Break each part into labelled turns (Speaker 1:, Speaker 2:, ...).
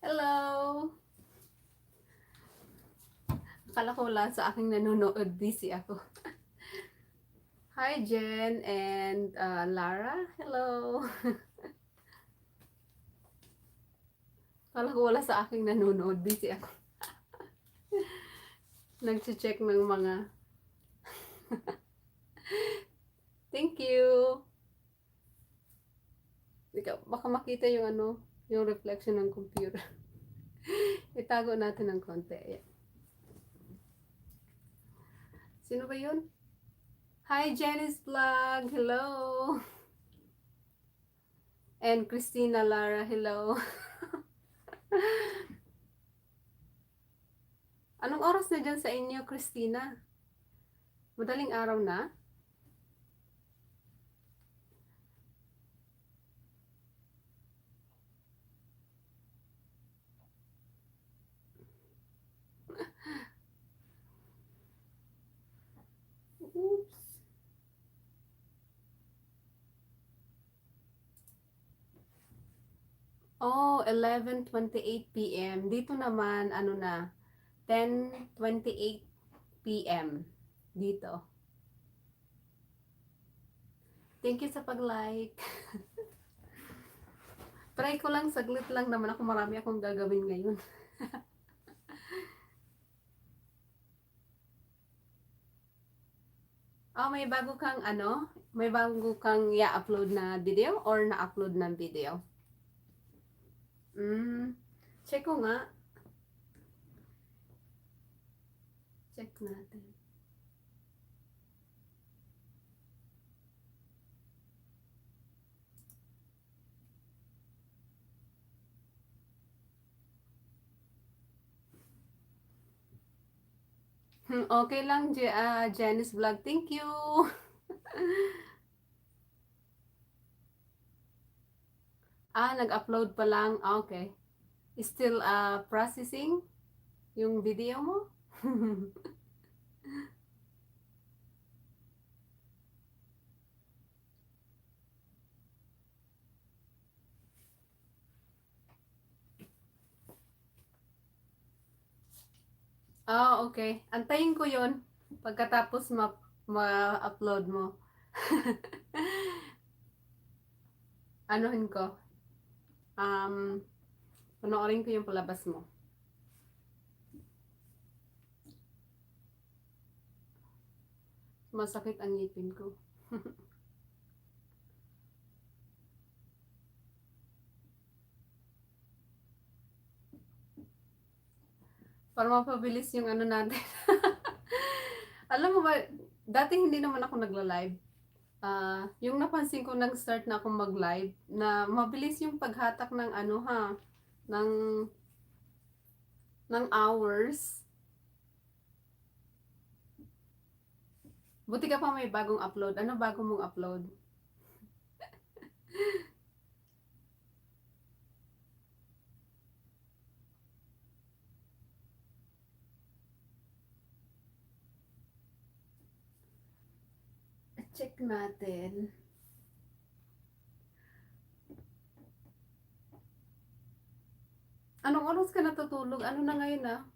Speaker 1: Hello! Akala ko wala sa aking nanonood. Busy ako. Hi, Jen and Lara. Hello! Akala ko wala sa aking nanonood. Busy ako. Nag-check ng mga... Thank you! Baka makita yung ano, yung reflection ng computer. Itago natin ng konti. Sino ba yun? Hi, Jenny's Vlog. Hello! And Christina Lara. Hello! Anong oras na dyan sa inyo, Christina? Madaling araw na? Oops. Oh, 11:28 p.m. Dito naman, ano na, 10:28 p.m. Dito. Thank you sa pag-like. Try ko lang, saglit lang naman ako. Marami akong gagawin ngayon. Oh, may bago kang ano? May bago kang i-upload na video or na-upload ng video? Check ko nga. Check natin. Okay lang, Janice Vlog. Thank you. Nag-upload pa lang. Okay. Still processing yung video mo? Okay. Antayin ko yun pagkatapos ma-upload mo. Anuhin ko. Panoorin ko yung palabas mo. Masakit ang ngipin ko. Para mapabilis yung ano natin. Alam mo ba, dati hindi naman ako nagla-live. Yung napansin ko nag-start na akong mag-live na mabilis yung paghatak ng ano ng hours. Buti ka pa may bagong upload. Ano bago mong upload? Check natin. Anong oras ka natutulog? Ano na ngayon na?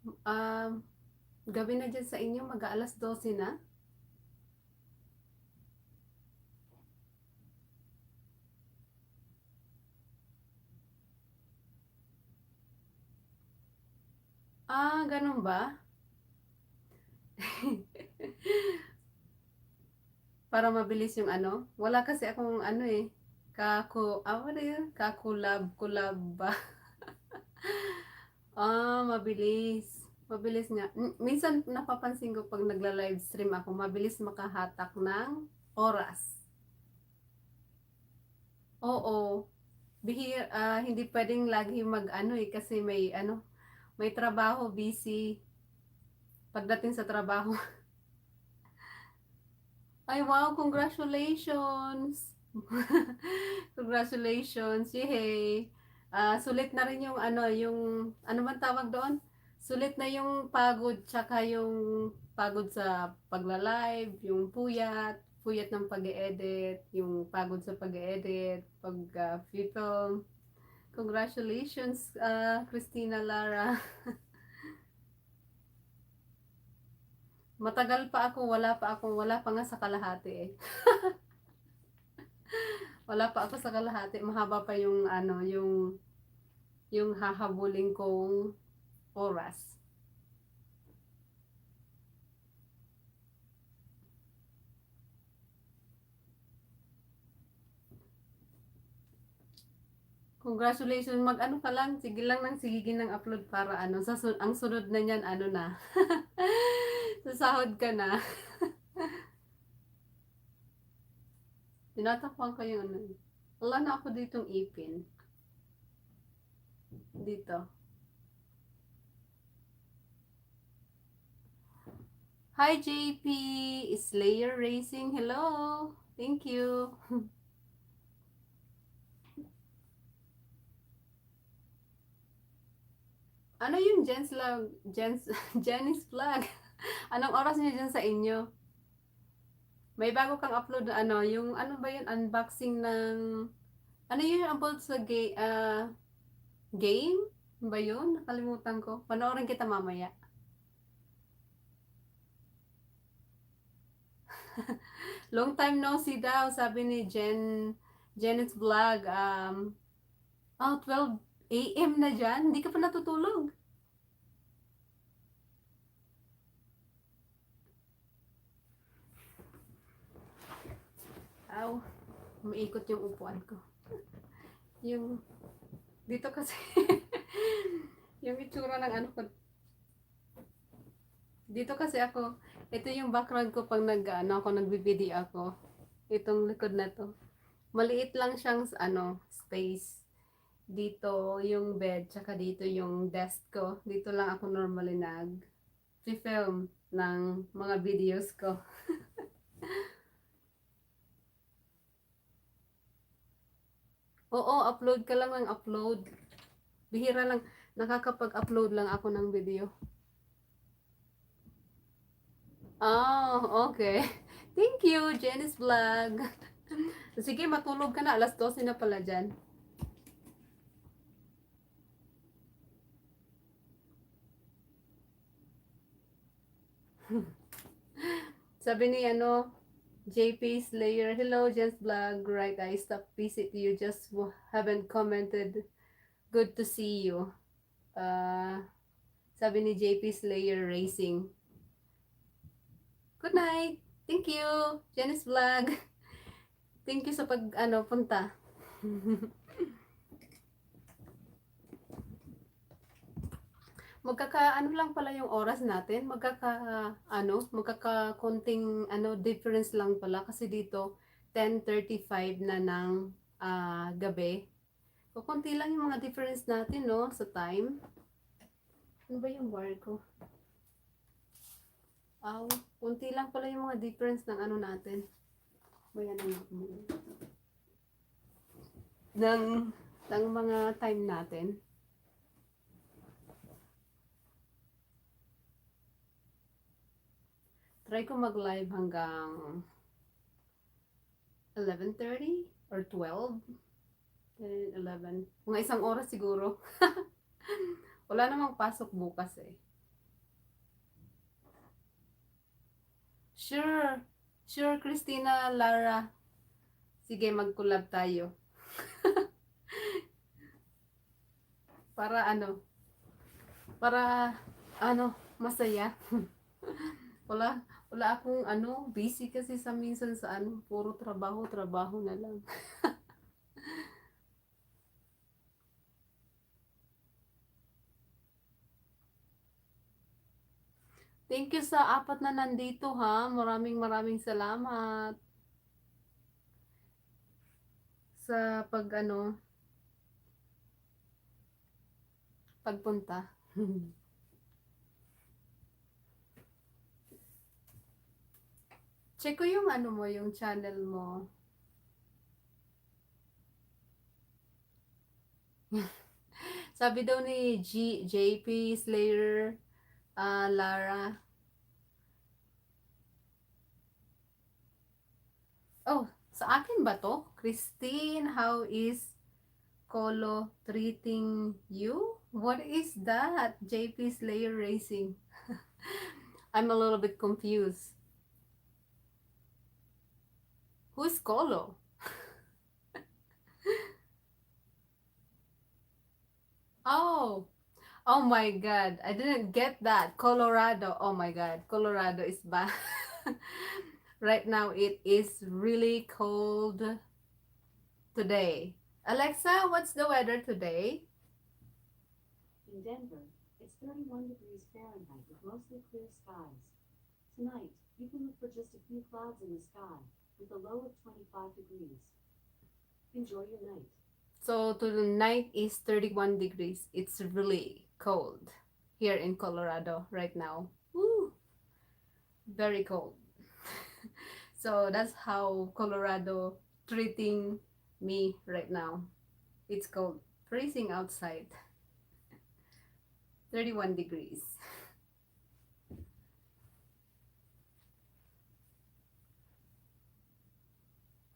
Speaker 1: Gabi na dyan sa inyo, mag-aalas 12 na? Ganun ba? Para mabilis yung ano? Wala kasi akong ano eh. Ano yun? Kulab ba? Mabilis. Mabilis nga. Minsan napapansin ko pag nagla-live stream ako, mabilis makahatak ng oras. Oo. Hindi pwedeng lagi mag-ano eh, kasi may trabaho, busy pagdating sa trabaho. Ay, wow, congratulations! Congratulations, yay! Sulit na rin yung ano man tawag doon? Sulit na yung pagod, tsaka yung pagod sa pagla-live, yung puyat ng pag-edit, yung pagod sa pag-edit, film. Congratulations, Christina Lara. Matagal pa ako, wala pa nga sa kalahati eh. Wala pa ako sa kalahati, mahaba pa yung hahabulin kong oras. Congratulations, mag-ano ka lang, sige lang ng sige ng upload para ang sunod na niyan na. Sasahod ka na. Tinatakpan ko yung Wala na ako ditong ipin. Dito. Hi JP, Slayer Racing, hello. Thank you. Ano yung Jenny's vlog? Anong oras niya dyan sa inyo? May bago kang upload na yung ano ba yun, unboxing ng, ano yun about sa game? Ba yun? Nakalimutan ko. Panoorin kita mamaya. Long time no see daw, sabi ni Janet's vlog. 12 AM na dyan? Hindi ka pa natutulog? Aw, umiikot yung upuan ko. Yung, dito kasi, yung itsura ng ko. Dito kasi ako, ito yung background ko pag nagbibideo ako. Itong likod na to. Maliit lang siyang space. Dito yung bed, tsaka dito yung desk ko. Dito lang ako normally nag-film ng mga videos ko. Oo, upload ka lang ng upload. Bihira lang, nakakapag-upload lang ako ng video. Oh, okay. Thank you, Jenny's Vlog. Sige, matulog ka na. Alas 12 na pala dyan. Sabi ni JP Slayer, hello, Jen's Vlog. Right, I stopped visit you. Just haven't commented. Good to see you. Sabi ni JP Slayer Racing. Good night. Thank you, Jen's Vlog. Thank you sa punta. Lang pala yung oras natin. Magkaka-konting difference lang pala kasi dito 10:35 na ng gabi. Konti lang yung mga difference natin, no, sa time. Ano ba yung bar ko? Konti lang pala yung mga difference ng natin. Bayan ng mga time natin. Try ko mag-live hanggang 11:30 or 12. 10, 11. Mga isang oras siguro. Wala namang pasok bukas eh. Sure. Sure, Christina, Lara. Sige, mag-collab tayo. Para masaya. Wala akong busy kasi minsan sa puro trabaho na lang. Thank you sa apat na nandito ha. Maraming salamat sa pagpunta. Check ko yung mo, yung channel mo. Sabi daw ni JP Slayer, Lara. Oh, sa akin ba to? Christine, how is Colo treating you? What is that? JP Slayer Racing. I'm a little bit confused. Who's Colo? Oh, oh my God. I didn't get that. Colorado. Oh my God. Colorado is bad. Right now it is really cold today. Alexa, what's the weather today?
Speaker 2: In Denver, it's 31 degrees Fahrenheit with mostly clear skies. Tonight, you can look for just a few clouds in the sky with a low of 25 degrees. Enjoy your night.
Speaker 1: So tonight is 31 degrees. It's really cold here in Colorado right now. Woo, very cold. So that's how Colorado treating me right now. It's cold, freezing outside. 31 degrees.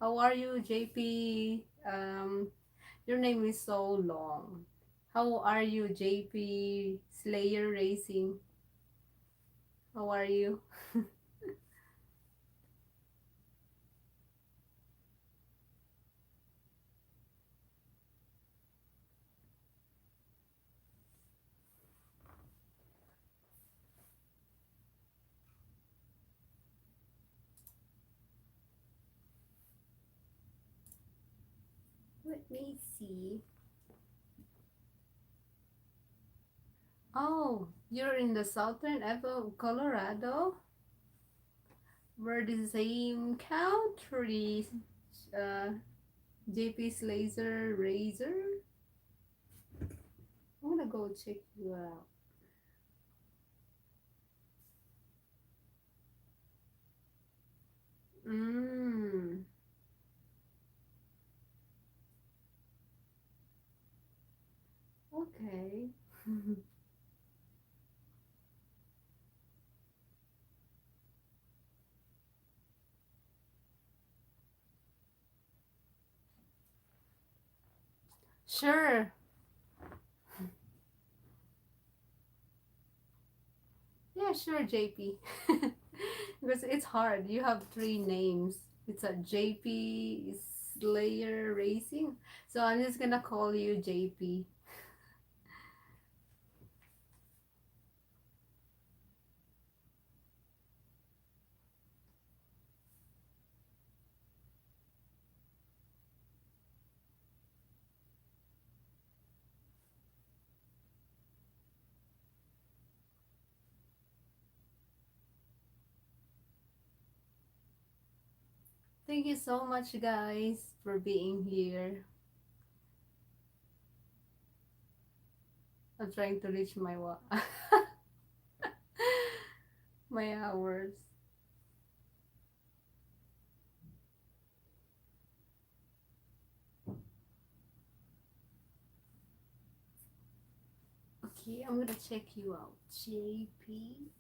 Speaker 1: How are you, JP? Your name is so long. How are you, JP Slayer Racing? How are you? Let me see. Oh, you're in the southern of Colorado? We're the same country. Uh, JP's Laser Razor. I'm gonna go check you out. Mm, okay. Sure. Yeah, sure, JP. Because it's hard. You have three names. It's a JP Slayer Racing. So I'm just gonna call you JP. Thank you so much, guys, for being here. I'm trying to reach my my hours. Okay, I'm gonna check you out, JP.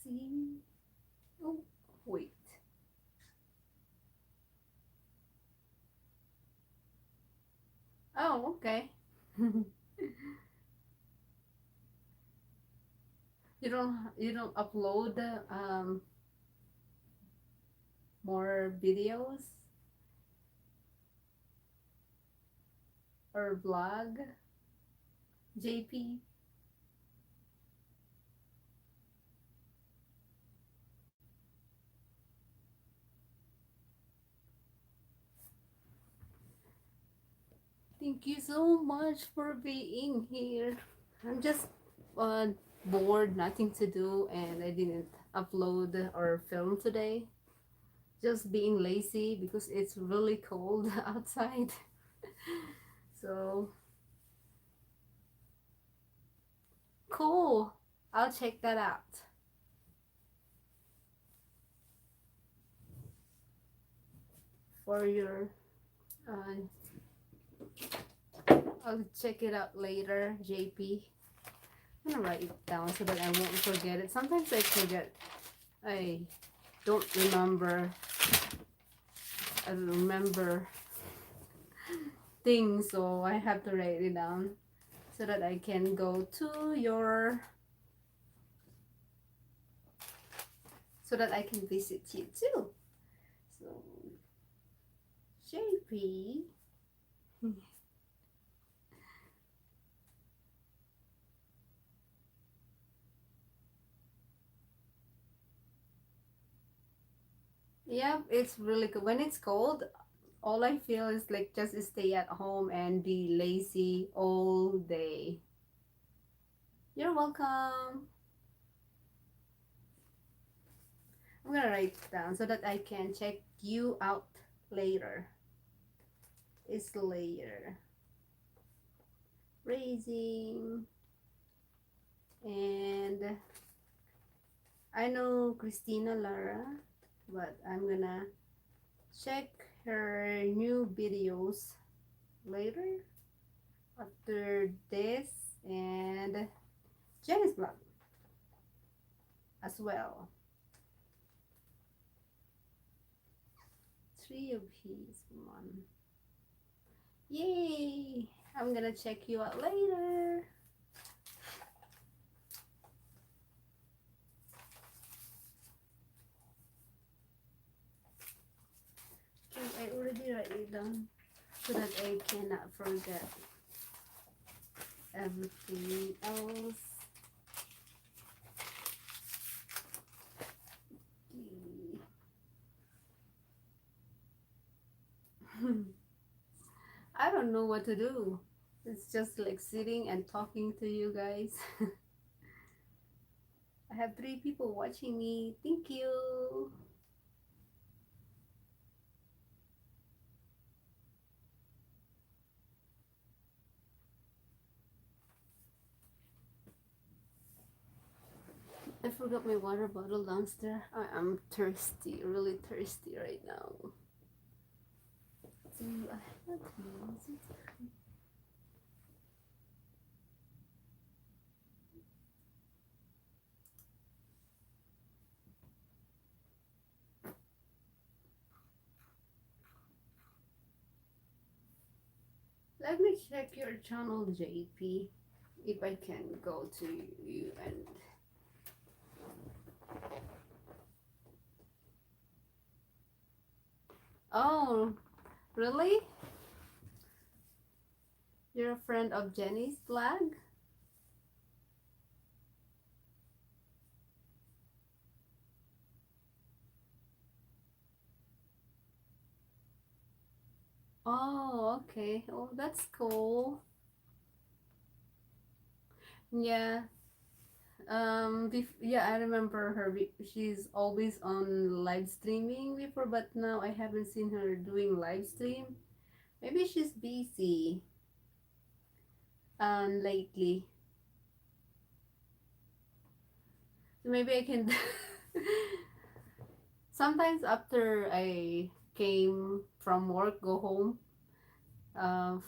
Speaker 1: See? Oh, wait. Oh, okay. You don't upload more videos or vlog, JP? Thank you so much for being here. I'm just uh, bored, nothing to do, and I didn't upload or film today. Just being lazy because it's really cold outside. So cool. I'll check that out. For your uh, I'll check it out later, JP. I'm gonna write it down so that I won't forget it. Sometimes I forget. I don't remember. I don't remember things, so I have to write it down so that I can go to your, so that I can visit you too. So JP. Yeah, it's really good. When it's cold, all I feel is like just stay at home and be lazy all day. You're welcome. I'm gonna write it down so that I can check you out later. It's later. Raising. And I know Christina Lara, but I'm gonna check her new videos later after this, and Jenny's blog as well. Three of his one. Yay! I'm gonna check you out later. Okay, I already write it down so that I cannot forget everything else. I don't know what to do. It's just like sitting and talking to you guys. I have 3 people watching me. Thank you. I forgot my water bottle downstairs. I am thirsty, really thirsty right now. Do I have music? Let me check your channel, JP, if I can go to you and. Oh, really? You're a friend of Jenny's flag? Oh, okay. Oh, that's cool. Yeah. Yeah, I remember her. She's always on live streaming before, but now I haven't seen her doing live stream. Maybe she's busy. Lately. So maybe I can. Sometimes after I came from work, go home.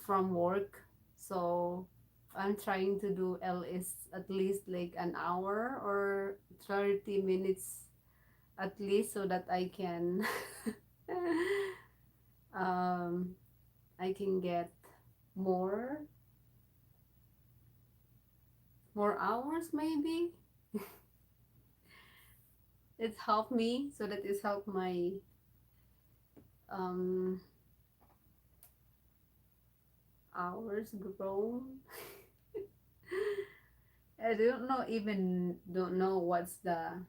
Speaker 1: From work, so I'm trying to do LS at least like an hour or 30 minutes at least so that I can um I can get more more hours maybe. It's helped me, so that it's helped my um hours grown. I don't know what's the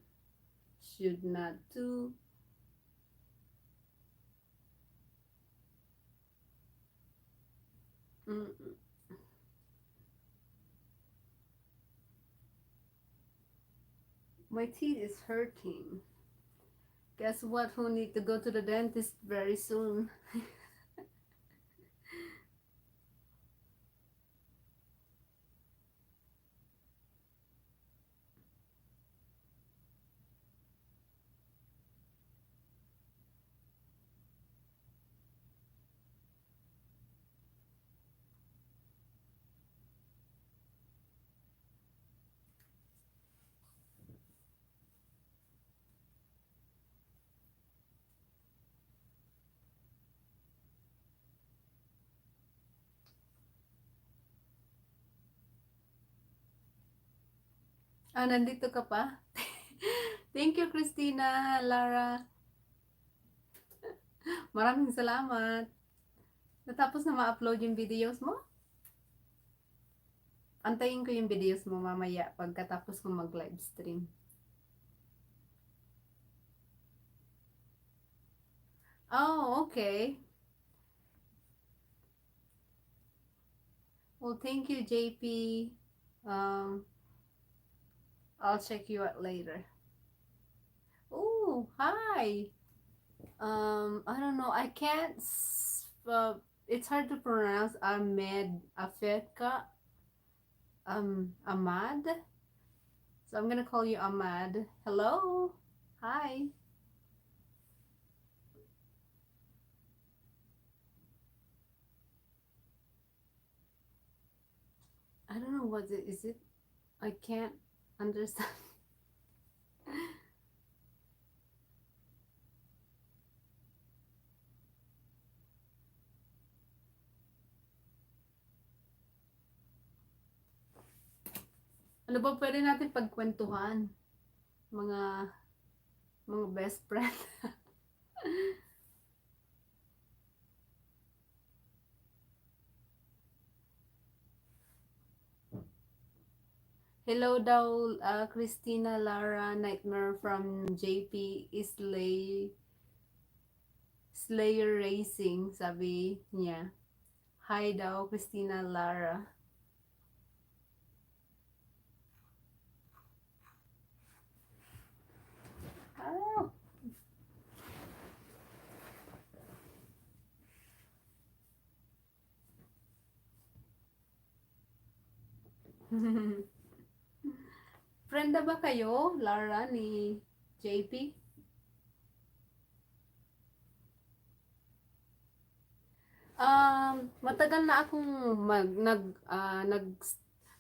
Speaker 1: should not do. Mm, my teeth is hurting. Guess what? Who need to go to the dentist very soon? Ah, nandito ka pa? Thank you, Christina, Lara. Maraming salamat. Natapos na ma-upload yung videos mo? Antayin ko yung videos mo mamaya pagkatapos ko mag-live stream. Oh, okay. Well, thank you, JP. Um, I'll check you out later. Oh, hi. I don't know. I can't. It's hard to pronounce. Afetka. Ahmad. So I'm gonna call you Ahmad. Hello. Hi. I don't know what it is. It. I can't understand. Ano ba pwede natin pagkwentuhan? Mga mga best friend. Hello daw, Christina Lara Nightmare from JP Slayer Racing, sabi niya. Hi daw, Christina Lara. Oh. Friend na ba kayo, Lara, ni JP? Matagal na akong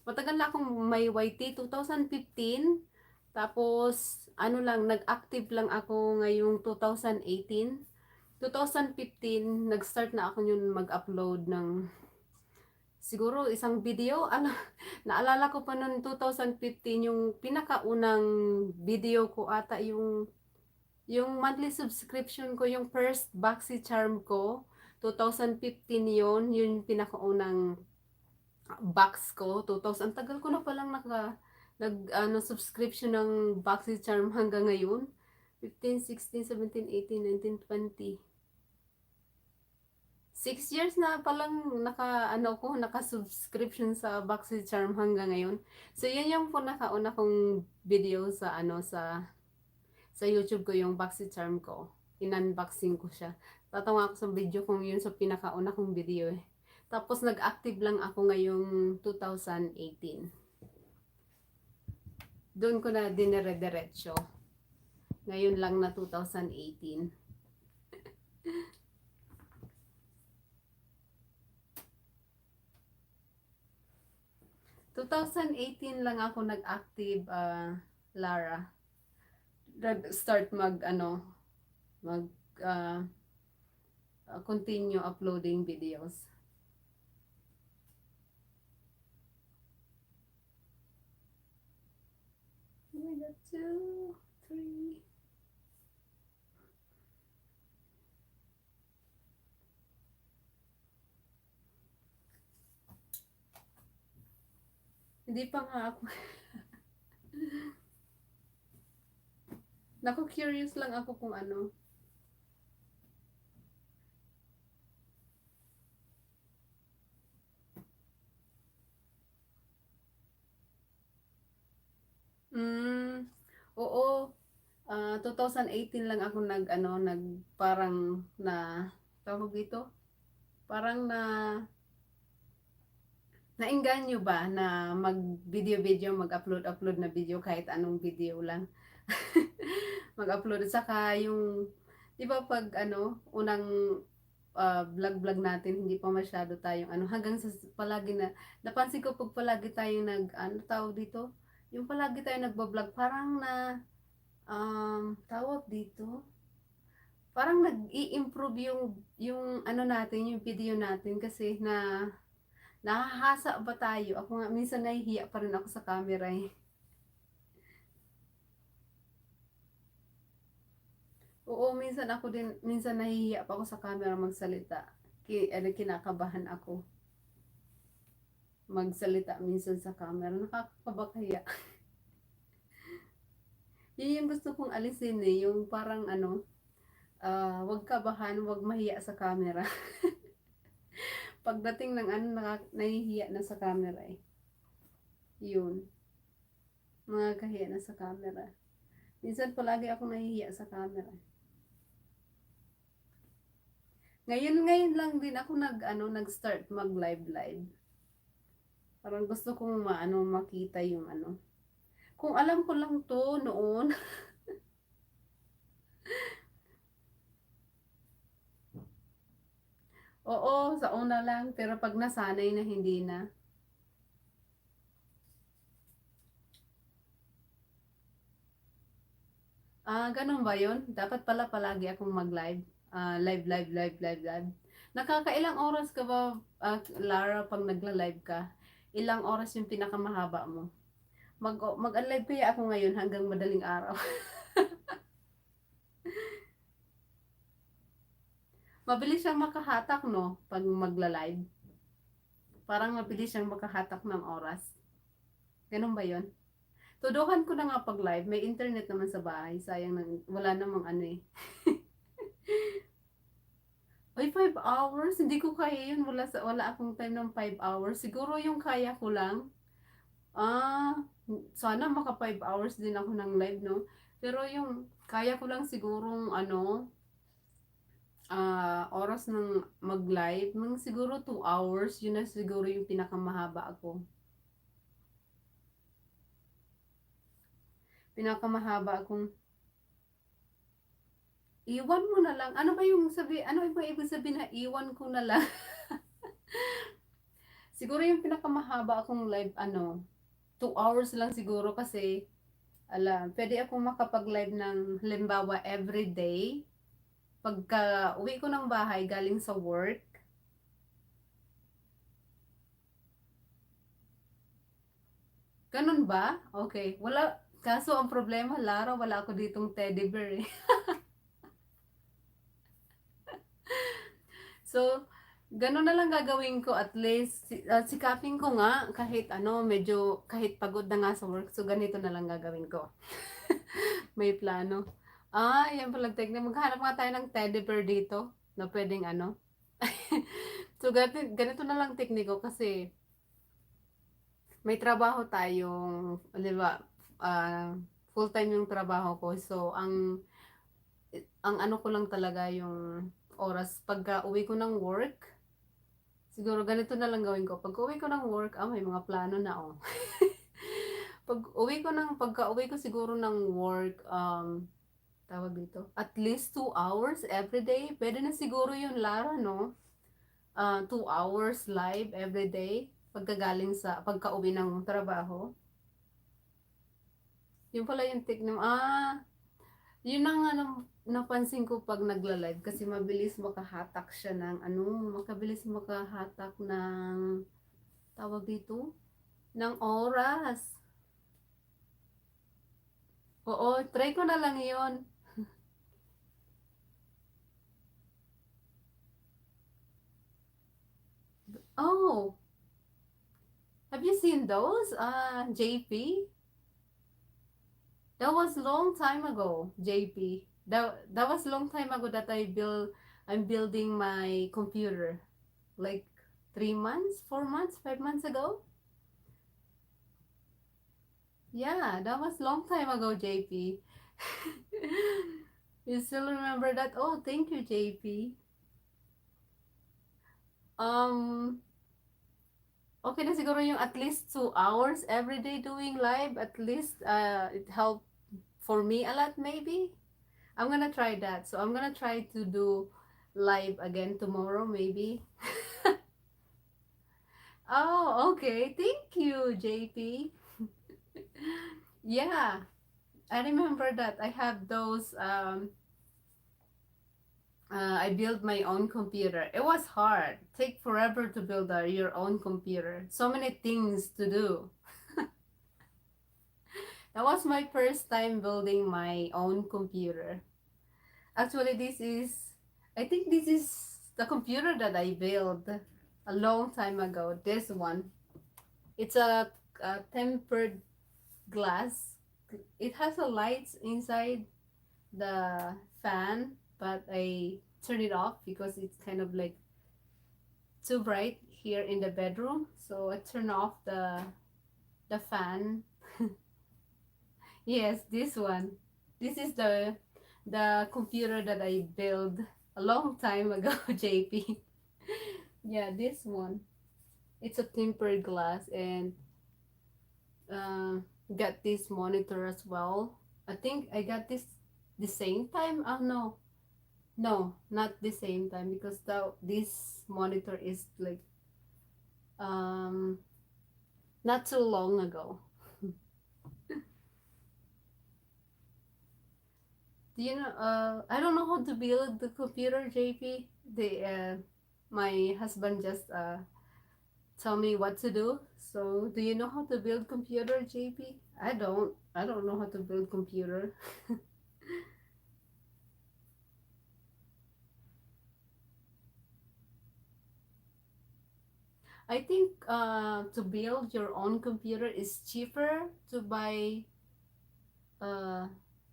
Speaker 1: matagal na akong may YT 2015. Tapos ano lang, nag-active lang ako ngayong 2018. 2015, nag-start na ako yun mag-upload ng siguro isang video. Naalala ko pa noon 2015 yung pinakaunang video ko ata yung monthly subscription ko, yung first Baxi Charm ko, 2015 yon yung pinakaunang box ko. 2000, ang tagal ko na palang subscription ng Baxi Charm hanggang ngayon. 15, 16, 17, 18, 19, 20. 6 years na palang naka-subscription sa Baxi Charm hanggang ngayon. So, yun yung pinakauna kong video sa YouTube ko, yung Baxi Charm ko. In-unboxing ko siya. Tatawa ako sa video kong yun sa pinakauna kong video eh. Tapos nag-active lang ako ngayong 2018. Doon ko na dinere-diretso. Ngayon lang na 2018. 2018 lang ako nag-active, Lara. Nag-start mag uh, continue uploading videos. we got 2, 3. Hindi pa nga ako. Naku, curious lang ako kung ano. Mm, oo. 2018 lang ako parang na, tawag dito, parang naengganyo ba na mag-video-video, mag-upload na video kahit anong video lang. Mag-upload saka yung, di ba pag unang vlog natin, hindi pa masyado tayong hanggang sa palagi na, napansin ko pag palagi tayong tawag dito, yung palagi tayong nagbablog, parang tawag dito, parang nag-i-improve yung natin, yung video natin kasi nahahasa ba tayo? Ako nga minsan nahihiya pa rin ako sa camera eh. Oo, minsan nahihiya pa ako sa camera magsalita. Kinakabahan ako magsalita minsan sa camera. Nakakakaba kaya. Yun yung gusto kong alisin eh, yung parang wag kabahan, wag mahiya sa camera. Pagdating ng nahihiya na sa camera eh. Yun, mga kahiya na sa camera. Minsan palagi ako nahihiya sa camera. Ngayon lang din ako nag-start mag-live. Parang gusto kong makita yung Kung alam ko lang to noon. Oo, sa una lang, pero pag nasanay na hindi na. Ganun ba yun? Dapat pala palagi akong mag-live. Live. Nakakailang oras ka ba, Lara, pag nagla-live ka? Ilang oras yung pinakamahaba mo? Mag-live kaya ako ngayon hanggang madaling araw. Mabilis siyang makahatak, no? Pag magla-live. Parang mabilis siyang makahatak ng oras. Ganun ba yun? Tudukan ko na nga pag live. May internet naman sa bahay. Sayang wala namang eh. Ay, 5 hours? Hindi ko kaya yun. Wala akong time ng 5 hours. Siguro yung kaya ko lang. Ah, sana maka 5 hours din ako ng live, no? Pero yung kaya ko lang sigurong oras ng mag-live, siguro 2 hours. Yun na siguro yung pinakamahaba ako. Pinakamahaba akong iwan mo na lang. Ano ba ibig sabihin na iwan ko na lang? Siguro yung pinakamahaba akong live 2 hours lang siguro kasi pwede akong makapag-live ng halimbawa everyday. Pagka uwi ko ng bahay galing sa work. Ganun ba? Okay. Kaso ang problema, Lara, wala ako ditong teddy bear eh. So, ganun na lang gagawin ko at least. Sikapin ko nga kahit medyo kahit pagod na nga sa work. So, ganito na lang gagawin ko. May plano. Yan pala technique. Maghanap nga tayo ng teddy bear dito na pwedeng So, ganito na lang technique ko kasi may trabaho tayong, di ba, full time yung trabaho ko. So, ang ko lang talaga yung oras pagka uwi ko ng work. Siguro ganito na lang gawin ko. Pag uwi ko ng work, may mga plano na oh. Pagka uwi ko siguro ng work, tawag dito, at least 2 hours every day. Pwede na siguro yun, Lara, no? 2 hours live every day pagka-uwi ng trabaho. Yun pala yung technique. Yun ang napansin ko pag nagla-live kasi mabilis makahatak siya ng makabilis makahatak ng tawag dito ng oras. Oo, try ko na lang yun. Oh, have you seen those? JP? That was long time ago, JP. That was long time ago that I'm building my computer. Like 3 months, 4 months, 5 months ago. Yeah, that was long time ago, JP. You still remember that? Oh, thank you, JP. Um, okay na siguro yung at least 2 hours every day doing live. At least it helped for me a lot maybe. I'm gonna try that. So I'm gonna try to do live again tomorrow maybe. Oh, okay. Thank you, JP. Yeah, I remember that. I have those I built my own computer. It was hard. Take forever to build your own computer. So many things to do. That was my first time building my own computer. Actually, I think this is the computer that I built a long time ago. This one. It's a tempered glass. It has a light inside the fan, but I turn it off because it's kind of like too bright here in the bedroom. So I turn off the fan. Yes, this one. This is the computer that I built a long time ago, JP. Yeah, this one. It's a tempered glass and uh, got this monitor as well. I think I got this the same time. Oh no, no, not the same time because this monitor is like um not too long ago. Do you know? I don't know how to build the computer, JP. My husband just tell me what to do. So, do you know how to build computer, JP? I don't. I don't know how to build computer. I think to build your own computer is cheaper to buy uh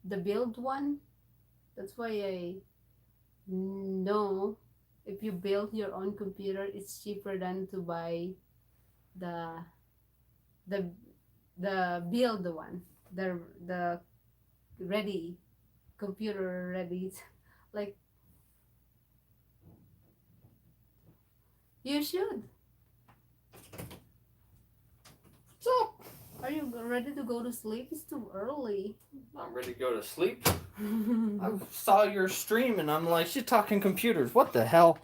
Speaker 1: the build one. That's why I know if you build your own computer, it's cheaper than to buy the the the build one, the ready computer ready. Like you should.
Speaker 3: So,
Speaker 1: Are you ready to go to sleep? It's too early.
Speaker 3: I'm ready to go to sleep. I saw your stream and I'm like, she's talking computers. What the hell?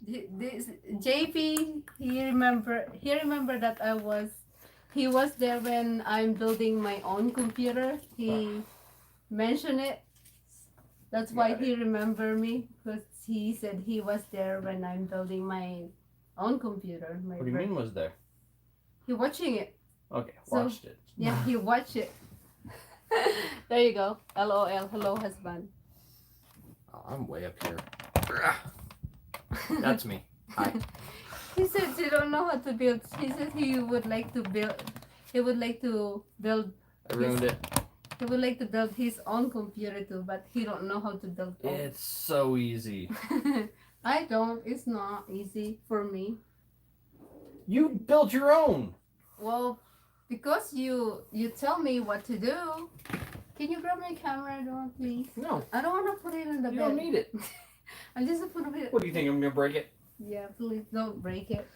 Speaker 1: This JP, he remember that he was there when I'm building my own computer. He mentioned it. That's why
Speaker 3: Got
Speaker 1: he remember me because he said he was there when I'm building my own computer.
Speaker 3: What do you mean was there?
Speaker 1: He watching it.
Speaker 3: Okay,
Speaker 1: So-
Speaker 3: watched it.
Speaker 1: Yeah, he watched it. There you go. LOL. Hello, husband.
Speaker 3: Oh, I'm way up here. That's me. Hi.
Speaker 1: He said he don't know how to build. He said he would like to build. He would like to build.
Speaker 3: I ruined it.
Speaker 1: He would like to build his own computer too, but he don't know how to build.
Speaker 3: It's so easy.
Speaker 1: I don't. It's not easy for me.
Speaker 3: You built your own.
Speaker 1: Well, because you tell me what to do. Can you grab my camera, door, please?
Speaker 3: No,
Speaker 1: I don't want to put it in the
Speaker 3: you
Speaker 1: bed.
Speaker 3: don't need it.
Speaker 1: I'm just put it.
Speaker 3: What do you think? I'm gonna break it?
Speaker 1: Yeah, please don't break it.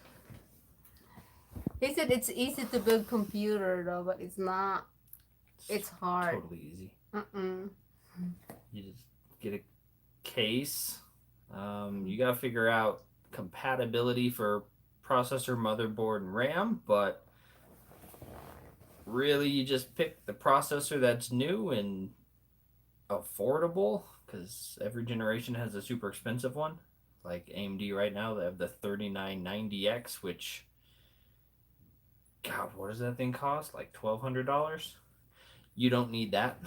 Speaker 1: He said it's easy to build computer though, but it's not. It's hard.
Speaker 3: Totally easy.
Speaker 1: Mm-mm.
Speaker 3: You just get a case. You gotta figure out compatibility for processor, motherboard, and RAM, but really you just pick the processor that's new and affordable because every generation has a super expensive one. Like AMD right now, they have the 3990X, which, God, what does that thing cost? Like $1,200? you don't need that.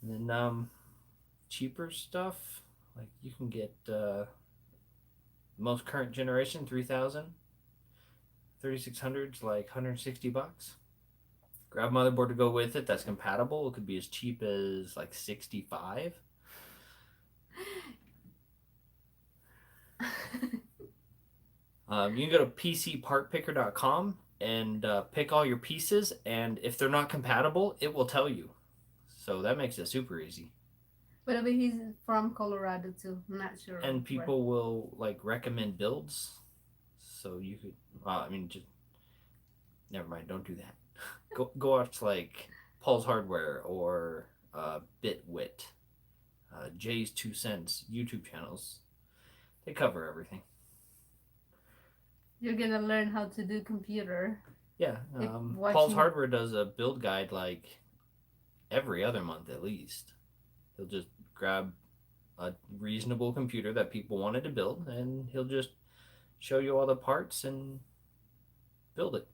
Speaker 3: And then cheaper stuff, like you can get most current generation 3000, 3600's like $160. Grab a motherboard to go with it that's compatible. It could be as cheap as like 65. You can go to pcpartpicker.com and pick all your pieces, and if they're not compatible, it will tell you. So that makes it super easy.
Speaker 1: By the way, he's from Colorado too. I'm not sure.
Speaker 3: And people will like recommend builds, so you could. I mean, just never mind. Don't do that. Go watch like Paul's Hardware or Bitwit, Jay's 2 Cents YouTube channels. They cover everything.
Speaker 1: You're gonna learn how to do computer.
Speaker 3: Yeah, Paul's Hardware does a build guide like every other month at least. He'll just grab a reasonable computer that people wanted to build, and he'll just show you all the parts and build it.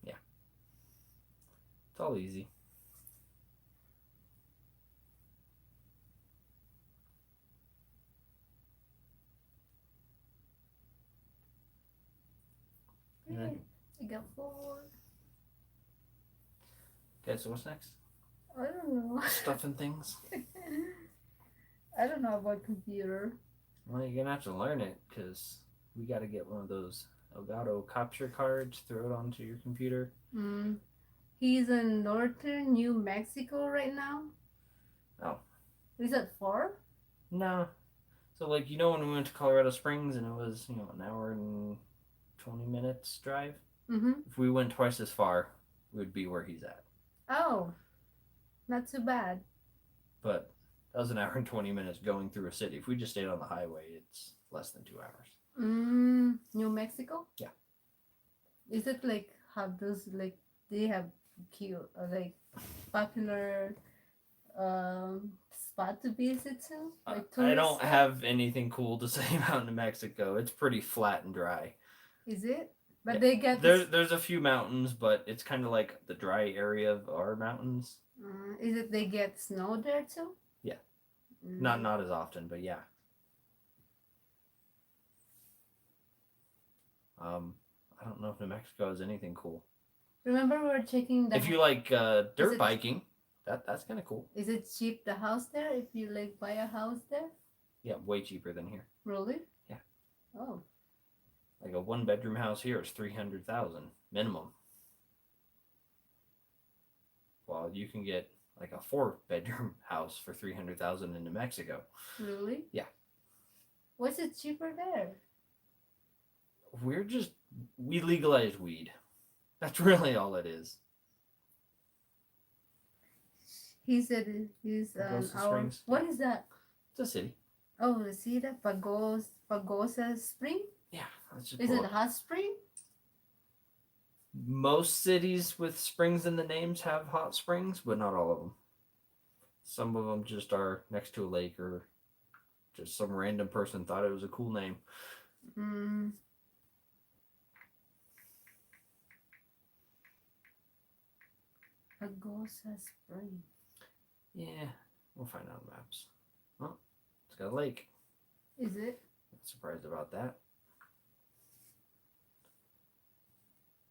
Speaker 3: Yeah, it's all easy.
Speaker 1: Great. I got 4.
Speaker 3: Okay, so what's next?
Speaker 1: I don't know.
Speaker 3: Stuff and things.
Speaker 1: I don't know about computer.
Speaker 3: Well, you're gonna have to learn it because we got to get one of those Elgato capture cards, throw it onto your computer.
Speaker 1: He's in northern New Mexico right now.
Speaker 3: Oh.
Speaker 1: Is that far?
Speaker 3: No. So, like, you know when we went to Colorado Springs and it was, an hour and 20 minutes drive?
Speaker 1: Mm-hmm.
Speaker 3: If we went twice as far, we would be where he's at.
Speaker 1: Oh, not too bad.
Speaker 3: But that was an hour and 20 minutes going through a city. If we just stayed on the highway, it's less than 2 hours.
Speaker 1: New Mexico?
Speaker 3: Yeah.
Speaker 1: Is it like, have those, like, they have cute, like, popular spot to visit too? Like
Speaker 3: I don't
Speaker 1: tourist
Speaker 3: have anything cool to say about New Mexico. It's pretty flat and dry.
Speaker 1: Is it? But
Speaker 3: Yeah.
Speaker 1: they get
Speaker 3: There's a few mountains, but it's kind of like the dry area of our mountains.
Speaker 1: Is it they get snow there too?
Speaker 3: Yeah. Not as often, but yeah. I don't know if New Mexico has anything cool.
Speaker 1: Remember we were checking the.
Speaker 3: If you like dirt biking, that's kind of cool.
Speaker 1: Is it cheap the house there? If you like buy a house there?
Speaker 3: Yeah, way cheaper than here.
Speaker 1: Really?
Speaker 3: Yeah.
Speaker 1: Oh.
Speaker 3: Like a 1-bedroom house here is $300,000 minimum. Well, you can get like a 4-bedroom house for $300,000 in New Mexico.
Speaker 1: Really?
Speaker 3: Yeah.
Speaker 1: What's it cheaper there?
Speaker 3: We legalized weed. That's really all it is.
Speaker 1: He said he's
Speaker 3: Pagosa
Speaker 1: our.
Speaker 3: Springs.
Speaker 1: What is that?
Speaker 3: It's a city.
Speaker 1: Oh, see that Pagosa Spring?
Speaker 3: Yeah.
Speaker 1: Is it a hot spring?
Speaker 3: Most cities with springs in the names have hot springs, but not all of them. Some of them just are next to a lake, or just some random person thought it was a cool name.
Speaker 1: Pagosa Spring.
Speaker 3: Yeah, we'll find out on maps. Well, it's got a lake.
Speaker 1: Is it?
Speaker 3: Not surprised about that.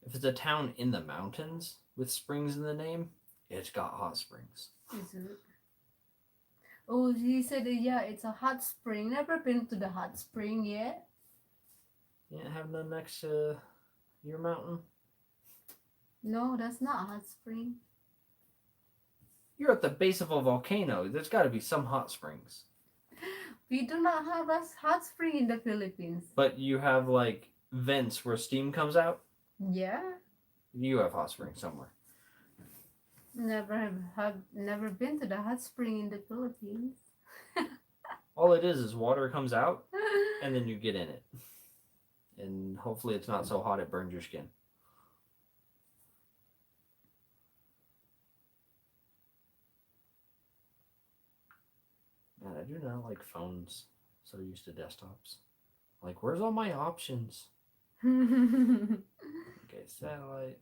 Speaker 3: If it's a town in the mountains with springs in the name, it's got hot springs.
Speaker 1: Is it? Oh, he said, yeah, it's a hot spring. Never been to the hot spring yet.
Speaker 3: Yeah, have none next to your mountain?
Speaker 1: No, that's not a hot spring.
Speaker 3: You're at the base of a volcano. There's got to be some hot springs.
Speaker 1: We do not have a hot spring in the Philippines.
Speaker 3: But you have like vents where steam comes out?
Speaker 1: Yeah.
Speaker 3: You have hot springs somewhere.
Speaker 1: Never been to the hot spring in the Philippines.
Speaker 3: All it is water comes out and then you get in it. And hopefully it's not so hot it burns your skin. Man, I do not like phones. So used to desktops. Like, where's all my options?
Speaker 1: Mm.
Speaker 3: Okay, satellite.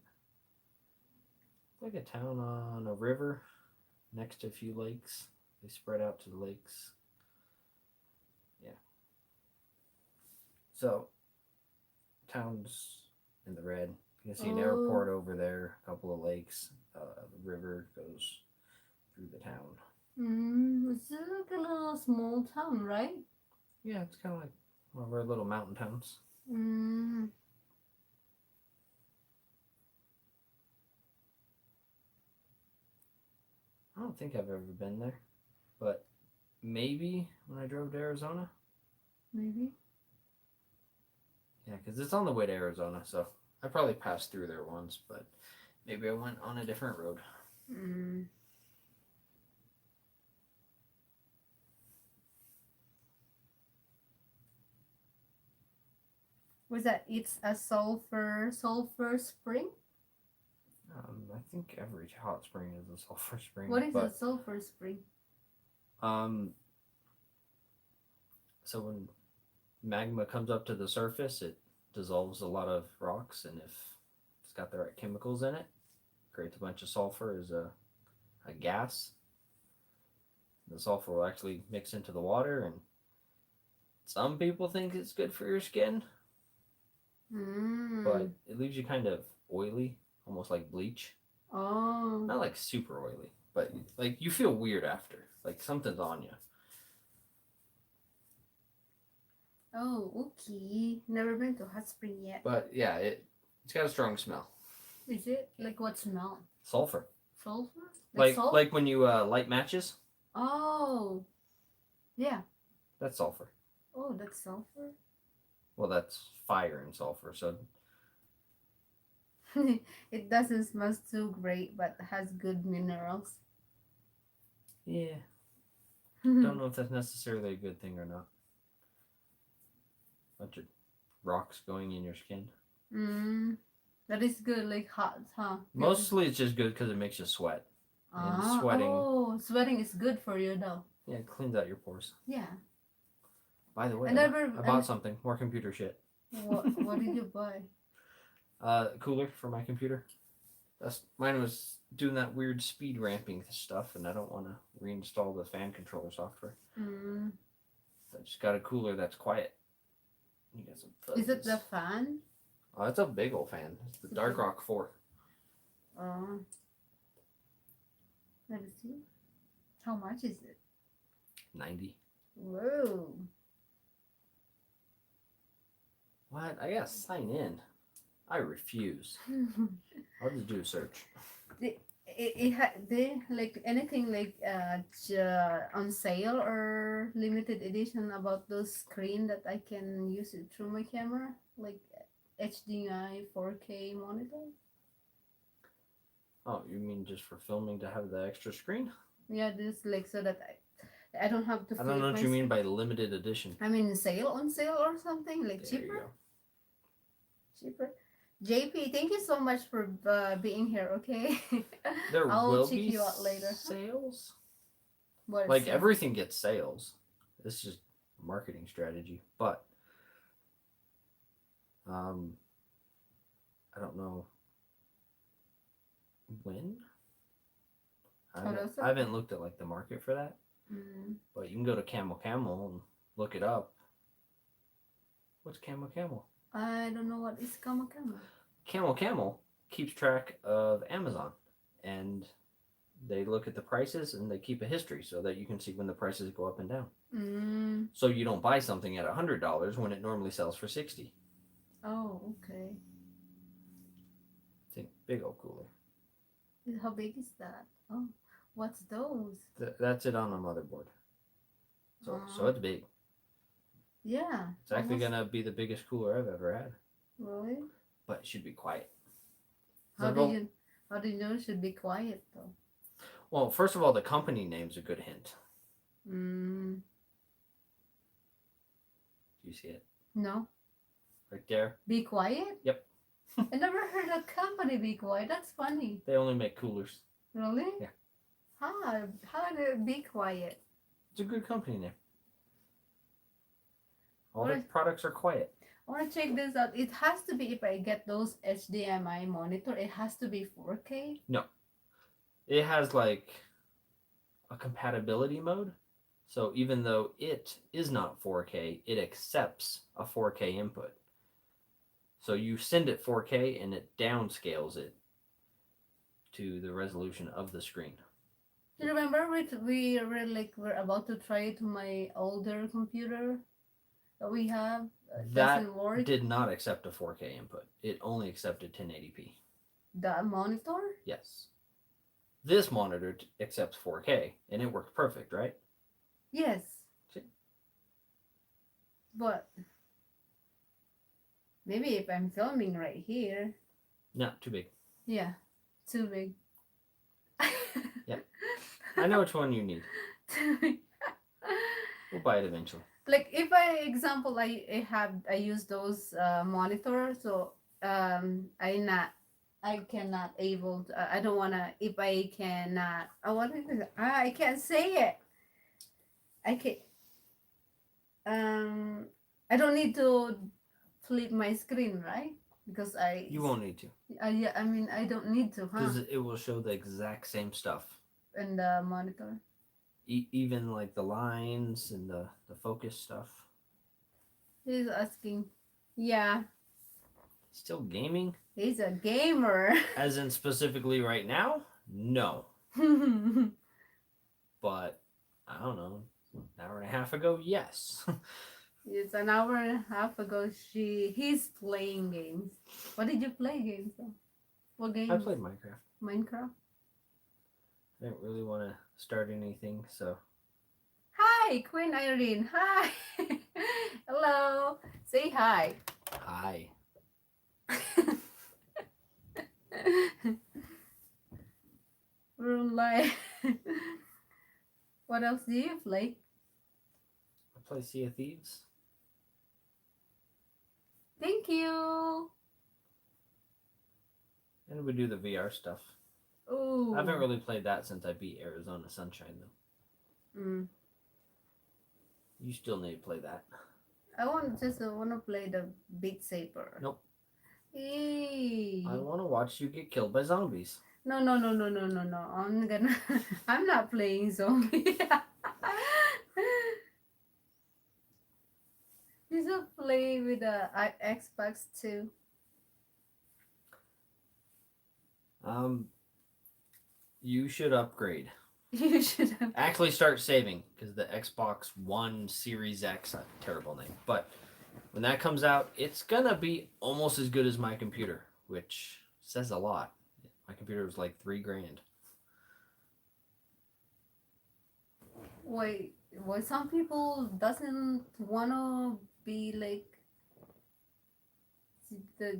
Speaker 3: It's like a town on a river next to a few lakes. They spread out to the lakes. Yeah. So, towns in the red. You can see an airport over there, a couple of lakes. The river goes through the town.
Speaker 1: It's like a little small town, right?
Speaker 3: Yeah, it's kind of like one of our little mountain towns.
Speaker 1: Mm.
Speaker 3: I don't think I've ever been there, but maybe when I drove to Arizona.
Speaker 1: Maybe.
Speaker 3: Yeah, because it's on the way to Arizona, so I probably passed through there once, but maybe I went on a different road.
Speaker 1: Mm. Was that? It's a sulfur spring.
Speaker 3: I think every hot spring is a sulfur spring.
Speaker 1: What is a
Speaker 3: but,
Speaker 1: sulfur spring?
Speaker 3: So when magma comes up to the surface, it dissolves a lot of rocks, and if it's got the right chemicals in it, creates a bunch of sulfur as a gas. The sulfur will actually mix into the water, and some people think it's good for your skin, but it leaves you kind of oily, almost like bleach.
Speaker 1: Oh.
Speaker 3: Not like super oily, but like you feel weird after, like something's on you.
Speaker 1: Oh, okay. Never been to hot spring yet.
Speaker 3: But yeah, it's got a strong smell.
Speaker 1: Is it? Like what smell?
Speaker 3: Sulfur.
Speaker 1: Sulfur?
Speaker 3: Like
Speaker 1: salt?
Speaker 3: like when you light matches.
Speaker 1: Oh. Yeah.
Speaker 3: That's sulfur.
Speaker 1: Oh, that's sulfur?
Speaker 3: Well, that's fire and sulfur. So
Speaker 1: It doesn't smell too great, but has good minerals.
Speaker 3: yeah, don't know if that's necessarily a good thing or not. Bunch of rocks going in your skin.
Speaker 1: That is good, like hot, huh?
Speaker 3: Mostly it's just good because it makes you sweat. And
Speaker 1: Ah,
Speaker 3: sweating.
Speaker 1: oh, sweating is good for you, though.
Speaker 3: Yeah, it cleans out your pores.
Speaker 1: Yeah.
Speaker 3: By the way,
Speaker 1: I
Speaker 3: I bought something. More computer shit.
Speaker 1: What did you buy?
Speaker 3: Cooler for my computer. Mine was doing that weird speed ramping stuff, and I don't want to reinstall the fan controller software. So I just got a cooler that's quiet. You got some fuzzies.
Speaker 1: Is it the fan?
Speaker 3: Oh, it's a big old fan. It's the Dark Rock 4.
Speaker 1: Let me see. How much is it?
Speaker 3: 90.
Speaker 1: Whoa.
Speaker 3: What? I gotta sign in. I refuse. I'll just do a search.
Speaker 1: They like anything like on sale or limited edition about those screen that I can use it through my camera, like HDMI 4K monitor.
Speaker 3: Oh, you mean just for filming to have the extra screen?
Speaker 1: Yeah, this like so that I don't have to.
Speaker 3: I don't know what you mean by limited edition.
Speaker 1: I mean on sale or something like
Speaker 3: There
Speaker 1: cheaper.
Speaker 3: you go.
Speaker 1: Cheaper. JP, thank you so much for being here. Okay.
Speaker 3: There
Speaker 1: I'll
Speaker 3: will
Speaker 1: check
Speaker 3: be
Speaker 1: you out later.
Speaker 3: sales.
Speaker 1: What
Speaker 3: Like
Speaker 1: sale?
Speaker 3: everything gets sales. This is just a marketing strategy, but I don't know when. I haven't looked at like the market for that, but you can go to Camel and look it up. What's Camel?
Speaker 1: I don't know what is Camel.
Speaker 3: Camel keeps track of Amazon, and they look at the prices and they keep a history so that you can see when the prices go up and down. So you don't buy something at $100 when it normally sells for $60.
Speaker 1: Oh, okay.
Speaker 3: Think big old cooler.
Speaker 1: How big is that? Oh, what's those?
Speaker 3: That's it on a motherboard. So it's big.
Speaker 1: Yeah.
Speaker 3: It's actually gonna be the biggest cooler I've ever had.
Speaker 1: Really?
Speaker 3: But it should be quiet.
Speaker 1: How do you know it should be quiet though?
Speaker 3: Well, first of all, the company name's a good hint. Do you see it?
Speaker 1: No.
Speaker 3: Right there?
Speaker 1: Be quiet?
Speaker 3: Yep.
Speaker 1: I never heard a company be quiet. That's funny.
Speaker 3: They only make coolers.
Speaker 1: Really?
Speaker 3: Yeah.
Speaker 1: How do it be quiet?
Speaker 3: It's a good company name. All their products are quiet.
Speaker 1: I want to check this out. It has to be, if I get those HDMI monitor, it has to be 4K.
Speaker 3: It has like a compatibility mode. So even though it is not 4K, it accepts a 4K input. So you send it 4K and it downscales it to the resolution of the screen.
Speaker 1: Do you remember we're about to try it to my older computer that we have?
Speaker 3: That
Speaker 1: Doesn't work.
Speaker 3: did not accept a 4K input. It only accepted 1080p.
Speaker 1: The monitor?
Speaker 3: Yes. This monitor accepts 4K and it works perfect, right?
Speaker 1: Yes.
Speaker 3: See?
Speaker 1: But maybe if I'm filming right here.
Speaker 3: Not too big.
Speaker 1: Yeah, too big.
Speaker 3: Yeah. I know which one you need.
Speaker 1: Too big.
Speaker 3: We'll buy it eventually.
Speaker 1: Like if I use those monitors, so I cannot able to, I don't wanna, if I cannot, I can't say it. I can I don't need to flip my screen, right? Because
Speaker 3: You won't need to.
Speaker 1: yeah, I mean I don't need to, huh?
Speaker 3: Because it will show the exact same stuff.
Speaker 1: In the monitor.
Speaker 3: Even like the lines and the focus stuff.
Speaker 1: He's asking. Yeah,
Speaker 3: Still gaming?
Speaker 1: he's a gamer.
Speaker 3: As in specifically right now? No. But I don't know. An hour and a half ago, yes.
Speaker 1: It's an hour and a half ago. He's playing games. What did you play games? What games?
Speaker 3: I played Minecraft.
Speaker 1: Minecraft.
Speaker 3: I didn't really want to start anything, so.
Speaker 1: Hi, Queen Irene. Hi. Hello. Say hi.
Speaker 3: Hi.
Speaker 1: We're live. What else do you play?
Speaker 3: I play Sea of Thieves.
Speaker 1: Thank you.
Speaker 3: And we do the VR stuff.
Speaker 1: Ooh.
Speaker 3: I haven't really played that since I beat Arizona Sunshine, though. You still need to play that.
Speaker 1: I want to play the Beat Saber.
Speaker 3: Nope.
Speaker 1: Hey.
Speaker 3: I want to watch you get killed by zombies.
Speaker 1: No. I'm not playing zombie. You should play with the Xbox too.
Speaker 3: You should upgrade.
Speaker 1: You should have.
Speaker 3: Actually start saving, because the Xbox One Series X, a terrible name, but when that comes out, it's gonna be almost as good as my computer, which says a lot. My computer was like $3,000.
Speaker 1: Wait, some people doesn't wanna be like the,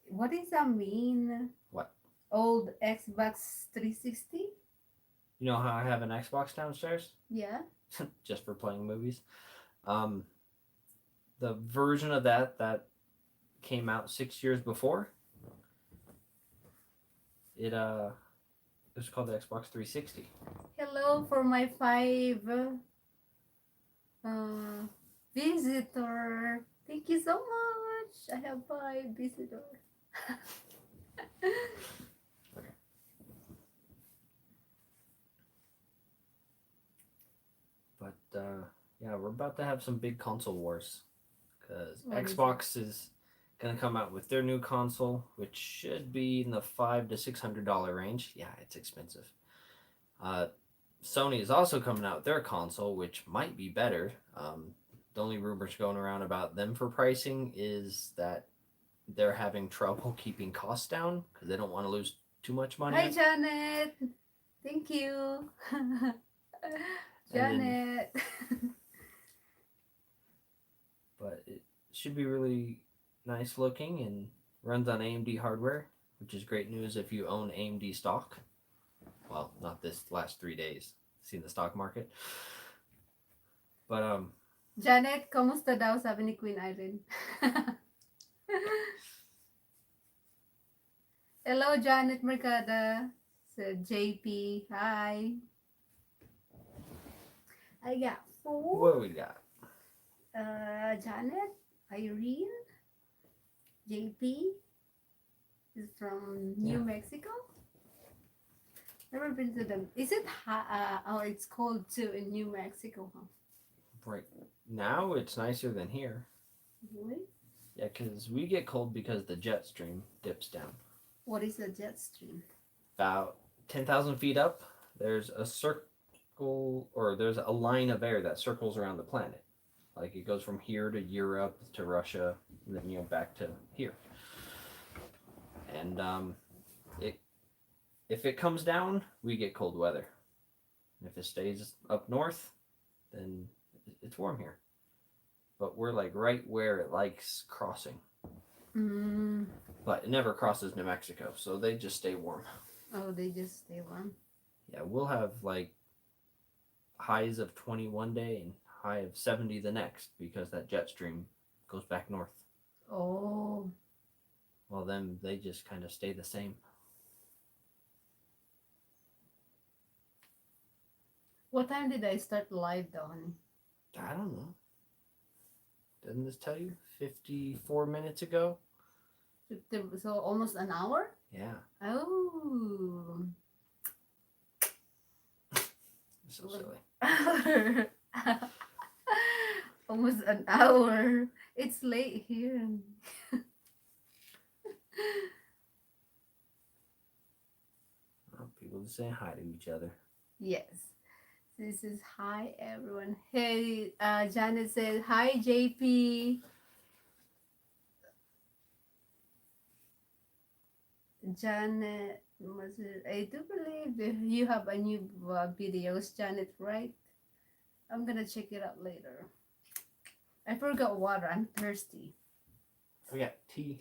Speaker 1: what does that mean?
Speaker 3: What?
Speaker 1: Old Xbox 360?
Speaker 3: You know how I have an Xbox downstairs?
Speaker 1: Yeah.
Speaker 3: Just for playing movies. The version of that came out 6 years before. It was called the Xbox 360.
Speaker 1: Hello for my 5 visitor. Thank you so much. I have 5 visitor.
Speaker 3: Okay. But yeah, we're about to have some big console wars, because Xbox is gonna come out with their new console, which should be in the $500 to $600 range. Yeah, it's expensive. Sony is also coming out with their console, which might be better. The only rumors going around about them for pricing is that they're having trouble keeping costs down because they don't want to lose too much money.
Speaker 1: Hi, Janet. Thank you. Janet.
Speaker 3: But it should be really nice looking and runs on AMD hardware, which is great news if you own AMD stock. Well, not this last 3 days. Seen the stock market. But
Speaker 1: Janet, kamusta daw sabi ni Queen Irene? Hello, Janet Mercada. So, JP, hi. I got 4.
Speaker 3: what do we got?
Speaker 1: Janet, Irene, JP is from New Mexico. Never been to them. Is it oh, it's cold too in New Mexico, huh?
Speaker 3: Right now, it's nicer than here.
Speaker 1: Really?
Speaker 3: Yeah, because we get cold because the jet stream dips down.
Speaker 1: What is a jet stream?
Speaker 3: About 10,000 feet up, there's a circle, or there's a line of air that circles around the planet. Like it goes from here to Europe to Russia, and then back to here. And it if it comes down, we get cold weather. And if it stays up north, then it's warm here. But we're like right where it likes crossing.
Speaker 1: Mm.
Speaker 3: But it never crosses New Mexico, so they just stay warm.
Speaker 1: Oh, they just stay warm.
Speaker 3: Yeah, we'll have like highs of 20 one day and high of 70 the next because that jet stream goes back north.
Speaker 1: Oh.
Speaker 3: Well, then they just kind of stay the same.
Speaker 1: What time did I start live, though, honey?
Speaker 3: I don't know. Doesn't this tell you? 54 minutes ago?
Speaker 1: So almost an hour?
Speaker 3: Yeah.
Speaker 1: Oh.
Speaker 3: So silly.
Speaker 1: Almost an hour. It's late here.
Speaker 3: Well, people just saying hi to each other.
Speaker 1: Yes. This is hi, everyone. Hey, Janet said, hi, JP. Janet, I do believe you have a new videos, Janet, right? I'm gonna check it out later. I forgot water. I'm thirsty.
Speaker 3: We got tea.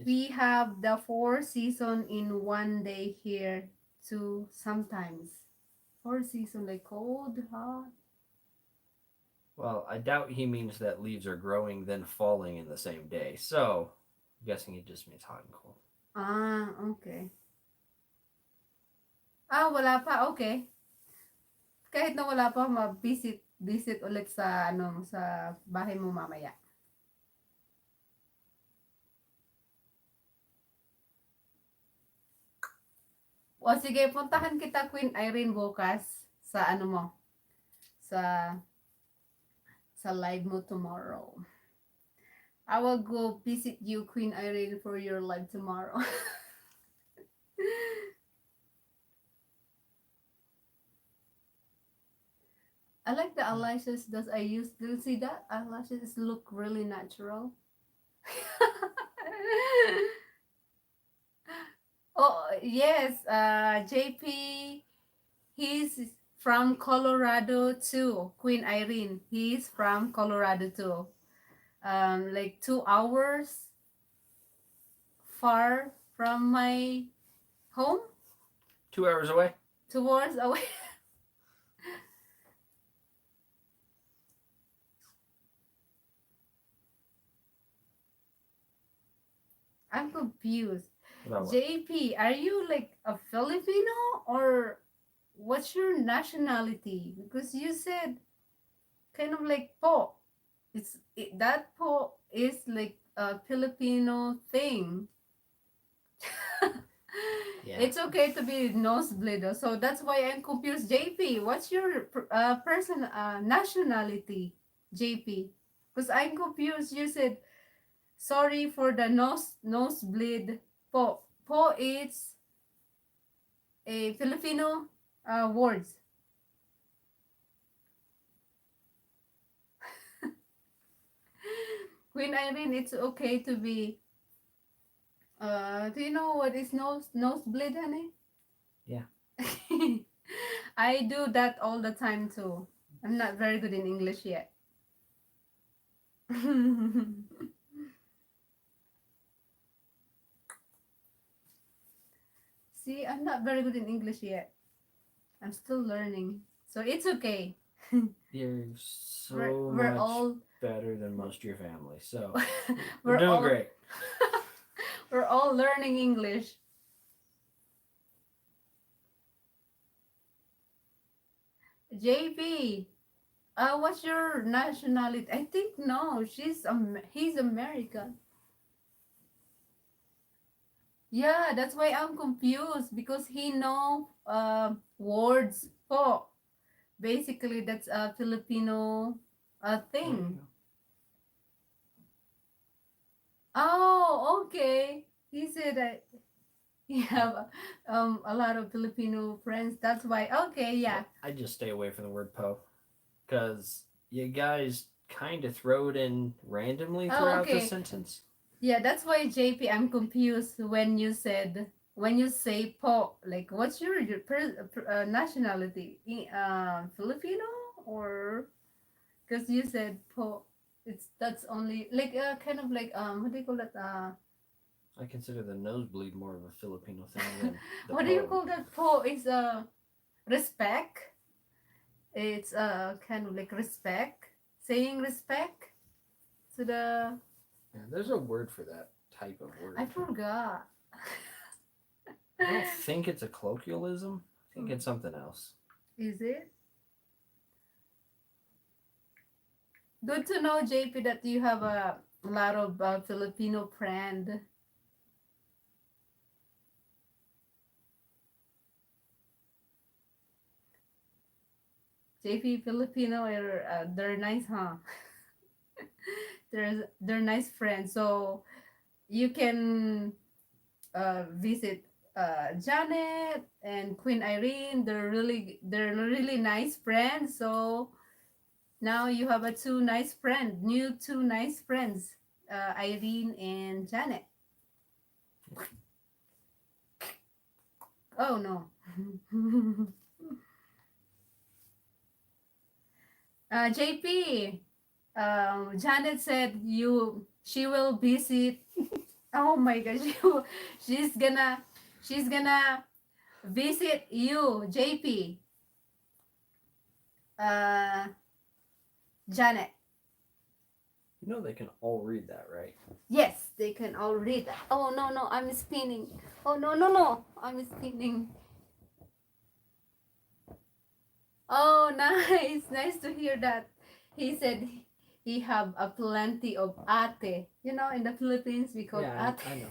Speaker 1: We have the 4 seasons in one day here too. Sometimes 4 seasons, like cold, hot.
Speaker 3: Well, I doubt he means that leaves are growing then falling in the same day. So, I'm guessing it just means hot and cold.
Speaker 1: Ah, okay. Ah, wala pa. Okay. Kahit na wala pa, visit ulit sa sa bahay mo mamaya. O sige, puntahan kita, Queen Irene, bukas sa mo, sa live mo tomorrow. I will go visit you, Queen Irene, for your live tomorrow. I like the eyelashes that I use. Do you see that? Eyelashes look really natural. Oh, yes, JP, he's from Colorado too. Queen Irene, he's from Colorado too. Like 2 hours far from my home.
Speaker 3: 2 hours away?
Speaker 1: 2 hours away. I'm confused. JP, are you like a Filipino or what's your nationality? Because you said kind of like po. That po is like a Filipino thing.
Speaker 3: Yeah.
Speaker 1: It's okay to be nosebleed, so that's why I'm confused. JP, what's your nationality? JP, because I'm confused. You said sorry for the nosebleed. Po is a Filipino words. Queen Irene, it's okay to be. Do you know what is nosebleed, honey?
Speaker 3: Yeah.
Speaker 1: I do that all the time too. I'm not very good in English yet. See, I'm not very good in English yet. I'm still learning. So it's okay.
Speaker 3: You're so
Speaker 1: we're
Speaker 3: much
Speaker 1: all
Speaker 3: better than most of your family. So,
Speaker 1: we're
Speaker 3: we're doing
Speaker 1: all
Speaker 3: great.
Speaker 1: we're all learning English. JP, What's your nationality? I think no, he's American. Yeah, that's why I'm confused because he know words po. Basically, that's a Filipino
Speaker 3: There you
Speaker 1: thing.
Speaker 3: go.
Speaker 1: Oh, okay. He said that he have a lot of Filipino friends. That's why. Okay, yeah.
Speaker 3: I just stay away from the word po, because you guys kind of throw it in randomly
Speaker 1: Oh,
Speaker 3: throughout the
Speaker 1: okay.
Speaker 3: sentence.
Speaker 1: Yeah, that's why JP, I'm confused when you say po. Like, what's your nationality? Filipino or because you said po. It's that's only like kind of like what do you call that?
Speaker 3: I consider the nosebleed more of a Filipino thing than the
Speaker 1: What do you
Speaker 3: po.
Speaker 1: call that? Po is respect. It's kind of like respect, saying respect to the.
Speaker 3: Yeah, there's a word for that type of
Speaker 1: I
Speaker 3: word.
Speaker 1: forgot.
Speaker 3: I don't think it's a colloquialism. I think it's something else.
Speaker 1: Is it? Good to know, JP, that you have a lot of Filipino friend. JP Filipino are they're nice, huh? They're nice friends. So you can visit Janet and Queen Irene. They're really nice friends. So now you have two nice friends, Irene and Janet. Oh no. JP, Janet said she will visit. Oh my gosh, she's gonna she's gonna visit you, JP. Uh, Janet.
Speaker 3: You know they can all read that, right?
Speaker 1: Yes, they can all read that. Oh no no, I'm spinning. Oh no no no, I'm spinning. Oh nice, nice to hear that. He said he have a plenty of ate. You know, in the Philippines we call
Speaker 3: Yeah,
Speaker 1: ate.
Speaker 3: I know.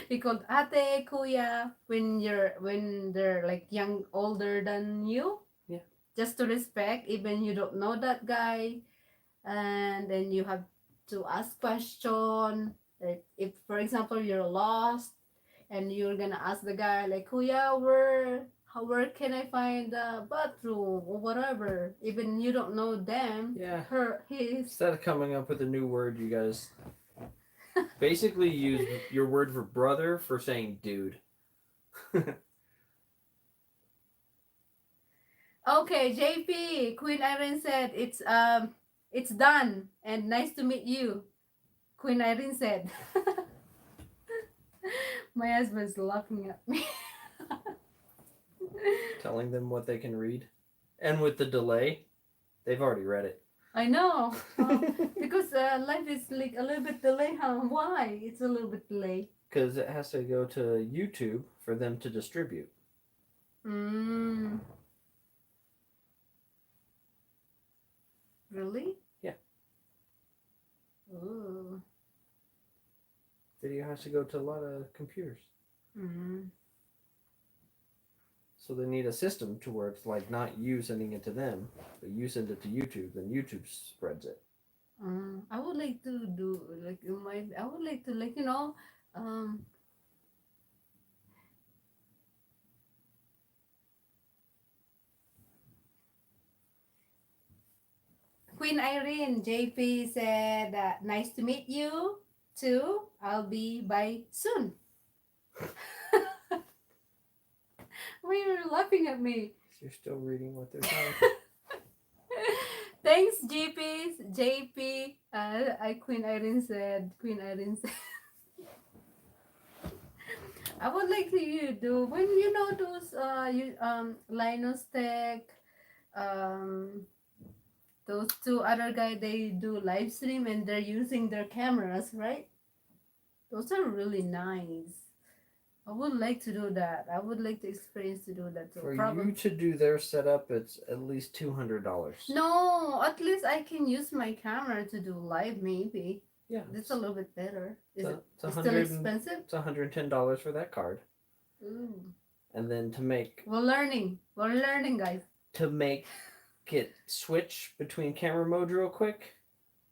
Speaker 1: We call ate, kuya when they're like young, older than you.
Speaker 3: Yeah.
Speaker 1: Just to respect, even you don't know that guy, and then you have to ask question. Like if, for example, you're lost and you're gonna ask the guy like, "Kuya, where can I find the bathroom or whatever?" Even you don't know them,
Speaker 3: Yeah.
Speaker 1: her his.
Speaker 3: Instead of coming up with a new word, you guys basically use your word for brother for saying dude.
Speaker 1: Okay, JP, Queen Irene said it's done and nice to meet you. Queen Irene said. My husband's laughing at me.
Speaker 3: Telling them what they can read. And with the delay, they've already read it.
Speaker 1: I know. Because life is like a little bit delayed, huh? Why? It's a little bit delayed.
Speaker 3: Because it has to go to YouTube for them to distribute.
Speaker 1: Mm. Really?
Speaker 3: Yeah.
Speaker 1: Ooh.
Speaker 3: Video has to go to a lot of computers.
Speaker 1: Mm.
Speaker 3: So they need a system to where it's like not you sending it to them, but you send it to YouTube, then YouTube spreads it.
Speaker 1: I would like to do like I would like to like um Queen Irene, JP said, nice to meet you too. I'll be by soon. Why are you laughing at me?
Speaker 3: You're still reading what they're saying.
Speaker 1: Thanks, JP. JP. Queen Irene said, I would like to you do when you know those Linus Tech, um, those two other guy they do live stream and they're using their cameras, right? Those are really nice. I would like to do that. I would like to experience to do that too.
Speaker 3: For
Speaker 1: Probably.
Speaker 3: you to do their setup, it's at least $200.
Speaker 1: No, at least I can use my camera to do live. Maybe
Speaker 3: Yeah,
Speaker 1: that's a little bit better. Is it
Speaker 3: it's
Speaker 1: it's still expensive?
Speaker 3: It's $110 for that card,
Speaker 1: Ooh.
Speaker 3: and then
Speaker 1: We're learning. We're learning, guys.
Speaker 3: to make it switch between camera modes real quick,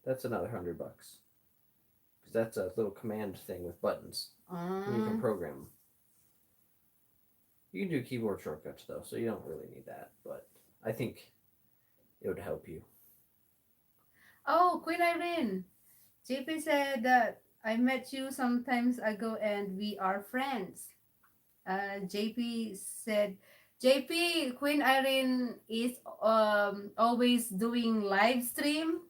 Speaker 3: that's another $100 because that's a little command thing with buttons. And you can program them. You can do keyboard shortcuts though, so you don't really need that. But I think it would help you.
Speaker 1: Oh, Queen Irene. JP said that I met you some times ago and we are friends. JP said, JP, Queen Irene is always doing live stream,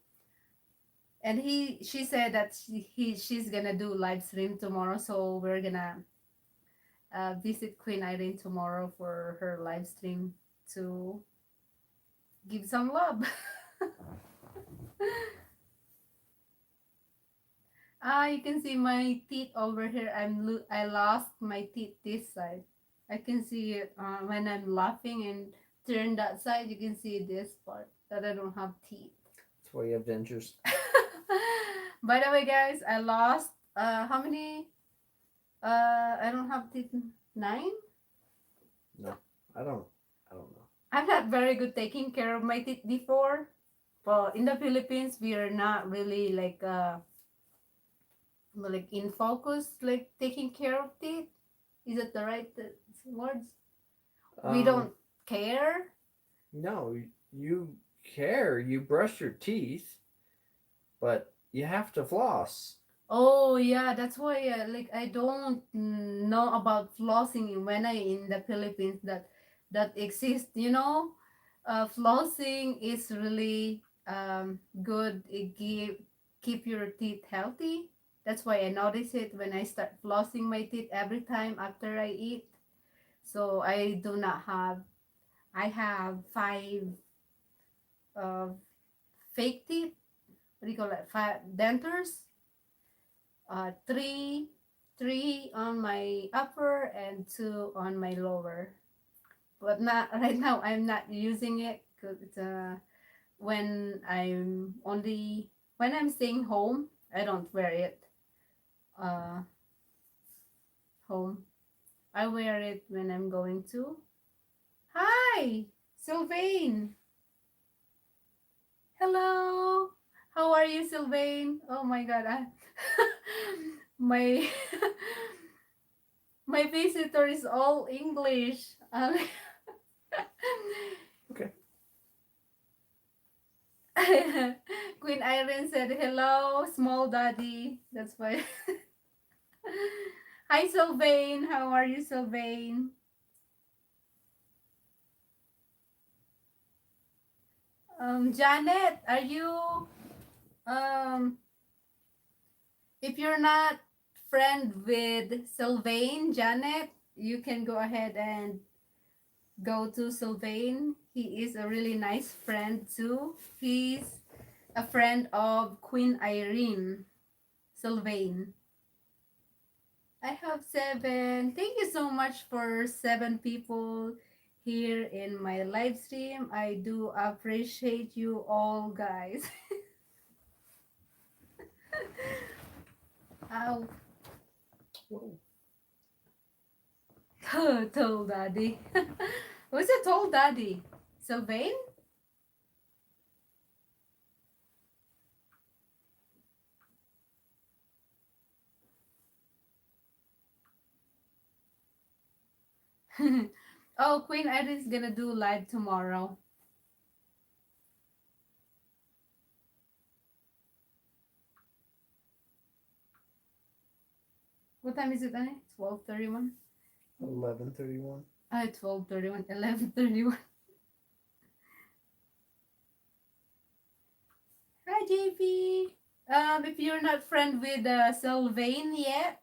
Speaker 1: and she said that she's gonna do live stream tomorrow, so we're gonna visit Queen Irene tomorrow for her live stream to give some love. You can see my teeth over here. I lost my teeth this side. I can see it when I'm laughing and turn that side. You can see this part that I don't have teeth.
Speaker 3: That's why you have dentures.
Speaker 1: By the way, guys, I lost how many? I don't have teeth. 9.
Speaker 3: No, I don't know.
Speaker 1: I'm not very good taking care of my teeth before. Well, in the Philippines, we are not really like in focus, like taking care of teeth. Is it the right words? We don't care.
Speaker 3: No, you care. You brush your teeth, but you have to floss.
Speaker 1: Oh yeah, that's why like I don't know about flossing when I in the Philippines that exists. Flossing is really good. It keep your teeth healthy. That's why I notice it when I start flossing my teeth every time after I eat. So I do not have. I have 5 uh, fake teeth. What do you call it? 5 dentures. 3 on my upper and 2 on my lower. But not right now. I'm not using it because it's when I'm staying home. I don't wear it. Uh, home. I wear it when I'm going to. Hi, Sylvain. Hello. How are you, Sylvain? Oh my God, my my visitor is all English.
Speaker 3: Okay.
Speaker 1: Queen Irene said hello, small daddy. That's why. Hi, Sylvain. How are you, Sylvain? Janet, are you if you're not friend with Sylvain, Janet, you can go ahead and go to Sylvain. He is a really nice friend too. He's a friend of Queen Irene, Sylvain. I have 7. Thank you so much for 7 people here in my live stream. I do appreciate you all, guys. Ow.
Speaker 3: Whoa.
Speaker 1: Tall daddy. Who's a tall daddy? Sylvain? Oh, Queen Iris gonna do live tomorrow. What time is it, Annie? 12:31?
Speaker 3: 11:31.
Speaker 1: 12:31, 11:31. Hi, JP. If you're not friend with Sylvain yet,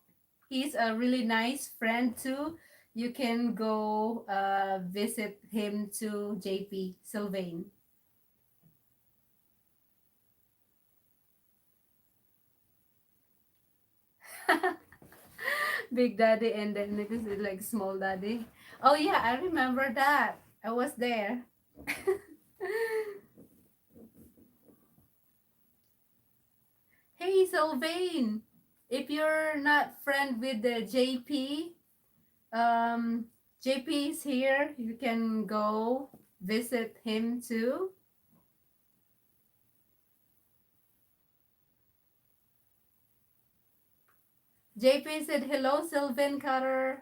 Speaker 1: he's a really nice friend too. You can go visit him to JP, Sylvain. Big Daddy, and then it is like Small Daddy. Oh yeah, I remember that. I was there. Hey Sylvain, if you're not friend with the JP, JP is here. You can go visit him too. JP said hello, Sylvain Cutter.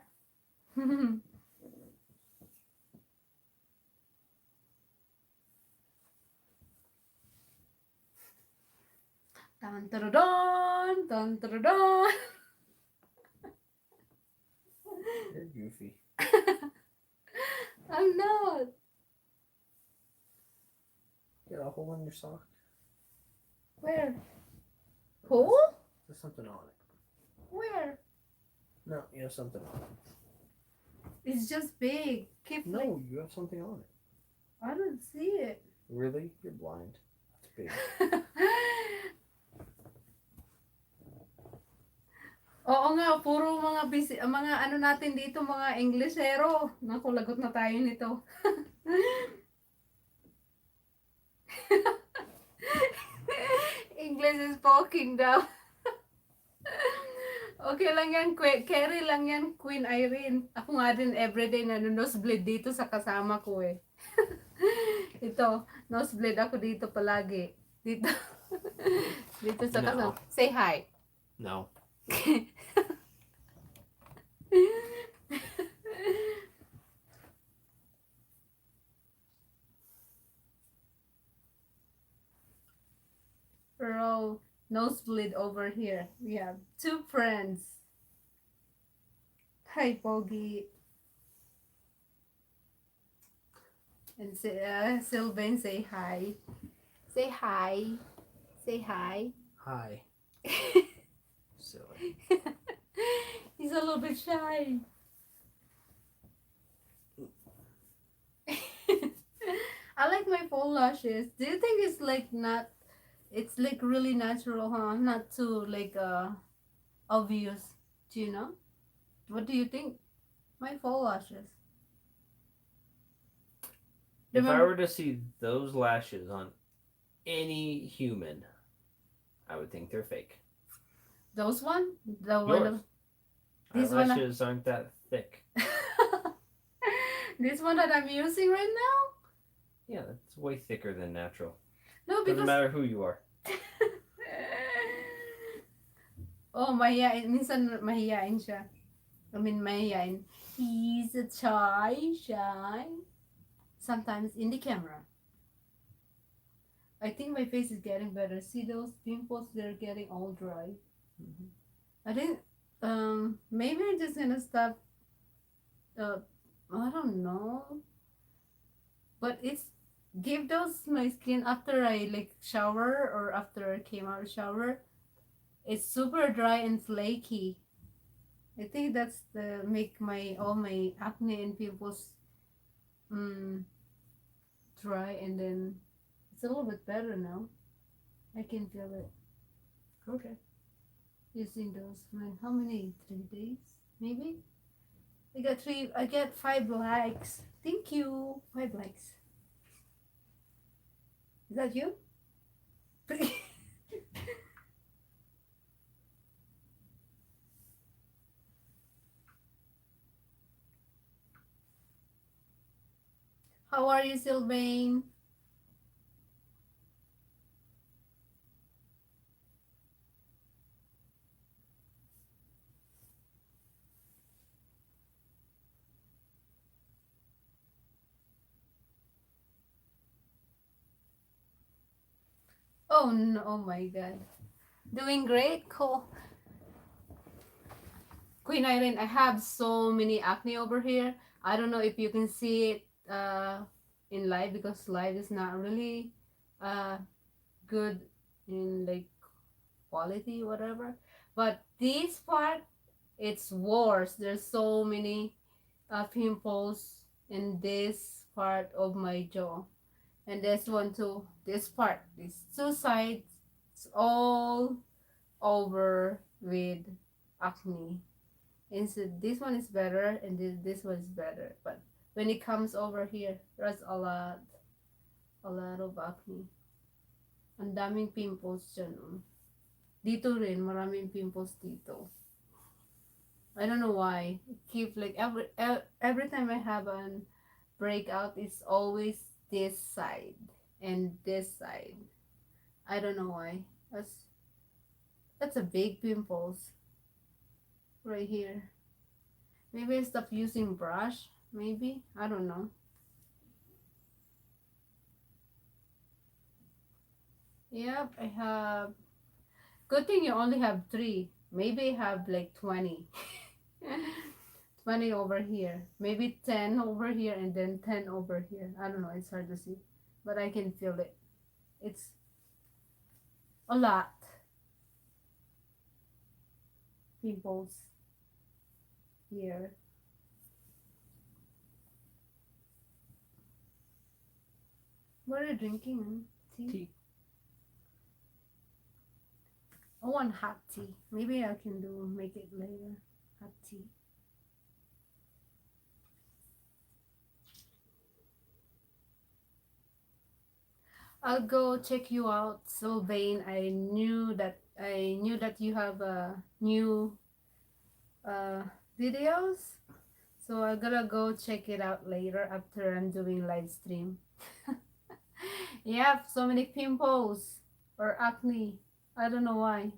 Speaker 1: Dun, dun, dun, dun, dun, dun.
Speaker 3: You're goofy.
Speaker 1: I'm not.
Speaker 3: You got a hole in your sock?
Speaker 1: Where? Hole?
Speaker 3: There's something on it.
Speaker 1: Where?
Speaker 3: No, you have something on it.
Speaker 1: It's just big. Keep like,
Speaker 3: No, you have something on it.
Speaker 1: I don't see it.
Speaker 3: Really? You're blind. That's big.
Speaker 1: Oo nga, puro mga busy, mga ano natin dito, mga Englishero. Naku, lagot na tayo nito. English is poking daw. Okay lang yan, carry lang yan, Queen Irene. Ako nga din everyday nosebleed dito sa kasama ko eh. Ito, nosebleed ako dito palagi. Dito. Dito sa
Speaker 3: No.
Speaker 1: kasama. Say hi.
Speaker 3: No.
Speaker 1: Bro, nosebleed over here. We have two friends. Hi, Pogi. And Sylvain, say hi. Say hi. Say hi.
Speaker 3: Hi. Silly.
Speaker 1: He's a little bit shy. I like my full lashes. Do you think it's like not? It's like really natural, huh? Not too like obvious. Do you know? What do you think? My full lashes.
Speaker 3: If I
Speaker 1: Remember
Speaker 3: were to see those lashes on any human, I would think they're fake.
Speaker 1: those one? The one.
Speaker 3: Yours.
Speaker 1: This one.
Speaker 3: Eyelashes aren't that thick.
Speaker 1: This one that I'm using right now?
Speaker 3: Yeah, that's way thicker than natural.
Speaker 1: No,
Speaker 3: Doesn't
Speaker 1: because
Speaker 3: matter who you are.
Speaker 1: oh, mahihain. Minsan mahihain siya. I mean, mahihain. He's a shy. Sometimes in the camera. I think my face is getting better. See those pimples? They're getting all dry.
Speaker 3: Mhm.
Speaker 1: I think maybe I'm just gonna stop. I don't know. But it's give those my skin after I like shower or after I came out of shower. It's super dry and flaky. I think that's the make my all my acne and pimples dry, and then it's a little bit better now. I can feel it
Speaker 3: Okay.
Speaker 1: using those. How many? 3 days? Maybe? I get 5 likes. Thank you. 5 likes. Is that you? How are you, Sylvain? Oh no, oh my god. Doing great, cool. Queen Irene, I have so many acne over here. I don't know if you can see it in live, because live is not really uh good in like quality, whatever. But this part, it's worse. There's so many pimples in this part of my jaw, and this one too. This part, these two sides, it's all over with acne. Instead, this one is better and this one is better. But when it comes over here, there's a lot of acne. Ang daming pimples dyan. Oh. Dito rin, maraming pimples dito. I don't know why. Keep like every time I have an breakout, it's always this side and this side. I don't know why. That's a big pimples right here. Maybe I stop using brush. Maybe I don't know. Yep, I have. Good thing you only have 3. Maybe I have like 20. 20 over here. Maybe 10 over here and then 10 over here. I don't know. It's hard to see. But I can feel it. It's a lot. Pimples here. What are you drinking? Tea?
Speaker 3: Tea.
Speaker 1: I want hot tea. Maybe I can make it later. Hot tea. I'll go check you out, Sylvain. I knew that you have new uh, videos. So I'm gonna go check it out later after I'm doing live stream. Yeah, so many pimples or acne. I don't know why.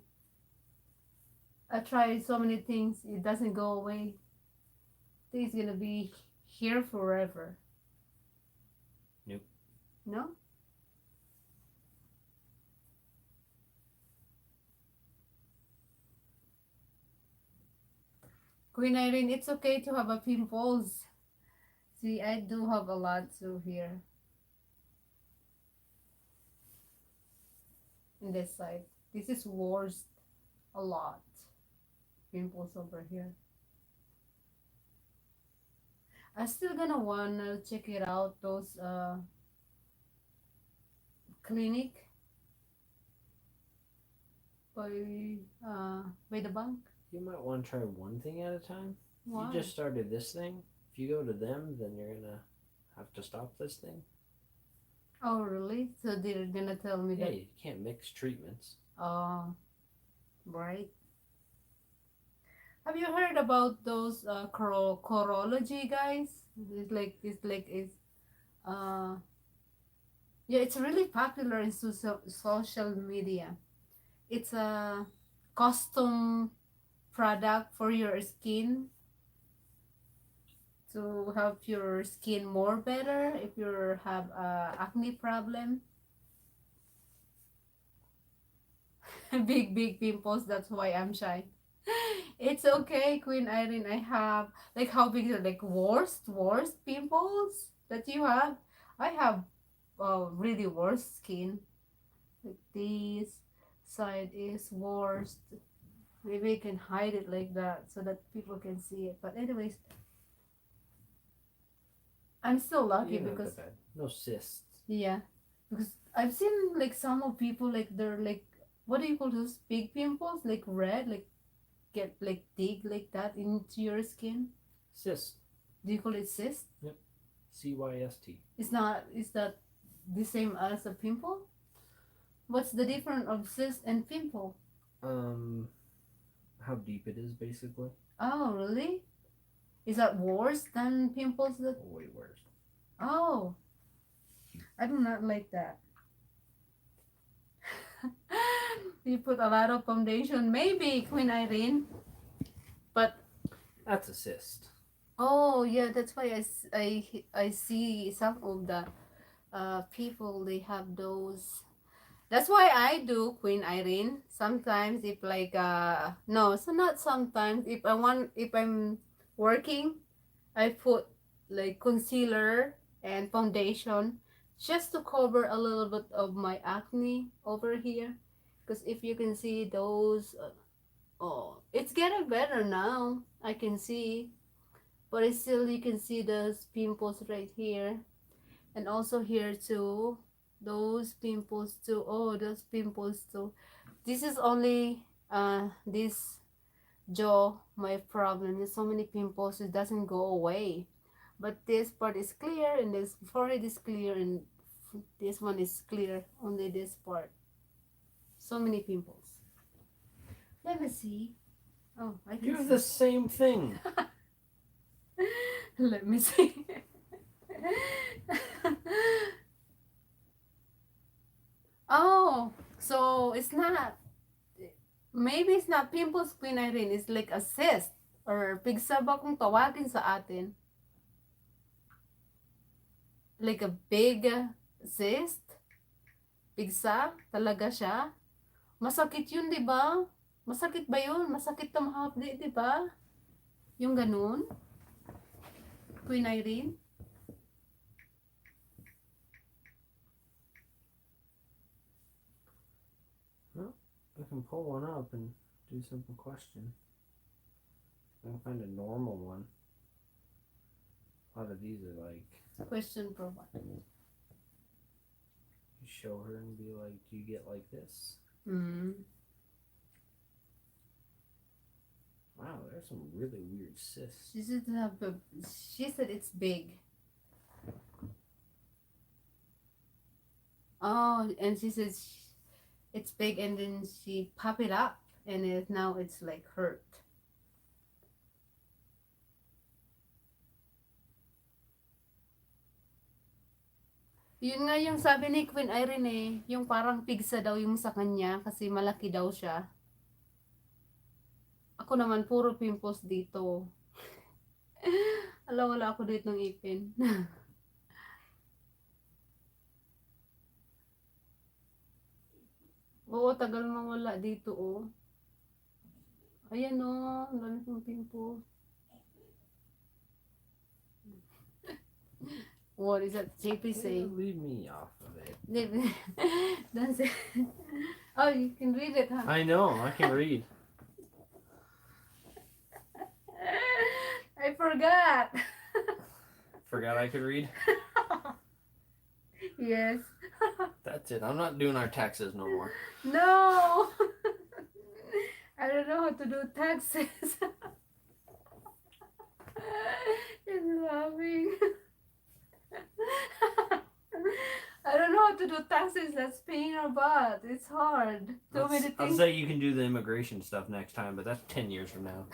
Speaker 1: I tried so many things. It doesn't go away. I think it's gonna be here forever.
Speaker 3: Nope.
Speaker 1: No? Queen Irene, it's okay to have a pimples. See, I do have a lot too here. In this side. This is worst a lot. Pimples over here. I still gonna wanna check it out, those clinic by the bank.
Speaker 4: You might want to try one thing at a time.
Speaker 1: Why?
Speaker 4: You just started this thing. If you go to them, then you're gonna have to stop this thing.
Speaker 1: Oh really? So they're gonna tell me
Speaker 4: Yeah,
Speaker 1: that
Speaker 4: you can't mix treatments.
Speaker 1: right. Have you heard about those chorology guys? It's uh yeah, it's really popular in social media. It's a custom product for your skin to help your skin more better if you have acne problem. Big pimples, that's why I'm shy. It's okay, Queen Irene. I have like how big is it? Like worst pimples that you have? I have really worst skin. Like this side is worst. Maybe I can hide it like that so that people can see it. But anyways, I'm still lucky
Speaker 4: You're not
Speaker 1: because
Speaker 4: that bad. No cysts.
Speaker 1: yeah, because I've seen like some of people like they're like, what do you call those big pimples, like red, like get like dig like that into your skin.
Speaker 4: Cyst.
Speaker 1: Do you call it cyst?
Speaker 4: CYST.
Speaker 1: It's not. Is that the same as a pimple? What's the difference of cyst and pimple?
Speaker 4: How deep it is, basically.
Speaker 1: Oh, really? Is that worse than pimples? That
Speaker 4: Way worse.
Speaker 1: oh, I do not like that. You put a lot of foundation, maybe Queen Irene. But
Speaker 4: That's a cyst.
Speaker 1: oh yeah, that's why I see some of the people they have those. That's why I do Queen Irene. Sometimes if like no, so not sometimes if I'm working, I put like concealer and foundation just to cover a little bit of my acne over here. Because if you can see those, oh, it's getting better now. I can see, but it's still you can see those pimples right here, and also here too. Those pimples too. Oh, those pimples too. This is only this Joe, my problem is so many pimples, it doesn't go away. But this part is clear, and this forehead is clear, and this one is clear. Only this part. So many pimples. Let me see. Oh, I
Speaker 4: You
Speaker 1: can
Speaker 4: have
Speaker 1: see.
Speaker 4: the same thing.
Speaker 1: Let me see. Oh, so it's not. Maybe it's not pimples, Queen Irene. It's like a cyst. Or pigsa ba kung tawagin sa atin? Like a big cyst. Pigsa. Talaga siya. Masakit yun, di ba? Masakit ba yun? Masakit na mahapdi, di ba? Yung ganun. Queen Irene.
Speaker 4: I can pull one up and do simple question. I can find a normal one. A lot of these are like,
Speaker 1: Question provide.
Speaker 4: you show her and be like, do you get like this?
Speaker 1: Mm.
Speaker 4: Wow, there's some really weird cysts.
Speaker 1: She said it's big. Oh, and she says it's big, and then she pop it up, and now it's like hurt. Yun nga yung sabi ni Queen Irene eh, yung parang pigsa daw yung sa kanya kasi malaki daw siya. Ako naman puro pimples dito. Alam, wala ako dito ng ipin. Oo, tagal mawala dito oh. Ayan oh, ang dami kong pimples. What is that JP saying?
Speaker 4: Leave me off of it.
Speaker 1: Don't say. Oh, you can read it, huh?
Speaker 4: I know, I can read.
Speaker 1: I forgot.
Speaker 4: Forgot I could read?
Speaker 1: Yes.
Speaker 4: That's it. I'm not doing our taxes no more.
Speaker 1: No. I don't know how to do taxes. He's laughing. I don't know how to do taxes. That's pain or butt. It's hard. Too many
Speaker 4: I'll
Speaker 1: things.
Speaker 4: say you can do the immigration stuff next time, but that's 10 years from now.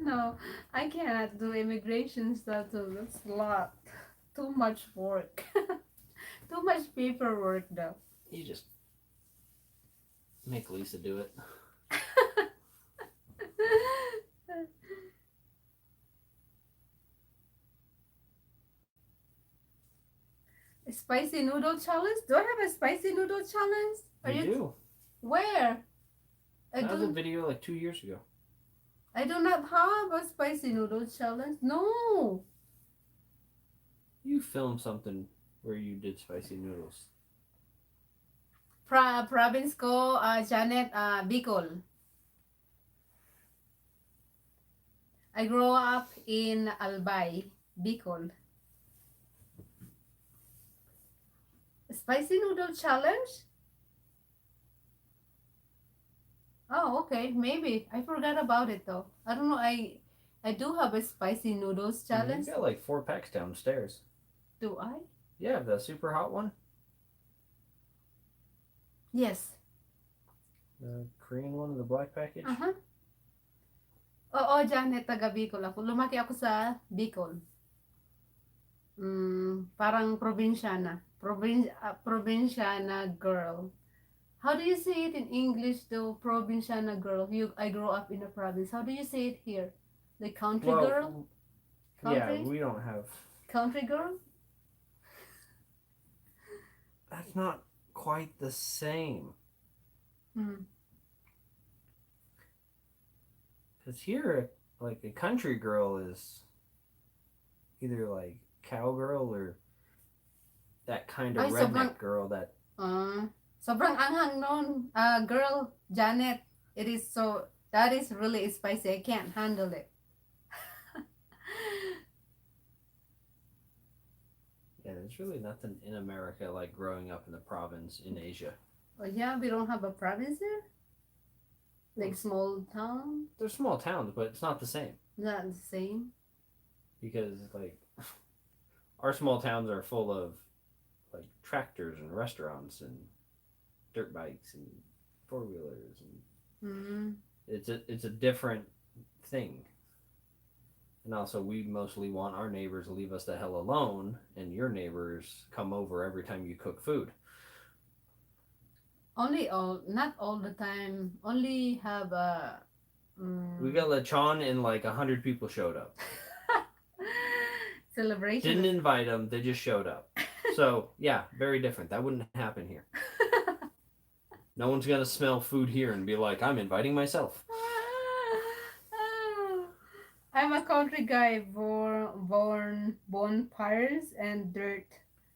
Speaker 1: No, I cannot do immigration stuff too. That's a lot. Too much work. Too much paperwork though.
Speaker 4: You just make Lisa do it.
Speaker 1: Spicy noodle challenge? Do I have a spicy noodle challenge?
Speaker 4: You do.
Speaker 1: Where? I
Speaker 4: That was a
Speaker 1: don't.
Speaker 4: video like 2 years ago.
Speaker 1: I do not have a spicy noodle challenge. No.
Speaker 4: You filmed something where you did spicy noodles.
Speaker 1: Province ko, Janet, Bicol. I grew up in Albay, Bicol. Spicy noodle challenge? Oh, okay, maybe. I forgot about it though. I don't know. I do have a spicy noodles challenge.
Speaker 4: You got like 4 packs downstairs.
Speaker 1: Do I?
Speaker 4: Yeah, the super hot one.
Speaker 1: Yes.
Speaker 4: The Korean one, the black package.
Speaker 1: Uh-huh. Oo, Janet, taga Bicol ako. Lumaki ako sa Bicol. Parang probinsyana. Probinsyana girl. How do you say it in English though? Probinsyana girl. I grew up in a province. How do you say it here? The country girl?
Speaker 4: Yeah,
Speaker 1: Country?
Speaker 4: we don't have.
Speaker 1: Country girl?
Speaker 4: That's not quite the same. Because here, like a country girl is either like cowgirl or that kind of
Speaker 1: Ay,
Speaker 4: redneck girl that.
Speaker 1: Sobrang anghang nun. Girl, Janet, that is really spicy. I can't handle it.
Speaker 4: Yeah, there's really nothing in America like growing up in the province in Asia.
Speaker 1: Oh yeah, we don't have a province here? Like small town,
Speaker 4: They're small towns, but it's not the same
Speaker 1: not the same.
Speaker 4: because like our small towns are full of like tractors and restaurants and dirt bikes and four wheelers, and
Speaker 1: Mm.
Speaker 4: it's a different thing. And also, we mostly want our neighbors to leave us the hell alone, and your neighbors come over every time you cook food.
Speaker 1: Not all the time. Only have a.
Speaker 4: We got lechon, and like 100 people showed up.
Speaker 1: Celebration.
Speaker 4: Didn't invite them; they just showed up. So yeah, very different. That wouldn't happen here. No one's gonna smell food here and be like, "I'm inviting myself."
Speaker 1: I'm a country guy, born bonfires and dirt.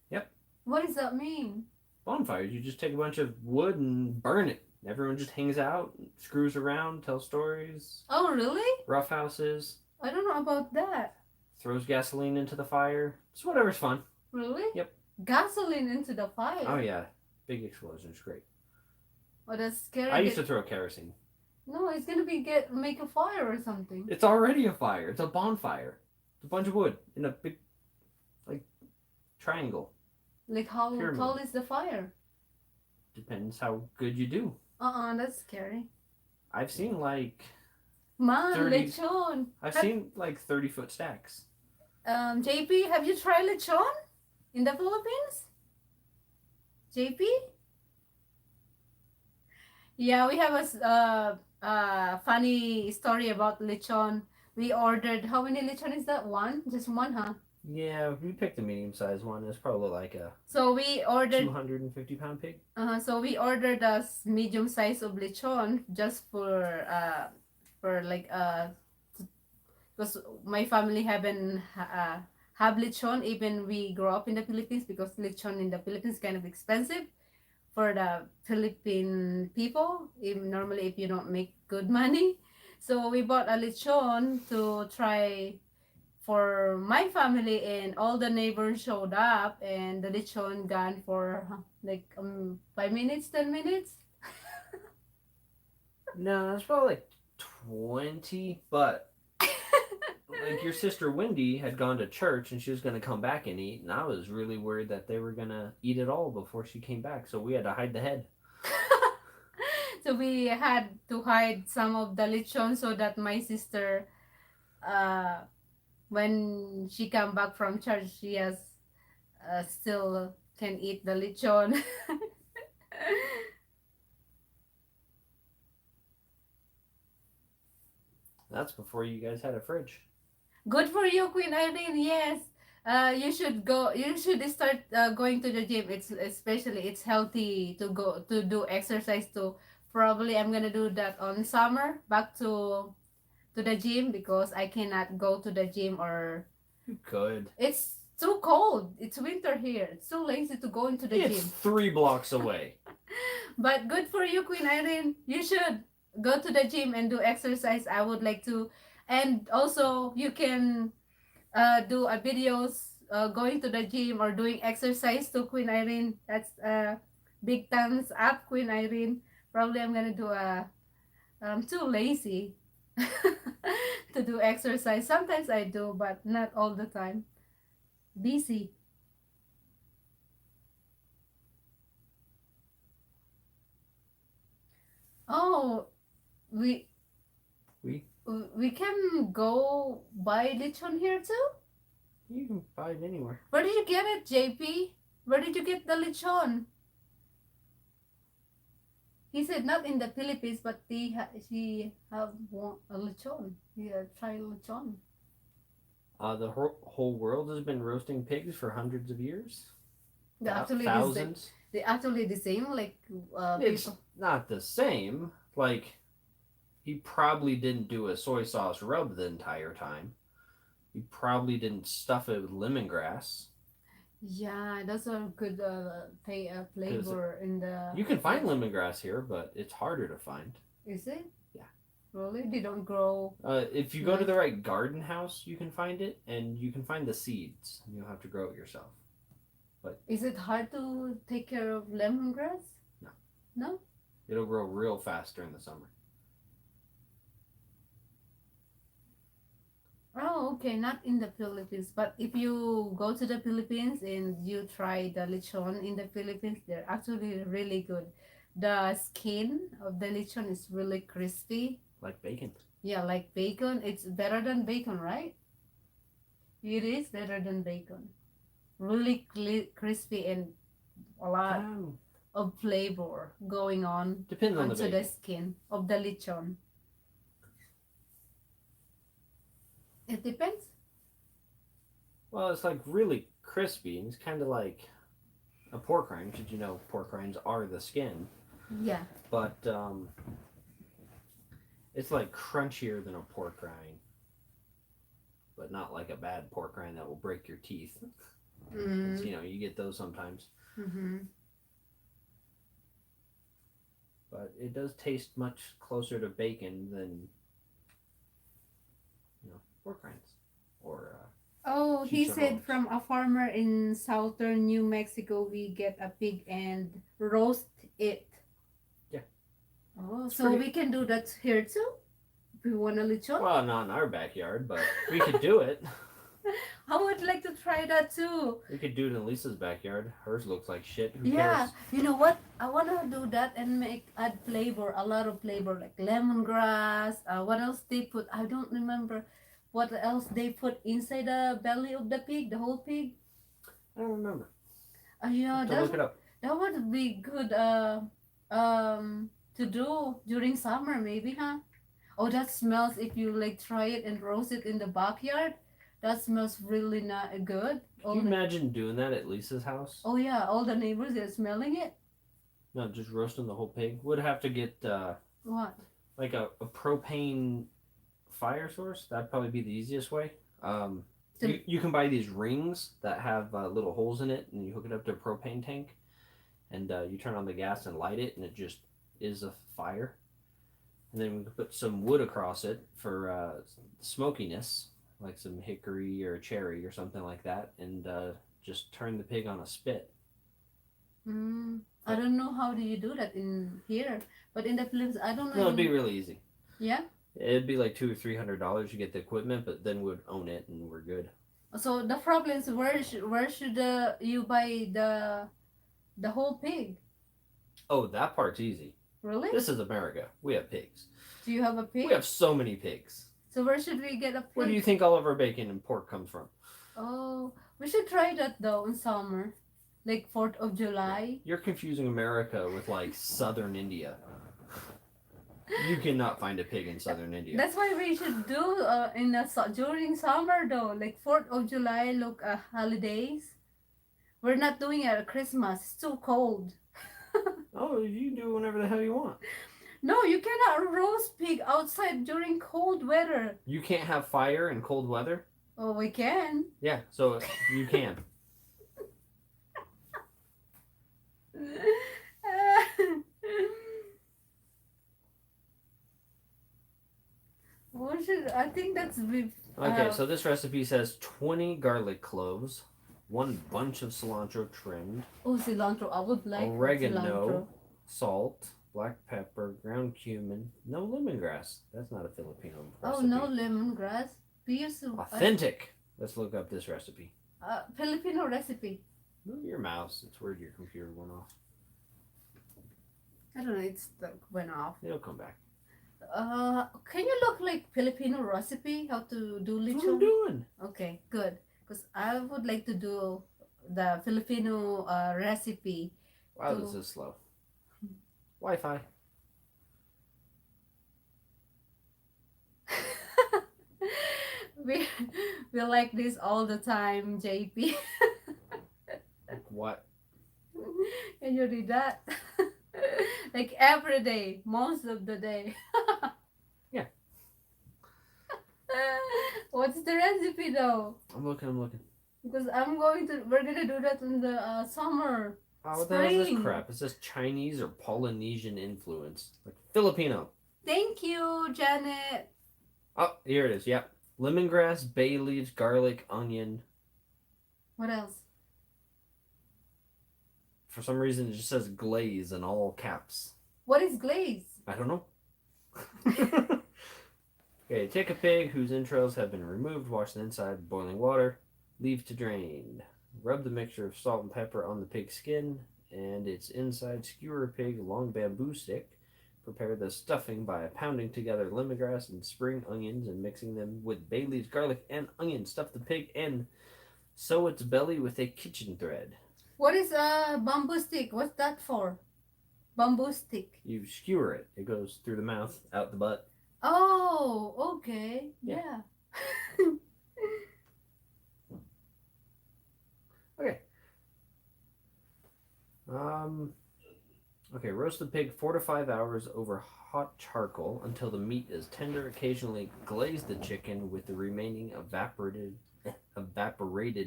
Speaker 4: Yep.
Speaker 1: What does that mean?
Speaker 4: Bonfires, you just take a bunch of wood and burn it. Everyone just hangs out, screws around, tells stories,
Speaker 1: Oh, really?
Speaker 4: roughhouses,
Speaker 1: I don't know about that.
Speaker 4: throws gasoline into the fire. It's whatever's fun.
Speaker 1: Really?
Speaker 4: Yep.
Speaker 1: Gasoline into the fire.
Speaker 4: Oh yeah, big explosions, great.
Speaker 1: Oh, that's scary.
Speaker 4: I used to throw kerosene.
Speaker 1: No, it's gonna make a fire or something.
Speaker 4: It's already a fire. It's a bonfire. It's a bunch of wood in a big, like, triangle.
Speaker 1: Like how
Speaker 4: Pyramid.
Speaker 1: tall is the fire?
Speaker 4: Depends how good you do.
Speaker 1: That's scary.
Speaker 4: I've seen like
Speaker 1: Man,
Speaker 4: 30
Speaker 1: lechon.
Speaker 4: I've seen like 30-foot stacks.
Speaker 1: JP, have you tried lechon in the Philippines? JP? Yeah, we have a funny story about lechon. We ordered, how many lechon is that? One? Just one, huh?
Speaker 4: Yeah, we picked a medium-sized one. It's probably like a
Speaker 1: So we ordered
Speaker 4: 250-pound pig.
Speaker 1: So we ordered a medium size of lechon just for like because my family haven't have lechon even we grow up in the Philippines, because lechon in the Philippines kind of expensive for the Philippine people. Normally if you don't make good money, so we bought a lechon to try for my family, and all the neighbors showed up, and the lechon gone for like 5 minutes, 10 minutes.
Speaker 4: No, it's probably like 20, but like your sister Wendy had gone to church and she was going to come back and eat, and I was really worried that they were going to eat it all before she came back, so we had to hide the head.
Speaker 1: So we had to hide some of the lechon so that my sister, when she come back from church, she has still can eat the lechon.
Speaker 4: That's before you guys had a fridge.
Speaker 1: Good for you, Queen Irene. Yes. You should go. You should start going to the gym. It's healthy to go to do exercise too. Probably I'm gonna do that on summer. Back to the gym, because I cannot go to the gym, or
Speaker 4: You could.
Speaker 1: it's too cold. It's winter here. It's too lazy to go into the
Speaker 4: It's
Speaker 1: gym.
Speaker 4: 3 blocks away.
Speaker 1: But good for you, Queen Irene. You should go to the gym and do exercise. I would like to, and also you can do a videos going to the gym or doing exercise to Queen Irene. That's big thumbs up, Queen Irene. Probably I'm gonna do I'm too lazy to do exercise. Sometimes I do, but not all the time. Busy. Oh, we
Speaker 4: We?
Speaker 1: we can go buy lechon here too.
Speaker 4: You can buy it anywhere.
Speaker 1: Where did you get it, JP? Where did you get the lechon? He said not in the Philippines, but she have a lechon. Yeah, try lechon.
Speaker 4: The whole world has been roasting pigs for hundreds of years.
Speaker 1: Thousands. They actually the same, like
Speaker 4: It's
Speaker 1: people.
Speaker 4: not the same. Like, he probably didn't do a soy sauce rub the entire time. He probably didn't stuff it with lemongrass.
Speaker 1: Yeah, that's a good flavor in the.
Speaker 4: You can find lemongrass here, but it's harder to find.
Speaker 1: Is it?
Speaker 4: Yeah.
Speaker 1: Really? They don't grow.
Speaker 4: If you go to the right garden house, you can find it, and you can find the seeds. You'll have to grow it yourself. But
Speaker 1: Is it hard to take care of lemongrass?
Speaker 4: No.
Speaker 1: No?
Speaker 4: it'll grow real fast during the summer.
Speaker 1: Okay, not in the Philippines, but if you go to the Philippines and you try the lechon in the Philippines, they're actually really good. The skin of the lechon is really crispy.
Speaker 4: Like bacon.
Speaker 1: Yeah, like bacon. It's better than bacon, right? It is better than bacon. Really crispy and a lot
Speaker 4: Um,
Speaker 1: of flavor going on
Speaker 4: depends on the
Speaker 1: onto
Speaker 4: bacon.
Speaker 1: the skin of the lechon. It depends.
Speaker 4: Well, it's like really crispy, and it's kind of like a pork rind. Did you know pork rinds are the skin?
Speaker 1: Yeah.
Speaker 4: But it's like crunchier than a pork rind, but not like a bad pork rind that will break your teeth.
Speaker 1: Mm.
Speaker 4: You know, you get those sometimes.
Speaker 1: Mm-hmm.
Speaker 4: But it does taste much closer to bacon than, you know, pork rinds or
Speaker 1: Oh, he said
Speaker 4: chicharrones.
Speaker 1: from a farmer in southern New Mexico, we get a pig and roast it.
Speaker 4: Yeah.
Speaker 1: Oh,
Speaker 4: It's
Speaker 1: so
Speaker 4: pretty-
Speaker 1: we can do that here too? If we want a lechon?
Speaker 4: Well, not in our backyard, but we could do it.
Speaker 1: I would like to try that too.
Speaker 4: We could do it in Lisa's backyard. Hers looks like shit. Who
Speaker 1: Yeah,
Speaker 4: cares?
Speaker 1: you know what? I want to do that and add flavor, a lot of flavor like lemongrass. What else they put? I don't remember what else they put inside the belly of the pig, the whole pig.
Speaker 4: I don't remember.
Speaker 1: Yeah,
Speaker 4: To look it up.
Speaker 1: that would be good to do during summer maybe, huh? Oh, that smells if you like try it and roast it in the backyard. That smells really not good.
Speaker 4: Can you imagine doing that at Lisa's house?
Speaker 1: Oh yeah, all the neighbors are smelling it.
Speaker 4: No, just roasting the whole pig. Would have to get
Speaker 1: What?
Speaker 4: like a propane fire source. That'd probably be the easiest way. You can buy these rings that have little holes in it, and you hook it up to a propane tank, and you turn on the gas and light it, and it just is a fire. And then we could put some wood across it for smokiness, like some hickory or cherry or something like that, and just turn the pig on a spit.
Speaker 1: I don't know how do you do that in here, but in the Philippines, I don't know.
Speaker 4: No, it'd be really easy.
Speaker 1: Yeah.
Speaker 4: It'd be like $200 or $300 to get the equipment, but then we'd own it and we're good.
Speaker 1: So the problem is where should you buy the whole pig?
Speaker 4: Oh, that part's easy.
Speaker 1: Really?
Speaker 4: This is America. We have pigs.
Speaker 1: Do you have a pig?
Speaker 4: We have so many pigs.
Speaker 1: So where should we get a pig?
Speaker 4: Where do you think all of our bacon and pork comes from?
Speaker 1: Oh, we should try that though in summer, like 4th of July.
Speaker 4: You're confusing America with like southern India. You cannot find a pig in southern India.
Speaker 1: That's why we should do during summer though, like 4th of July. Look, holidays. We're not doing it at Christmas. It's too cold.
Speaker 4: Oh, you can do whenever the hell you want.
Speaker 1: No, you cannot roast pig outside during cold weather.
Speaker 4: You can't have fire in cold weather?
Speaker 1: Oh, we can.
Speaker 4: Yeah, so you can.
Speaker 1: What should I think that's with
Speaker 4: Okay, so this recipe says 20 garlic cloves, 1 bunch of cilantro trimmed,
Speaker 1: cilantro. I would like
Speaker 4: oregano,
Speaker 1: cilantro.
Speaker 4: salt, black pepper, ground cumin, no lemongrass. That's not a Filipino
Speaker 1: Oh
Speaker 4: recipe.
Speaker 1: no, lemongrass. We use
Speaker 4: Authentic. Let's look up this recipe.
Speaker 1: Filipino recipe.
Speaker 4: Move your mouse. It's where your computer went off.
Speaker 1: I don't know. It's went off.
Speaker 4: It'll come back.
Speaker 1: Can you look like Filipino recipe? How to do
Speaker 4: That's what I'm
Speaker 1: lechon?
Speaker 4: doing.
Speaker 1: Okay, good. Because I would like to do the Filipino recipe.
Speaker 4: Wow, this is slow. Wi-Fi.
Speaker 1: we we like this all the time, JP.
Speaker 4: What?
Speaker 1: And you did that like every day, most of the day.
Speaker 4: Yeah.
Speaker 1: What's the recipe though?
Speaker 4: I'm looking.
Speaker 1: Because we're gonna do that in the summer.
Speaker 4: Oh, what the hell is this
Speaker 1: Spring.
Speaker 4: crap? It says Chinese or Polynesian influence. Like Filipino.
Speaker 1: Thank you, Janet.
Speaker 4: Oh, here it is. Yep. Lemongrass, bay leaves, garlic, onion.
Speaker 1: What else?
Speaker 4: For some reason, it just says glaze in all caps.
Speaker 1: What is glaze?
Speaker 4: I don't know. Okay, take a pig whose entrails have been removed, wash the inside with boiling water, leave to drain. Rub the mixture of salt and pepper on the pig's skin and its inside. Skewer a pig long bamboo stick. Prepare the stuffing by pounding together lemongrass and spring onions and mixing them with bay leaves, garlic, and onions. Stuff the pig and sew its belly with a kitchen thread.
Speaker 1: What is a bamboo stick? What's that for? Bamboo stick.
Speaker 4: You skewer it. It goes through the mouth, out the butt.
Speaker 1: Oh, okay.
Speaker 4: Yeah.
Speaker 1: Yeah.
Speaker 4: Okay. Okay, roast the pig 4 to 5 hours over hot charcoal until the meat is tender. Occasionally glaze the chicken with the remaining evaporated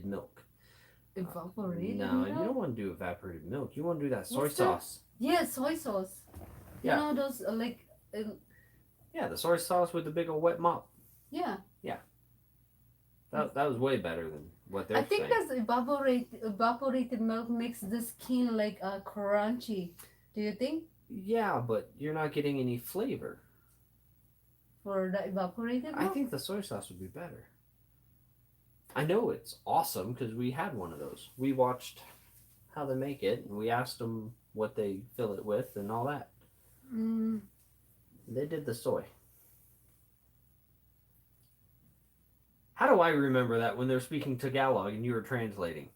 Speaker 4: milk.
Speaker 1: Evaporated
Speaker 4: No, you
Speaker 1: milk?
Speaker 4: don't want to do evaporated milk. You want to do that soy
Speaker 1: What's that?
Speaker 4: sauce.
Speaker 1: Yeah, soy sauce. You
Speaker 4: Yeah.
Speaker 1: know those
Speaker 4: Yeah, the soy sauce with the big old wet mop.
Speaker 1: yeah.
Speaker 4: That was way better than what they're
Speaker 1: I think
Speaker 4: saying.
Speaker 1: that's evaporated milk makes the skin like crunchy. Do you think
Speaker 4: Yeah, but you're not getting any flavor.
Speaker 1: for the evaporated
Speaker 4: I
Speaker 1: milk?
Speaker 4: think the soy sauce would be better. I know it's awesome because we had one of those. We watched how they make it and we asked them what they fill it with and all that.
Speaker 1: Mm,
Speaker 4: They did the soy. How do I remember that when they're speaking Tagalog and you were translating?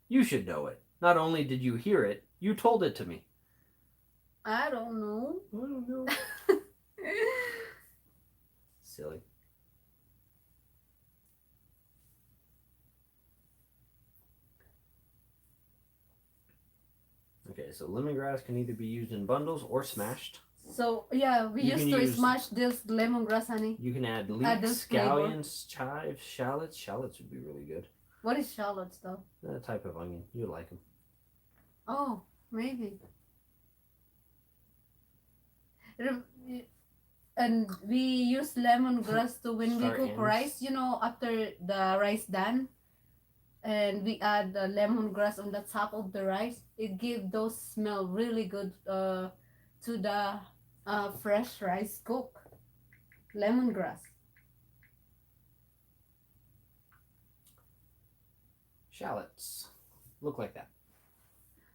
Speaker 4: You should know it. Not only did you hear it, you told it to me.
Speaker 1: I don't know.
Speaker 4: I don't know. Silly. Okay, so lemongrass can either be used in bundles or smashed.
Speaker 1: So yeah, we
Speaker 4: You
Speaker 1: used
Speaker 4: can
Speaker 1: to
Speaker 4: use-
Speaker 1: smash this lemongrass, honey.
Speaker 4: You can add
Speaker 1: Add
Speaker 4: leeks,
Speaker 1: this flavor.
Speaker 4: scallions, chives, shallots. Shallots would be really good.
Speaker 1: What is shallots though?
Speaker 4: That type of onion. You like them.
Speaker 1: Oh, maybe. Rem- And we use lemongrass to when we
Speaker 4: Star
Speaker 1: cook
Speaker 4: anise.
Speaker 1: rice, you know, after the rice done. And we add the lemongrass on the top of the rice. It gives those smell really good to the fresh rice cook. Lemongrass.
Speaker 4: Shallots look like that.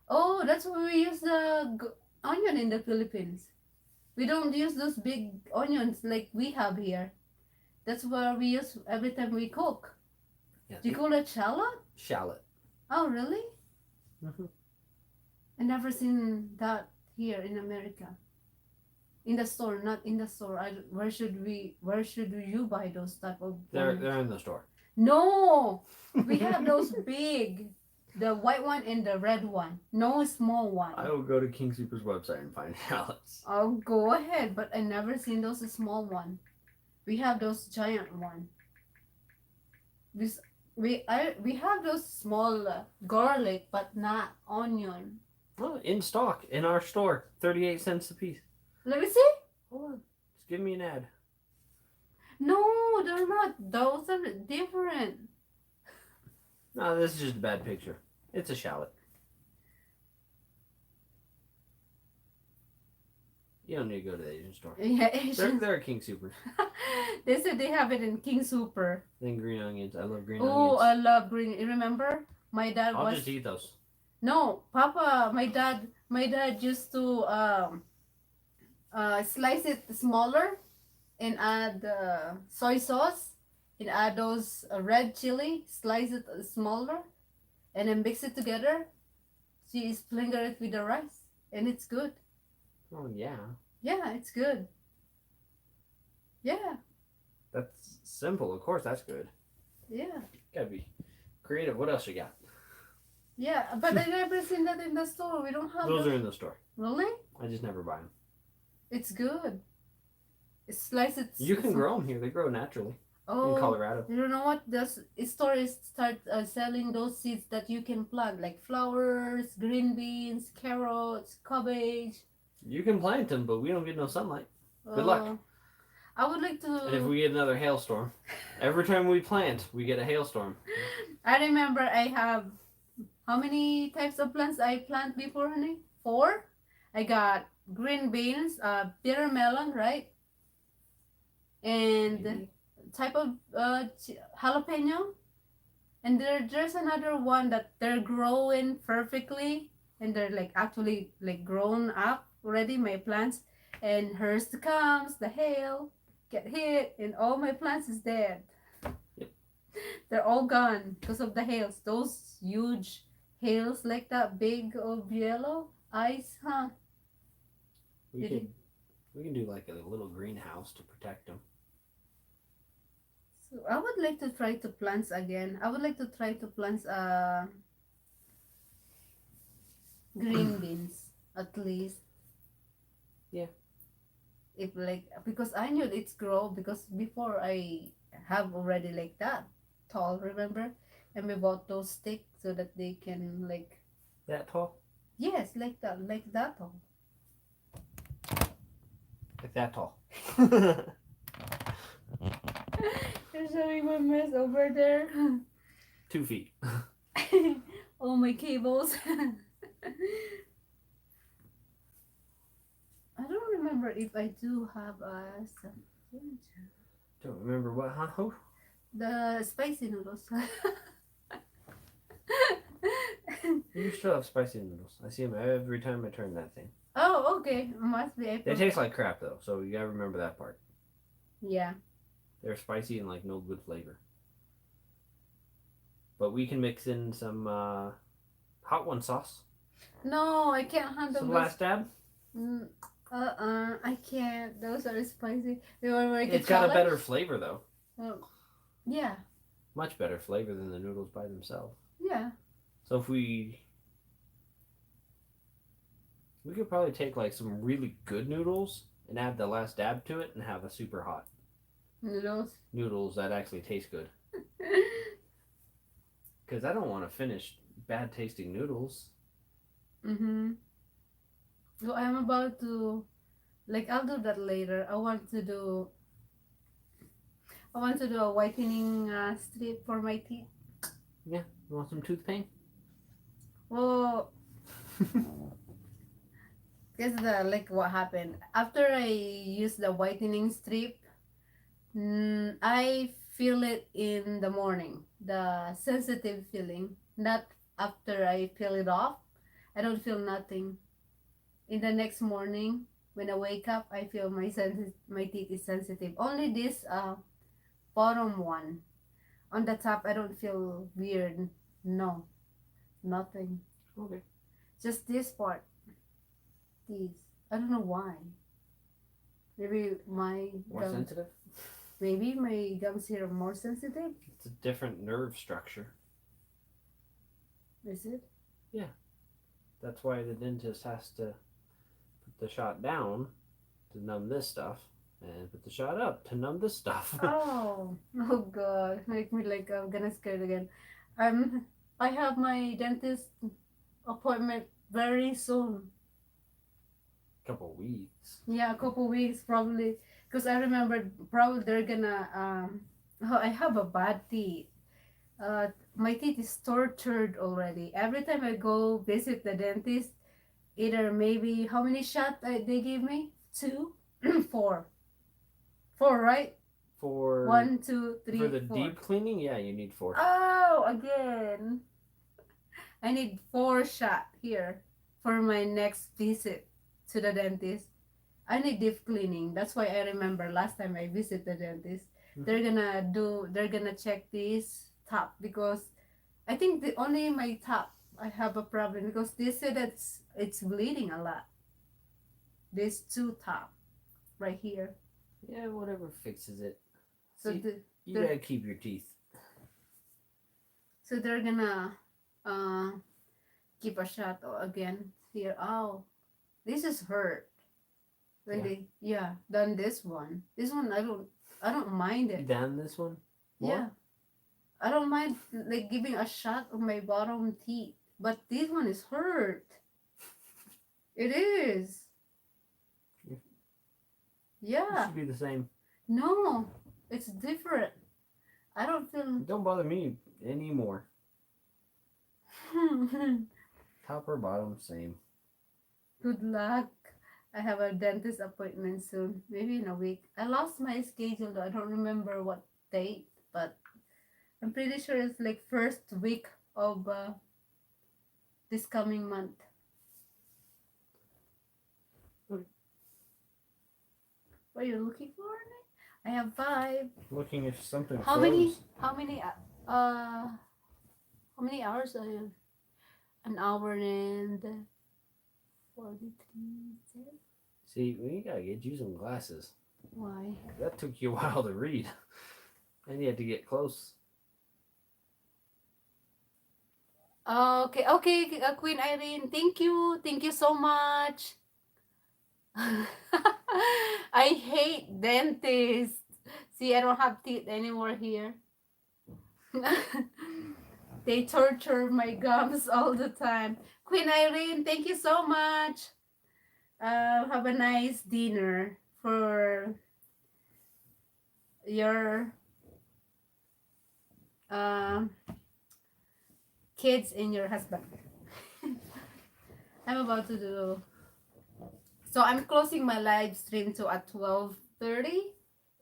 Speaker 1: Oh, that's why we use the onion in the Philippines. We don't use those big onions like we have here. That's what we use every time we cook.
Speaker 4: Yeah,
Speaker 1: Do you call it shallot?
Speaker 4: shallot.
Speaker 1: Oh, really?
Speaker 4: Mhm.
Speaker 1: I never seen that here in America. In the store, not in the store. Where should you buy those type of onions?
Speaker 4: They're in the store.
Speaker 1: No, we have those big, the white one and the red one. No small one.
Speaker 4: I will go to King Super's website and find shallots.
Speaker 1: Oh, go ahead, but I never seen those small one. We have those giant one. We have those small garlic, but not onion.
Speaker 4: Oh, in stock in our store, 38 cents a piece.
Speaker 1: Let me see.
Speaker 4: Hold on, just give me an ad.
Speaker 1: No, they're not. Those are different.
Speaker 4: No, this is just a bad picture. It's a shallot. You don't need to go to the Asian store.
Speaker 1: Yeah,
Speaker 4: They're,
Speaker 1: Asian.
Speaker 4: they're at King Super's.
Speaker 1: They said they have it in King Super.
Speaker 4: Then green onions. I love green
Speaker 1: Oh, I
Speaker 4: onions.
Speaker 1: love green. You remember? My dad
Speaker 4: I'll
Speaker 1: was
Speaker 4: just eat those.
Speaker 1: no, Papa. My dad used to slice it smaller and add soy sauce and add those red chili. Slice it smaller and then mix it together. She sprinkle it with the rice and it's good.
Speaker 4: Oh yeah,
Speaker 1: Yeah, it's good. Yeah,
Speaker 4: that's simple. Of course, that's good.
Speaker 1: yeah,
Speaker 4: Gotta be creative. What else you got?
Speaker 1: yeah. But I never seen that in the store. We don't have
Speaker 4: Those
Speaker 1: those.
Speaker 4: are in the store.
Speaker 1: Really?
Speaker 4: I just never buy them.
Speaker 1: It's good. It's slice it.
Speaker 4: You can grow them here. They grow naturally
Speaker 1: Oh,
Speaker 4: in Colorado.
Speaker 1: you know what? Stores start selling those seeds that you can plant, like flowers, green beans, carrots, cabbage.
Speaker 4: You can plant them, but we don't get no sunlight. Good luck.
Speaker 1: I would like
Speaker 4: And if
Speaker 1: to.
Speaker 4: we get another hailstorm, every time we plant, we get a hailstorm.
Speaker 1: I remember I have how many types of plants I plant before, honey? 4. I got green beans, bitter melon, right? and
Speaker 3: Maybe.
Speaker 1: type of jalapeno. And there's another one that they're growing perfectly, and they're like actually like grown up already, my plants. And hers comes the hail, get hit, and all my plants is dead.
Speaker 3: Yep.
Speaker 1: They're all gone because of the hails. Those huge hails like that big of yellow ice, huh?
Speaker 4: We
Speaker 1: Did
Speaker 4: could we can do like a little greenhouse to protect them.
Speaker 1: So I would like to try to plant again. I would like to try to plant green beans at least.
Speaker 4: Yeah.
Speaker 1: If like because I knew it's grow because before I have already like that tall, remember? And we bought those sticks so that they can like
Speaker 4: That tall?
Speaker 1: yes, like that tall.
Speaker 4: Like that tall.
Speaker 1: You're showing my mess over there.
Speaker 4: 2 feet.
Speaker 1: All my cables. I don't remember if I do have some
Speaker 4: Don't remember what, huh?
Speaker 1: the spicy noodles.
Speaker 4: You still have spicy noodles. I see them every time I turn that thing.
Speaker 1: Oh, okay. Must be
Speaker 4: They
Speaker 1: April.
Speaker 4: taste like crap though, so you gotta remember that part.
Speaker 1: Yeah.
Speaker 4: They're spicy and like no good flavor. But we can mix in some hot one sauce.
Speaker 1: No, I can't handle
Speaker 4: Some
Speaker 1: those.
Speaker 4: last dab.
Speaker 1: I can't. Those are spicy. You want to make
Speaker 4: It's
Speaker 1: a
Speaker 4: got a
Speaker 1: challenge?
Speaker 4: better flavor though.
Speaker 1: Oh, yeah,
Speaker 4: Much better flavor than the noodles by themselves.
Speaker 1: yeah.
Speaker 4: So if we could probably take like some really good noodles and add the last dab to it and have a super hot
Speaker 1: Noodles.
Speaker 4: noodles that actually taste good. Because I don't want to finish bad tasting noodles.
Speaker 1: Mm-hmm. So I'm about to, like, I'll do that later. I want to do a whitening strip for my teeth.
Speaker 4: You want some tooth pain?
Speaker 1: Well, guess what happened after I use the whitening strip. I feel it in the morning, the sensitive feeling. Not after I peel it off. I don't feel nothing. In the next morning, when I wake up, I feel my teeth is sensitive. Only this bottom one. On the top, I don't feel weird. No, nothing.
Speaker 4: Okay.
Speaker 1: Just this part. This. I don't know why. Maybe
Speaker 4: More sensitive?
Speaker 1: maybe my gums here are more sensitive.
Speaker 4: It's a different nerve structure.
Speaker 1: Is it?
Speaker 4: That's why the dentist has to put the shot down to numb this stuff and put the shot up to numb this stuff.
Speaker 1: Oh, oh God! Make me like I'm gonna scared again. I have my dentist appointment very soon.
Speaker 4: Couple weeks.
Speaker 1: Yeah, a couple weeks probably. Cause I remember probably they're gonna Oh, I have a bad teeth. My teeth is tortured already. Every time I go visit the dentist, either maybe how many shots they give me? 2, 4, 4, right?
Speaker 4: For
Speaker 1: 1, 2, 3,
Speaker 4: for the
Speaker 1: 4.
Speaker 4: deep cleaning, yeah, you need 4.
Speaker 1: Oh, again. I need 4 shots here for my next visit to the dentist. I need deep cleaning. That's why I remember last time I visit the dentist. They're gonna check this top because I think the only my top I have a problem because they said it's bleeding a lot. This 2 top right here.
Speaker 4: Yeah, whatever fixes it.
Speaker 1: So
Speaker 4: See, you
Speaker 1: the-
Speaker 4: gotta keep your teeth.
Speaker 1: So they're gonna give a shot again here. Oh, this is hurt. When then this one. This one I don't mind it.
Speaker 4: Down this one? More?
Speaker 1: Yeah. I don't mind like giving a shot of my bottom teeth. But this one is hurt. It is.
Speaker 4: It
Speaker 1: Yeah.
Speaker 4: should be the same.
Speaker 1: No. It's different. I don't feel
Speaker 4: Don't bother me anymore. Top or bottom, same.
Speaker 1: good luck. I have a dentist appointment soon, maybe in a week. I lost my schedule though. I don't remember what date, but I'm pretty sure it's like first week of this coming month.
Speaker 4: Okay.
Speaker 1: What are you looking for? I have 5.
Speaker 4: Looking if something
Speaker 1: How
Speaker 4: froze.
Speaker 1: many? How many hours are you? An hour and 43 minutes.
Speaker 4: See, we gotta get you some glasses.
Speaker 1: Why?
Speaker 4: That took you a while to read. And you had to get close.
Speaker 1: Okay, okay, Queen Irene. Thank you. Thank you so much. I hate dentists. See, I don't have teeth anymore here. They torture my gums all the time. Queen Irene, thank you so much. Have a nice dinner for your kids and your husband. I'm about to do. So I'm closing my live stream to at 12:30.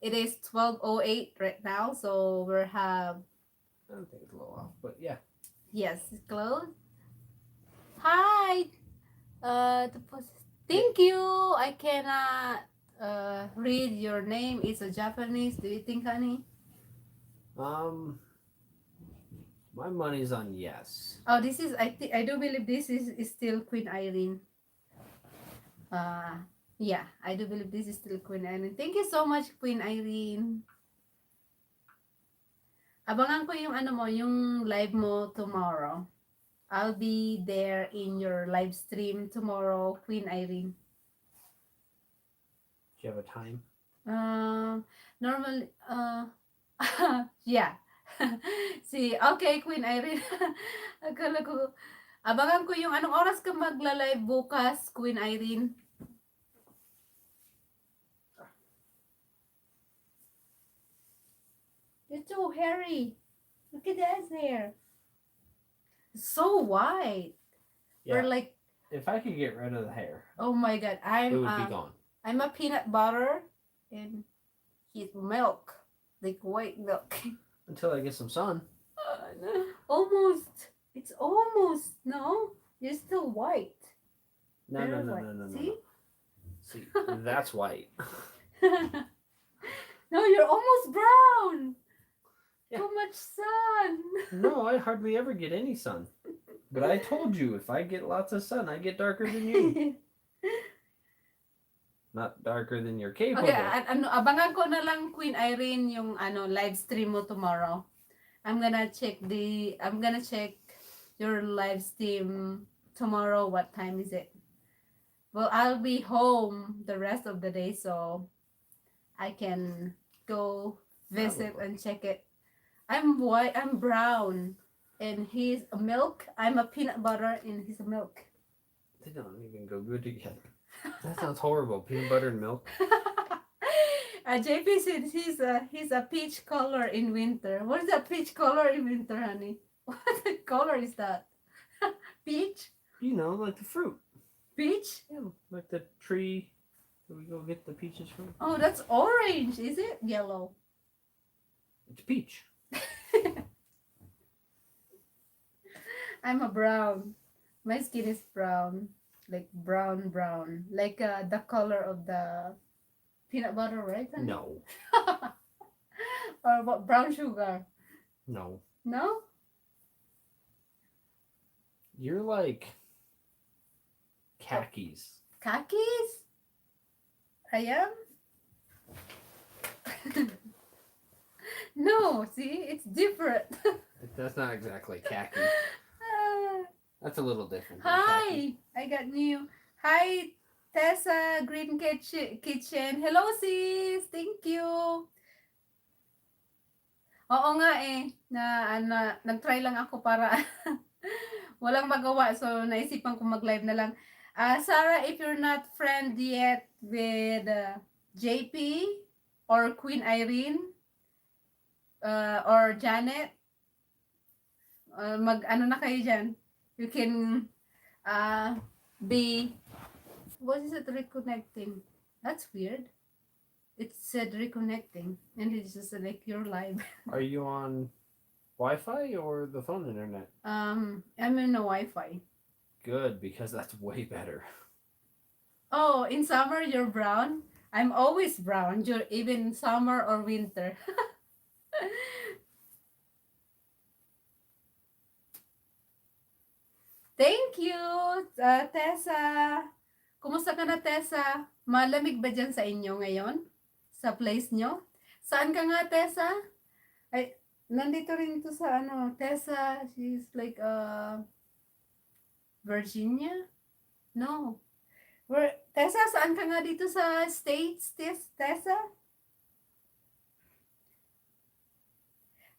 Speaker 1: It is 12:08 right now, so we have
Speaker 4: I don't think it's a little off, but yeah.
Speaker 1: yes, it's closed. Hi. Thank you. I cannot read your name. It's a Japanese. Do you think, honey?
Speaker 4: My money's on yes.
Speaker 1: Oh, this is. I do believe this is still Queen Irene. Yeah, I do believe this is still Queen Irene. Thank you so much, Queen Irene. Abangan ko yung ano mo, yung live mo tomorrow. I'll be there in your live stream tomorrow, Queen Irene.
Speaker 4: Do you have a time?
Speaker 1: Normally, yeah. See, okay, Queen Irene. Akala ko, abangan ko yung anong oras ka magla-live bukas, Queen Irene. You're too hairy. Look at that hair. It's so white.
Speaker 4: Yeah.
Speaker 1: Or like,
Speaker 4: If I could get rid of the hair,
Speaker 1: oh my god,
Speaker 4: it would be gone.
Speaker 1: I'm a peanut butter and he's milk, like white milk.
Speaker 4: Until I get some sun.
Speaker 1: Almost. It's almost. No, you're still white.
Speaker 4: No,
Speaker 1: Very
Speaker 4: no, no,
Speaker 1: white.
Speaker 4: no, no, no.
Speaker 1: See?
Speaker 4: See, that's white.
Speaker 1: No, you're almost brown.
Speaker 4: Yeah.
Speaker 1: Too much sun.
Speaker 4: No, I hardly ever get any sun. But I told you, if I get lots of sun, I get darker than you. Not darker than you're capable.
Speaker 1: Okay, abangan ko na lang, Queen Irene, yung live stream mo tomorrow. I'm gonna check your live stream tomorrow. What time is it? Well, I'll be home the rest of the day, so I can go visit and check it. I'm white, I'm brown, and he's a milk. I'm a peanut butter, and he's a milk.
Speaker 4: They don't even go good together. That sounds horrible. Peanut butter and milk.
Speaker 1: JP said he's a peach color in winter. What is a peach color in winter, honey? What color is that? Peach?
Speaker 4: You know, like the fruit.
Speaker 1: Peach?
Speaker 4: Yeah, like the tree that we go get the peaches from.
Speaker 1: Oh, that's orange. Is it yellow?
Speaker 4: It's peach.
Speaker 1: I'm a brown. My skin is brown. Like brown. Like the color of the peanut butter, right, honey?
Speaker 4: No.
Speaker 1: Or what, brown sugar?
Speaker 4: No.
Speaker 1: No?
Speaker 4: You're like khakis.
Speaker 1: Khakis? I am? No, see, it's different.
Speaker 4: That's not exactly khaki.
Speaker 1: Ah,
Speaker 4: That's a little different. than khaki.
Speaker 1: hi, I got new. Hi, Tessa, Green Kitchen. Hello, sis. Thank you. Oo nga eh, nag-try lang ako para walang magawa. So, naisipan ko mag-live na lang. Sarah, if you're not friend yet with JP or Queen Irene or Janet, mag-ano na kayo dyan. You can be What is it reconnecting? That's weird. It said reconnecting, and it's just like you're live.
Speaker 4: Are you on Wi-Fi or the phone internet?
Speaker 1: I'm in a Wi-Fi.
Speaker 4: Good, because that's way better.
Speaker 1: Oh, in summer you're brown. I'm always brown. You're even summer or winter. Thank you, Tessa. Kumusta ka na, Tessa? Malamig ba dyan sa inyo ngayon? Sa place nyo? Saan ka nga, Tessa? Ay, nandito rin to sa ano, Tessa. She's like, Virginia? No. Where, Tessa, saan ka nga dito sa States, Tessa?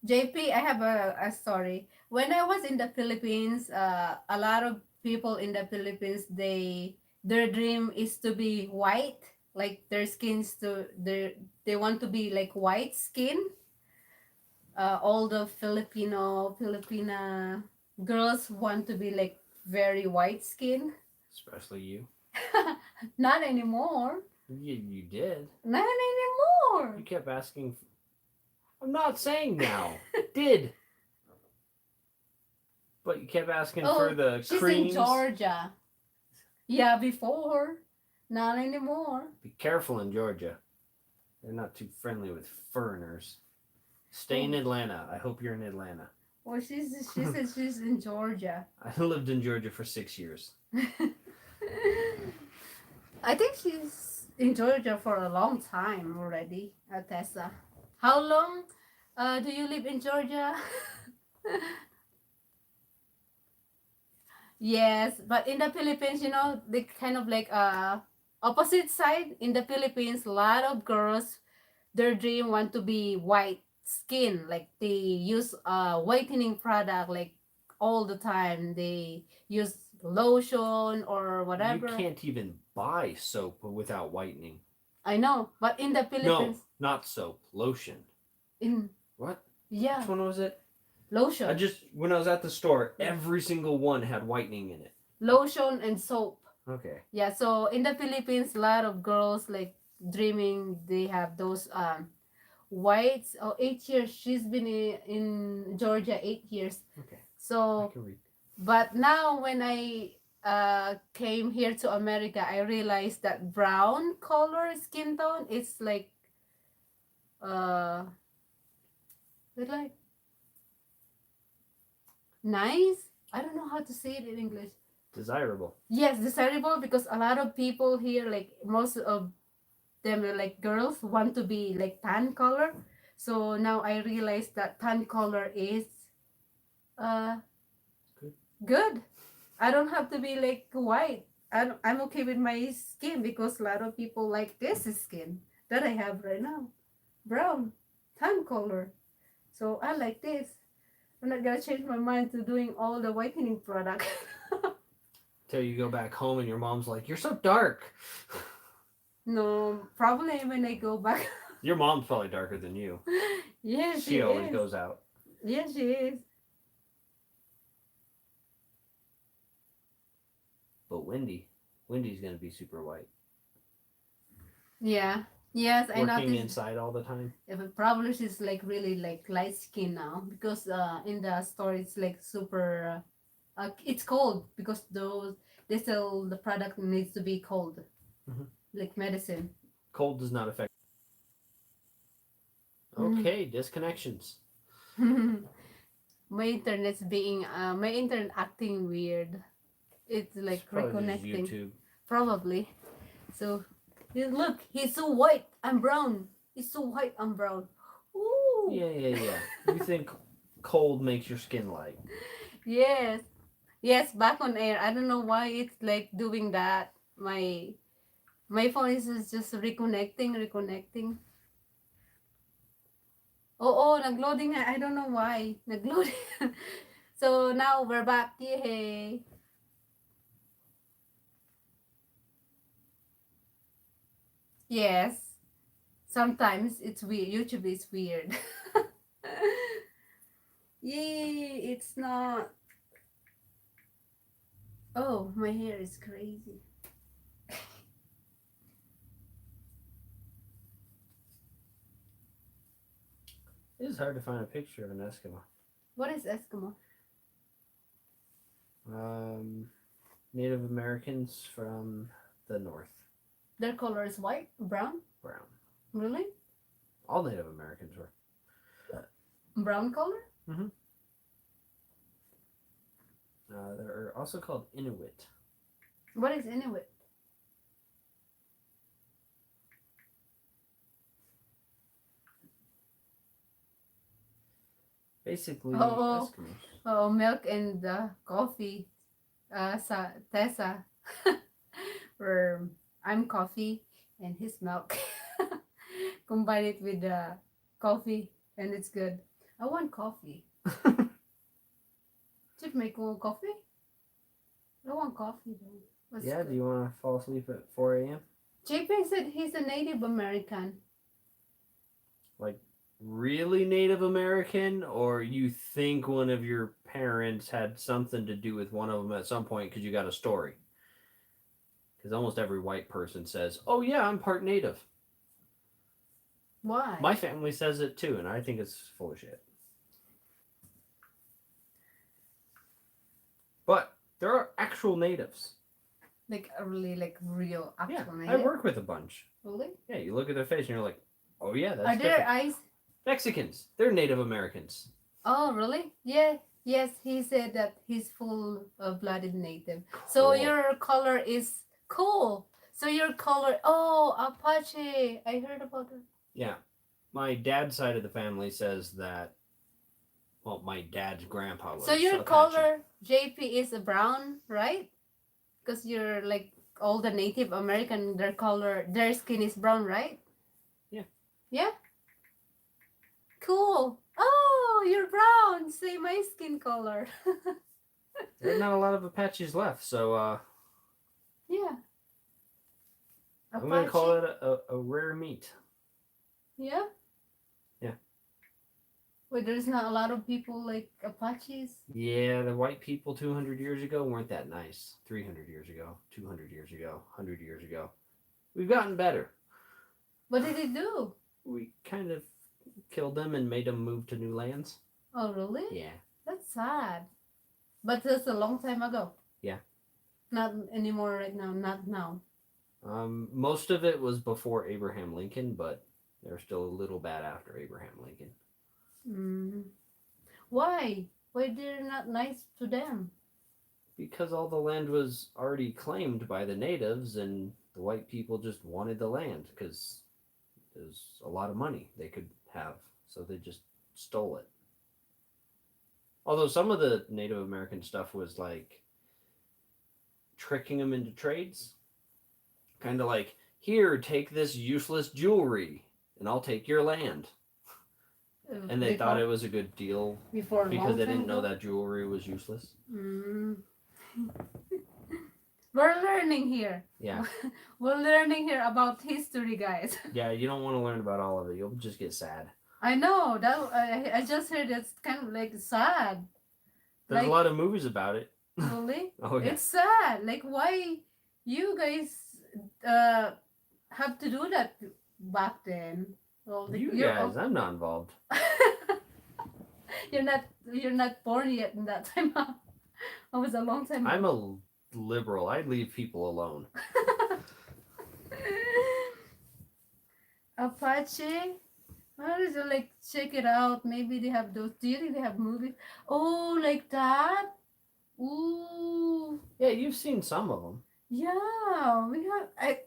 Speaker 1: JP, I have a story. When I was in the Philippines, a lot of people in the Philippines, their dream is to be white, like their skins they want to be like white skin. All the Filipina girls want to be like very white skin.
Speaker 4: Especially you.
Speaker 1: Not anymore.
Speaker 4: You did.
Speaker 1: Not anymore.
Speaker 4: You kept asking. I'm not saying now. Did. But you kept asking for the
Speaker 1: she's
Speaker 4: creams.
Speaker 1: in Georgia. Yeah, before. Not anymore.
Speaker 4: Be careful in Georgia. They're not too friendly with foreigners. Stay in Atlanta. I hope you're in Atlanta.
Speaker 1: Well, she said she's in Georgia.
Speaker 4: I lived in Georgia for 6 years.
Speaker 1: I think she's in Georgia for a long time already, Tessa. How long do you live in Georgia? Yes, but in the Philippines, they kind of like opposite side. In the Philippines, a lot of girls, their dream want to be white skin. Like they use whitening product like all the time. They use lotion or whatever.
Speaker 4: You can't even buy soap without whitening.
Speaker 1: I know, but in the Philippines,
Speaker 4: No, not soap. Lotion.
Speaker 1: in
Speaker 4: What?
Speaker 1: yeah,
Speaker 4: Which one was it?
Speaker 1: lotion.
Speaker 4: When I was at the store, every single one had whitening in it.
Speaker 1: Lotion and soap.
Speaker 4: Okay.
Speaker 1: Yeah, so in the Philippines, a lot of girls like dreaming they have those whites. Oh, 8 years. She's been in Georgia 8 years.
Speaker 4: Okay. I
Speaker 1: So,
Speaker 4: can read.
Speaker 1: but now when I came here to America, I realized that brown color skin tone is like like nice. I don't know how to say it in English.
Speaker 4: Desirable.
Speaker 1: Yes, desirable because a lot of people here, like most of them, are like girls want to be like tan color. So now I realize that tan color is
Speaker 4: Good.
Speaker 1: good. I don't have to be like white. I'm okay with my skin because a lot of people like this skin that I have right now, brown, tan color. So I like this. I'm not gonna change my mind to doing all the whitening product.
Speaker 4: Till you go back home and your mom's like, "You're so dark."
Speaker 1: No, probably when I go back.
Speaker 4: Your mom's probably darker than you.
Speaker 1: Yes,
Speaker 4: She always goes out.
Speaker 1: Yes, she is.
Speaker 4: But Wendy's gonna be super white.
Speaker 1: Yeah. Yes, I
Speaker 4: Working
Speaker 1: noticed.
Speaker 4: inside all the time.
Speaker 1: Yeah, but probably she's like really like light skin now because in the store it's like super. It's cold because they sell the product needs to be cold,
Speaker 4: Mhm.
Speaker 1: like medicine.
Speaker 4: Cold does not affect.
Speaker 1: Mhm.
Speaker 4: Okay, disconnections.
Speaker 1: My internet acting weird. It's like
Speaker 4: It's probably just
Speaker 1: reconnecting.
Speaker 4: YouTube.
Speaker 1: Probably. So, look, he's so white. I'm brown. He's so white. I'm brown. Ooh.
Speaker 4: Yeah. You think cold makes your skin light?
Speaker 1: Yes. Yes. Back on air. I don't know why it's like doing that. My phone is just reconnecting. Oh, nagloading na. I don't know why. Nagloading. So now we're back. Yay. Yes. Sometimes it's weird. YouTube is weird. Yay, it's not. Oh, my hair is crazy.
Speaker 4: It is hard to find a picture of an Eskimo.
Speaker 1: What is Eskimo?
Speaker 4: Native Americans from the north.
Speaker 1: Their color is white, brown.
Speaker 4: Brown.
Speaker 1: Really?
Speaker 4: All Native Americans were.
Speaker 1: Brown color?
Speaker 4: They're also called Inuit.
Speaker 1: What is Inuit?
Speaker 4: Basically,
Speaker 1: Oh.
Speaker 4: Eskimos.
Speaker 1: Oh, milk and coffee. Tessa. Or I'm coffee and his milk. Combine it with the coffee and it's good. I want coffee. Should make more coffee? I want coffee though. What's
Speaker 4: Yeah,
Speaker 1: good?
Speaker 4: do you want to fall asleep at 4 a.m.?
Speaker 1: JP said he's a Native American.
Speaker 4: Really Native American, or you think one of your parents had something to do with one of them at some point because you got a story? Because almost every white person says, oh yeah, I'm part Native.
Speaker 1: Why?
Speaker 4: My family says it too, and I think it's full of shit. But there are actual natives.
Speaker 1: Like a really like real
Speaker 4: Yeah,
Speaker 1: actual
Speaker 4: I
Speaker 1: Native?
Speaker 4: work with a bunch.
Speaker 1: Really?
Speaker 4: Yeah, you look at their face and you're like, oh yeah, that's
Speaker 1: Are their
Speaker 4: different.
Speaker 1: eyes?
Speaker 4: Mexicans, they're Native Americans.
Speaker 1: Oh, really? Yeah. Yes, he said that he's full of blooded Native. So
Speaker 4: Cool.
Speaker 1: your color is cool. So your color, oh, Apache. I heard about it.
Speaker 4: Yeah. My dad's side of the family says that, well, my dad's grandpa was
Speaker 1: So your
Speaker 4: Apache.
Speaker 1: color, JP, is a brown, right? Because you're like all the Native American, their color, their skin is brown, right?
Speaker 4: Yeah.
Speaker 1: Yeah? Cool. Oh, you're brown. Say my skin color.
Speaker 4: There's not a lot of Apaches left, so
Speaker 1: Yeah.
Speaker 4: I'm going to call it a rare meat.
Speaker 1: Yeah?
Speaker 4: Yeah.
Speaker 1: Wait, there's not a lot of people like Apaches?
Speaker 4: Yeah, the white people 200 years ago weren't that nice. 300 years ago, 200 years ago, 100 years ago. We've gotten better.
Speaker 1: What did they do?
Speaker 4: We kind of killed them and made them move to new lands.
Speaker 1: Oh, really?
Speaker 4: Yeah.
Speaker 1: That's sad. But that's a long time ago.
Speaker 4: Yeah.
Speaker 1: Not anymore right now. Not now.
Speaker 4: Most of it was before Abraham Lincoln, but they're still a little bad after Abraham Lincoln.
Speaker 1: Mm. Why? Why they're not nice to them?
Speaker 4: Because all the land was already claimed by the natives, and the white people just wanted the land because it was a lot of money they could have, so they just stole it. Although some of the Native American stuff was like tricking them into trades. Kind of like, here, take this useless jewelry, and I'll take your land. And they thought it was a good deal
Speaker 1: before
Speaker 4: because they didn't know that jewelry was useless.
Speaker 1: Mm. We're learning here.
Speaker 4: Yeah.
Speaker 1: We're learning here about history, guys.
Speaker 4: Yeah, you don't want to learn about all of it. You'll just get sad.
Speaker 1: I know that I just heard it's kind of like sad.
Speaker 4: There's
Speaker 1: Like-
Speaker 4: a lot of movies about it.
Speaker 1: Really?
Speaker 4: Oh, yeah.
Speaker 1: It's sad. Like why you guys have to do that back then? Well,
Speaker 4: You
Speaker 1: you're
Speaker 4: guys, I'm not involved.
Speaker 1: you're not born yet in that time. It was a long time.
Speaker 4: I'm a liberal. I leave people alone.
Speaker 1: Apache. How does it like check it out? Maybe they have those. Do you think they have movies? Oh, like that? Ooh.
Speaker 4: Yeah, you've seen some of them.
Speaker 1: Yeah, we have.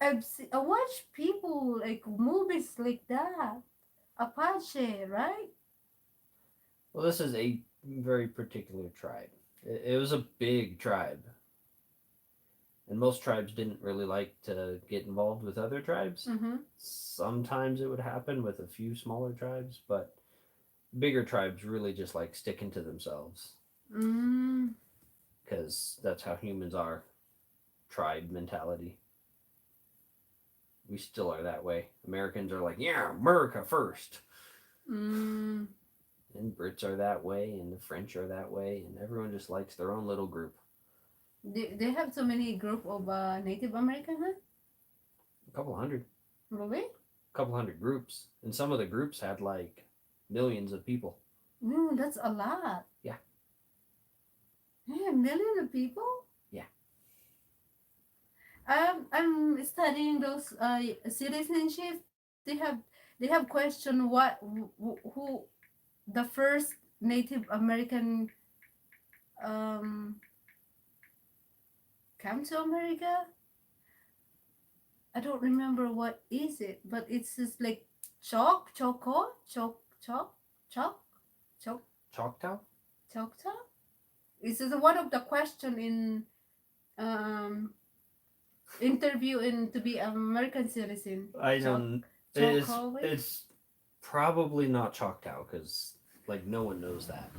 Speaker 1: I watched people like movies like that. Apache, right?
Speaker 4: Well, this is a very particular tribe. It was a big tribe. And most tribes didn't really like to get involved with other tribes.
Speaker 1: Mm-hmm.
Speaker 4: Sometimes it would happen with a few smaller tribes, but bigger tribes really just like sticking to themselves
Speaker 1: Mm.
Speaker 4: because that's how humans are. Tribe mentality. We still are that way. Americans are like, yeah, America first.
Speaker 1: Mm.
Speaker 4: And Brits are that way, and the French are that way, and everyone just likes their own little group.
Speaker 1: They have so many group of Native American, huh?
Speaker 4: A couple hundred
Speaker 1: Really?
Speaker 4: groups. And some of the groups had like millions of people.
Speaker 1: That's a lot.
Speaker 4: Yeah.
Speaker 1: Yeah, million of people.
Speaker 4: Yeah.
Speaker 1: I'm studying those citizenship. They have question what who the first Native American um come to America. I don't remember what is it, but it's just like chalk, chalk,
Speaker 4: Choctaw?
Speaker 1: Choctaw. This is one of the question in um interview in to be American citizen.
Speaker 4: I
Speaker 1: Choc-
Speaker 4: don't.
Speaker 1: Choctaw.
Speaker 4: It's probably not Choctaw because like no one knows that.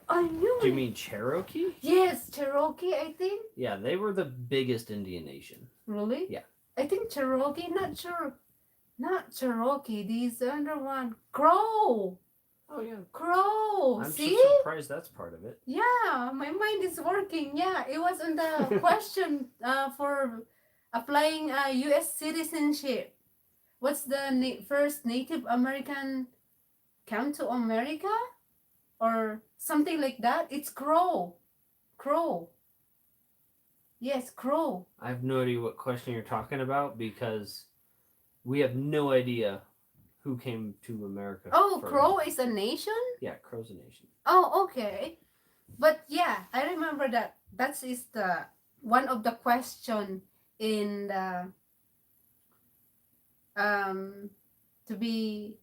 Speaker 1: I knew
Speaker 4: Do you
Speaker 1: it.
Speaker 4: mean Cherokee?
Speaker 1: Yes, Cherokee. I think.
Speaker 4: Yeah, they were the biggest Indian nation.
Speaker 1: Really?
Speaker 4: Yeah.
Speaker 1: I think Cherokee. Not sure. Not Cherokee. These other one. Crow.
Speaker 4: Oh yeah.
Speaker 1: Crow.
Speaker 4: I'm
Speaker 1: See?
Speaker 4: so surprised that's part of it.
Speaker 1: Yeah, my mind is working. Yeah, it was on the question for applying U.S. citizenship. What's the first Native American come to America or something like that? It's Crow. Crow. Yes, Crow.
Speaker 4: I have no idea what question you're talking about because we have no idea who came to America.
Speaker 1: Oh,
Speaker 4: first.
Speaker 1: Crow is a nation?
Speaker 4: Yeah, Crow's a nation.
Speaker 1: Oh, okay. But yeah, I remember that. That is the one of the question in the to be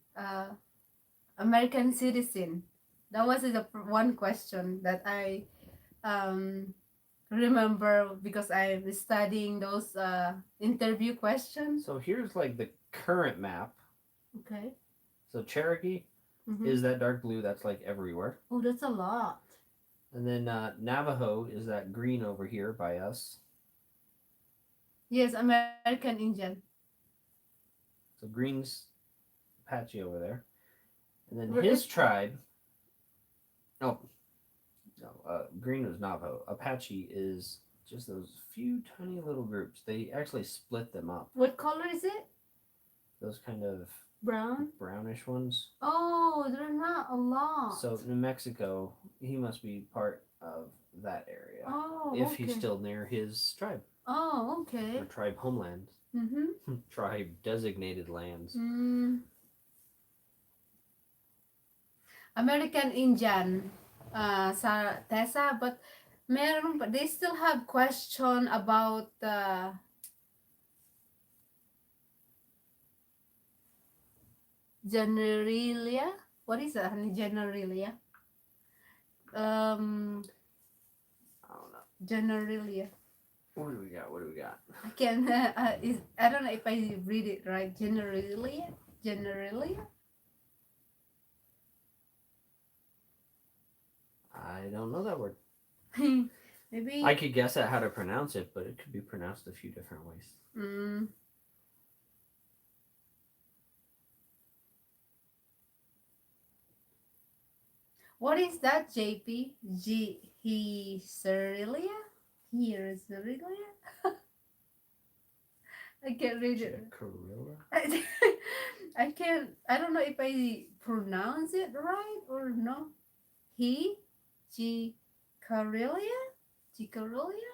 Speaker 1: American citizen. That was the one question that I remember because I was studying those interview questions.
Speaker 4: So here's like the current map.
Speaker 1: Okay.
Speaker 4: So Cherokee
Speaker 1: Mhm.
Speaker 4: is that dark blue that's like everywhere.
Speaker 1: Oh, that's a lot.
Speaker 4: And then Navajo is that green over here by us.
Speaker 1: Yes, American Indian.
Speaker 4: So green's Apache over there. And then
Speaker 1: Where
Speaker 4: his
Speaker 1: is-
Speaker 4: tribe. Oh, no, green was Navajo. Apache is just those few tiny little groups. They actually split them up.
Speaker 1: What color is it?
Speaker 4: Those kind of
Speaker 1: Brown.
Speaker 4: brownish ones.
Speaker 1: Oh, they're not a lot.
Speaker 4: So New Mexico, he must be part of that area.
Speaker 1: Oh,
Speaker 4: If
Speaker 1: okay.
Speaker 4: he's still near his tribe
Speaker 1: Oh, okay.
Speaker 4: or tribe homeland,
Speaker 1: Mm-hmm.
Speaker 4: tribe designated lands.
Speaker 1: American Indian sa Tessa, but meron pa, they still have question about generalia. What is that? Generalia?
Speaker 4: I don't know.
Speaker 1: Generalia.
Speaker 4: What do we got? What do we got?
Speaker 1: I can I don't know if I read it right. Generalia? Generalia?
Speaker 4: I don't know that word.
Speaker 1: Maybe
Speaker 4: I could guess at how to pronounce it, but it could be pronounced a few different ways.
Speaker 1: What is that, JP? Heresia? Heresia? I can't read it.
Speaker 4: Jacarilla?
Speaker 1: I can't. I don't know if I pronounce it right or no. Gicarelia? Gicarelia?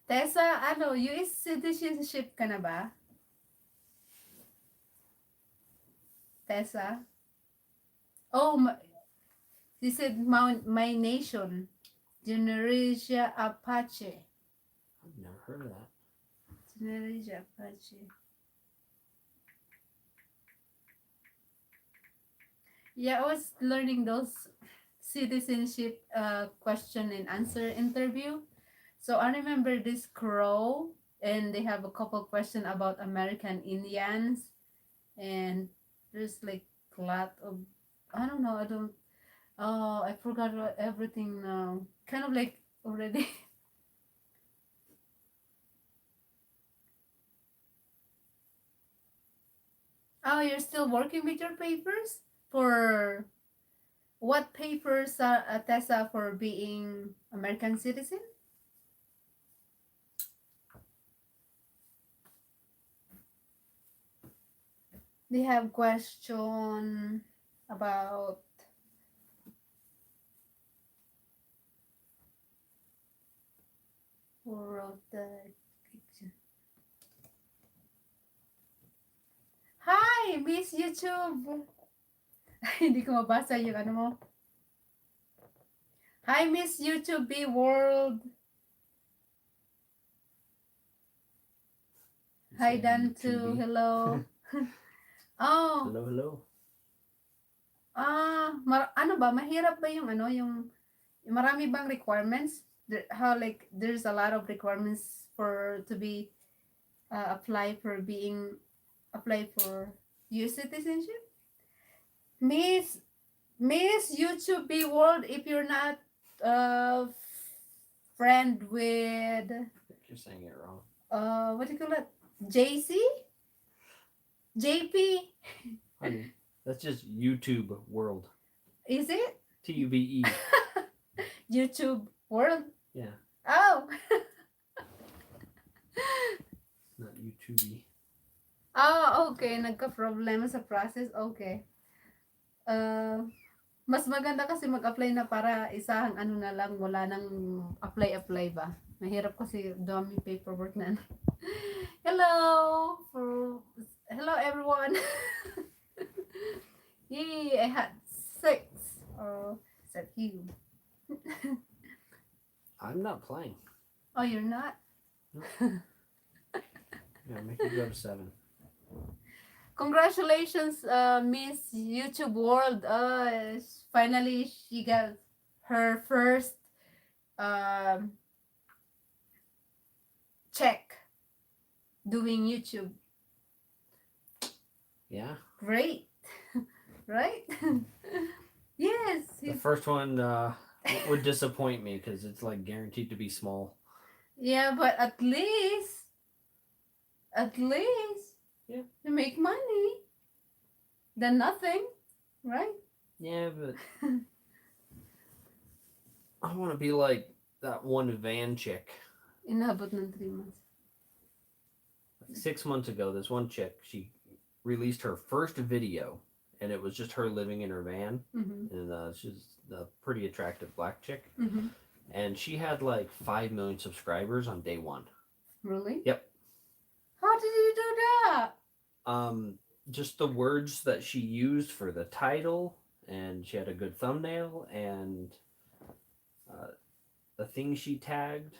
Speaker 1: Tessa, ano, US citizenship ka na ba? Tessa? Oh, she said my nation. Generalia Apache.
Speaker 4: I've never heard of that.
Speaker 1: Generalia Apache. Yeah, I was learning those citizenship question and answer interview. So I remember this Crow, and they have a couple question about American Indians, and there's like a lot of I don't know. I forgot everything now. Kind of like already. Oh, you're still working with your papers? For what papers are Tessa for being American citizen? They have question about who wrote the picture. Hi, Miss YouTube! Hindi ko mabasa yung ano mo. Hi, Miss YouTube B World! Hi,
Speaker 4: Say
Speaker 1: Dan too.
Speaker 4: YouTube.
Speaker 1: Hello. Oh,
Speaker 4: Hello, hello.
Speaker 1: ano ba? Mahirap ba yung ano, yung marami bang requirements? How like there's a lot of requirements for to be apply for US citizenship? Miss YouTube B World, if you're not friend with
Speaker 4: You're saying it wrong.
Speaker 1: what do you call it? JC? JP?
Speaker 4: Honey, that's just YouTube world.
Speaker 1: Is it?
Speaker 4: TUBE.
Speaker 1: YouTube World?
Speaker 4: Yeah,
Speaker 1: Oh.
Speaker 4: not YouTube.
Speaker 1: Okay. Nagka-problema sa process. Okay. Mas maganda kasi mag-apply na para isahang ano na lang, wala nang apply ba. Mahirap kasi dami paperwork na. Hello everyone. Yay, I had 6. Except you.
Speaker 4: I'm not playing.
Speaker 1: Oh, you're not?
Speaker 4: Yeah, make it go to 7.
Speaker 1: Congratulations, Miss YouTube World. Finally, she got her first check doing YouTube.
Speaker 4: Yeah.
Speaker 1: Great. Right? Yes.
Speaker 4: The first one would disappoint me because it's like guaranteed to be small.
Speaker 1: Yeah, but at least
Speaker 4: Yeah.
Speaker 1: you make money. Than nothing, right?
Speaker 4: Yeah, but I want to be like that one van chick.
Speaker 1: Inabot ng 3 months.
Speaker 4: Like 6 months ago, this one chick, she released her first video, and it was just her living in her van.
Speaker 1: Mm-hmm.
Speaker 4: And she's a pretty attractive black chick.
Speaker 1: Mm-hmm.
Speaker 4: And she had like 5 million subscribers on day 1.
Speaker 1: Really?
Speaker 4: Yep.
Speaker 1: How did you do that?
Speaker 4: Just the words that she used for the title, and she had a good thumbnail, and the things she tagged,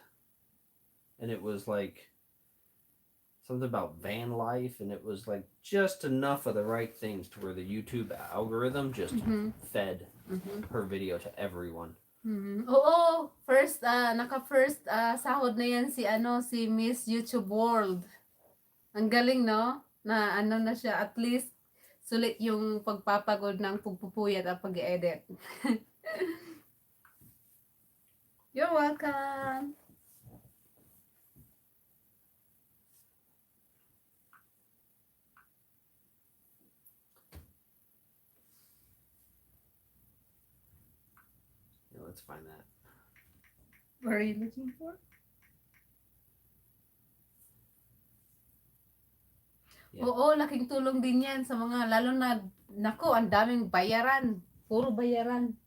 Speaker 4: and it was like something about van life, and it was like just enough of the right things to where the YouTube algorithm just fed her video to everyone.
Speaker 1: Oo, first sahod na yan si Miss YouTube World. Ang galing, no? Na ano na siya, at least sulit yung pagpapagod ng pagpupuyat at pag-edit. You're welcome.
Speaker 4: Yeah, let's find that.
Speaker 1: What are you looking for?
Speaker 4: Yeah.
Speaker 1: Oo, laking tulong din yan sa mga, lalo na, nako, ang daming bayaran. Puro bayaran.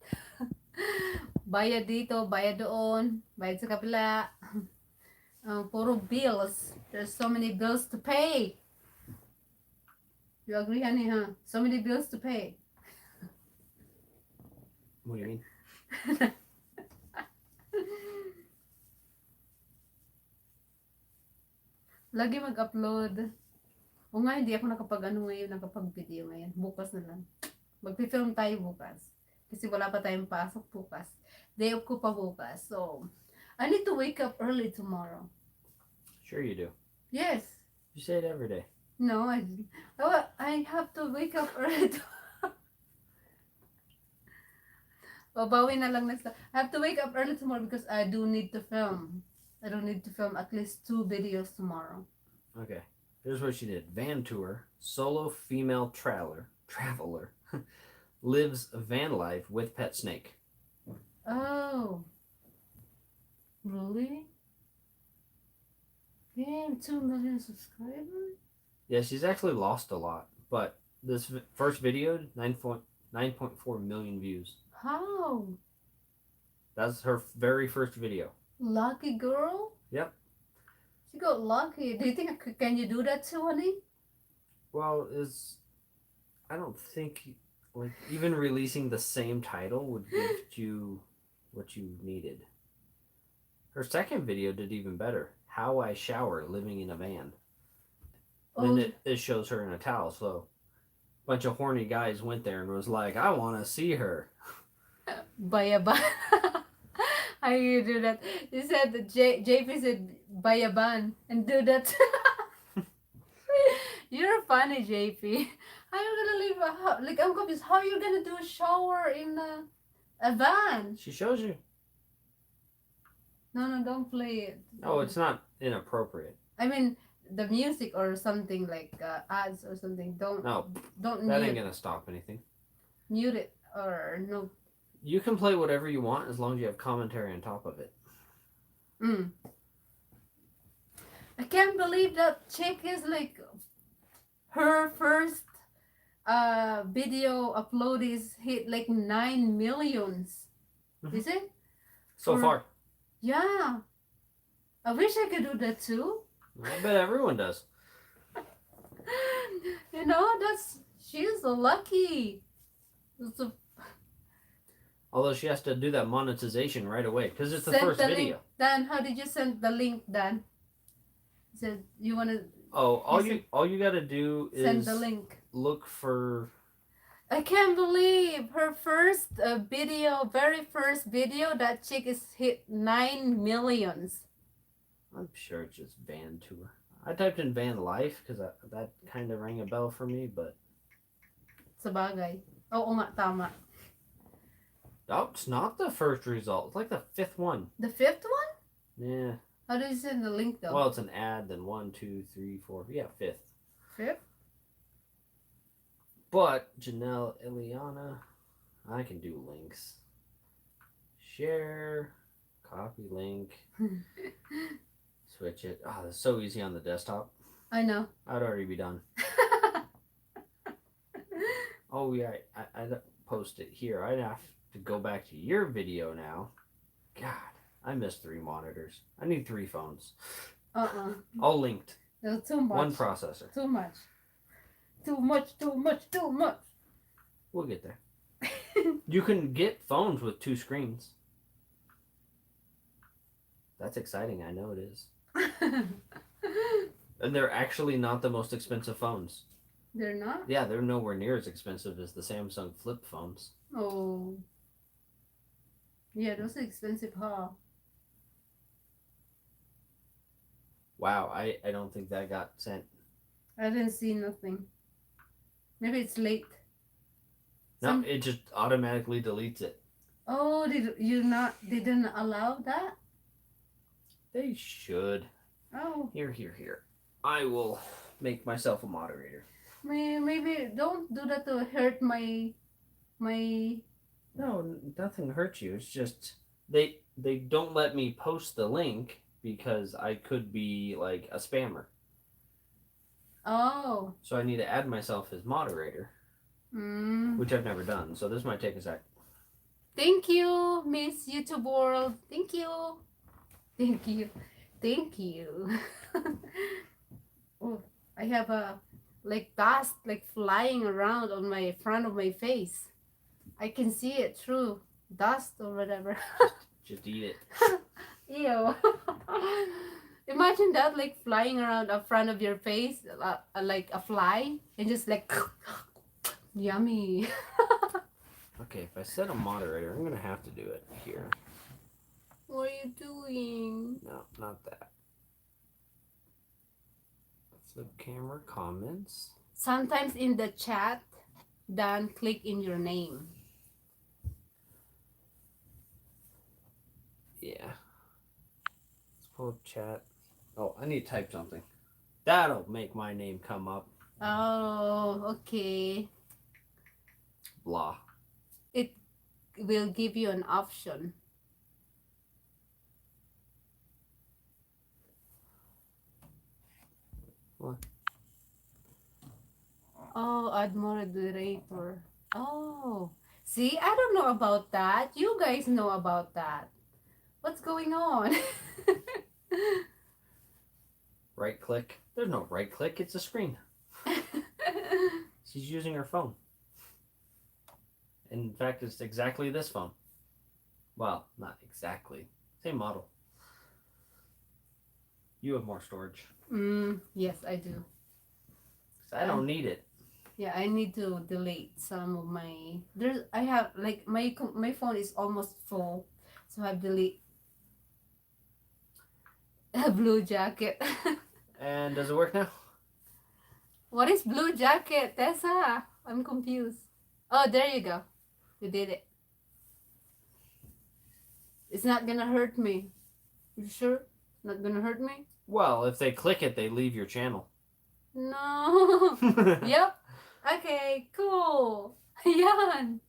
Speaker 1: Bayad dito, bayad doon, bayad sa kabila. Puro bills. There's so many bills to pay. You agree, honey, huh? So many bills to pay.
Speaker 4: What do you mean?
Speaker 1: Lagi mag-upload. O nga, hindi ako nakapag-video ngayon. Bukas na lang. Magpi-film tayo bukas. Kasi wala pa tayong pasok bukas. Day off ko pa bukas. So, I need to wake up early tomorrow.
Speaker 4: Sure you do.
Speaker 1: Yes.
Speaker 4: You say it every day.
Speaker 1: No, I have to wake up early tomorrow. Babawi na lang next time. I have to wake up early tomorrow because I do need to film. I don't need to film at least 2 videos tomorrow.
Speaker 4: Okay. Here's what she did. Van tour, solo female traveler lives van life with pet snake.
Speaker 1: Oh. Really? Damn, 2 million subscribers?
Speaker 4: Yeah, she's actually lost a lot, but This first video, 9.4 million views.
Speaker 1: How?
Speaker 4: That's her very first video.
Speaker 1: Lucky girl?
Speaker 4: Yep.
Speaker 1: She got lucky. Do you think can you do that too, honey?
Speaker 4: Well, I don't think like even releasing the same title would give you what you needed. Her second video did even better. How I shower living in a van.
Speaker 1: Oh,
Speaker 4: Then it shows her in a towel. So a bunch of horny guys went there and was like, I want to see her.
Speaker 1: bayaban. How you do that? You said that JP said bayaban and do that. You're funny, JP. How you gonna leave a house? Like I'm confused. How you gonna do a shower in a van?
Speaker 4: She shows you.
Speaker 1: No, don't play it.
Speaker 4: Oh, it's not inappropriate.
Speaker 1: I mean the music or something like ads or something. Don't
Speaker 4: No,
Speaker 1: don't
Speaker 4: that
Speaker 1: mute,
Speaker 4: ain't gonna stop anything.
Speaker 1: mute it or no.
Speaker 4: You can play whatever you want as long as you have commentary on top of it.
Speaker 1: Mm. I can't believe that chick is like her first video upload is hit like 9 millions.
Speaker 4: Mhm.
Speaker 1: Is it?
Speaker 4: So
Speaker 1: Or-
Speaker 4: far,
Speaker 1: Yeah. I wish I could do that too.
Speaker 4: I bet everyone does.
Speaker 1: You know, she's so lucky. It's a-
Speaker 4: Although she has to do that monetization right away because it's the
Speaker 1: Send
Speaker 4: first
Speaker 1: the
Speaker 4: video.
Speaker 1: link. Dan, how did you send the link, Dan? You said you wanna
Speaker 4: Oh,
Speaker 1: You
Speaker 4: all you gotta do
Speaker 1: send
Speaker 4: is
Speaker 1: the link.
Speaker 4: look for.
Speaker 1: I can't believe her first very first video, that chick is hit 9 millions.
Speaker 4: I'm sure it's just van tour. I typed in van life because that kind of rang a bell for me, but
Speaker 1: Sabagay. Oo nga, tama.
Speaker 4: oh, it's not the first result. It's like the fifth one.
Speaker 1: The fifth one?
Speaker 4: Yeah.
Speaker 1: How do you send the link though?
Speaker 4: Well, it's an ad. Then 1, 2, 3, 4. Yeah, fifth.
Speaker 1: Fifth?
Speaker 4: But Janelle, Ileana, I can do links. Share, copy link, switch it. Oh, it's so easy on the desktop.
Speaker 1: I know.
Speaker 4: I'd already be done. Oh yeah, I post it here. I'd have to go back to your video now. God, I missed 3 monitors. I need 3 phones. All linked.
Speaker 1: That's too much.
Speaker 4: One processor.
Speaker 1: Too much. Too much, too much, too much.
Speaker 4: We'll get there. You can get phones with 2 screens. That's exciting. I know it is. And they're actually not the most expensive phones.
Speaker 1: They're not?
Speaker 4: Yeah, they're nowhere near as expensive as the Samsung flip phones.
Speaker 1: Oh. Yeah, those are expensive, huh?
Speaker 4: Wow, I don't think that got sent.
Speaker 1: I didn't see nothing. Maybe it's late.
Speaker 4: No, it just automatically deletes it.
Speaker 1: Oh, didn't allow that?
Speaker 4: They should.
Speaker 1: Oh,
Speaker 4: Here. I will make myself a moderator.
Speaker 1: maybe don't do that to hurt my.
Speaker 4: No, nothing hurts you. It's just they don't let me post the link because I could be like a spammer.
Speaker 1: Oh.
Speaker 4: So I need to add myself as moderator, which I've never done. So this might take a sec.
Speaker 1: Thank you, Miss YouTube World. Thank you. Thank you. Thank you. Oh, I have a like dust like flying around on my front of my face. I can see it through dust or whatever.
Speaker 4: Just eat it.
Speaker 1: Ew. Imagine that like flying around the front of your face like a fly and just like yummy.
Speaker 4: Okay, if I set a moderator, I'm gonna have to do it here.
Speaker 1: What are you doing?
Speaker 4: No, not that. Flip camera comments.
Speaker 1: Sometimes in the chat, Dan click in your name.
Speaker 4: Yeah. Let's pull up chat. Oh, I need to type something. That'll make my name come up.
Speaker 1: Oh, okay.
Speaker 4: Blah.
Speaker 1: It will give you an option.
Speaker 4: What?
Speaker 1: Oh, add moderator. Oh, see, I don't know about that. You guys know about that. What's going on?
Speaker 4: Right click. There's no right click. It's a screen. She's using her phone. In fact, it's exactly this phone. Well, not exactly. Same model. You have more storage.
Speaker 1: Yes, I do.
Speaker 4: 'Cause I don't need it.
Speaker 1: Yeah, I need to delete some of my. I have like my phone is almost full, so I've delete a blue jacket.
Speaker 4: And does it work now?
Speaker 1: What is blue jacket, Tessa? I'm confused. Oh, there you go. You did it. It's not gonna hurt me. You sure? Not gonna hurt me?
Speaker 4: Well, if they click it, they leave your channel.
Speaker 1: No. Yep. Okay, cool. Yan.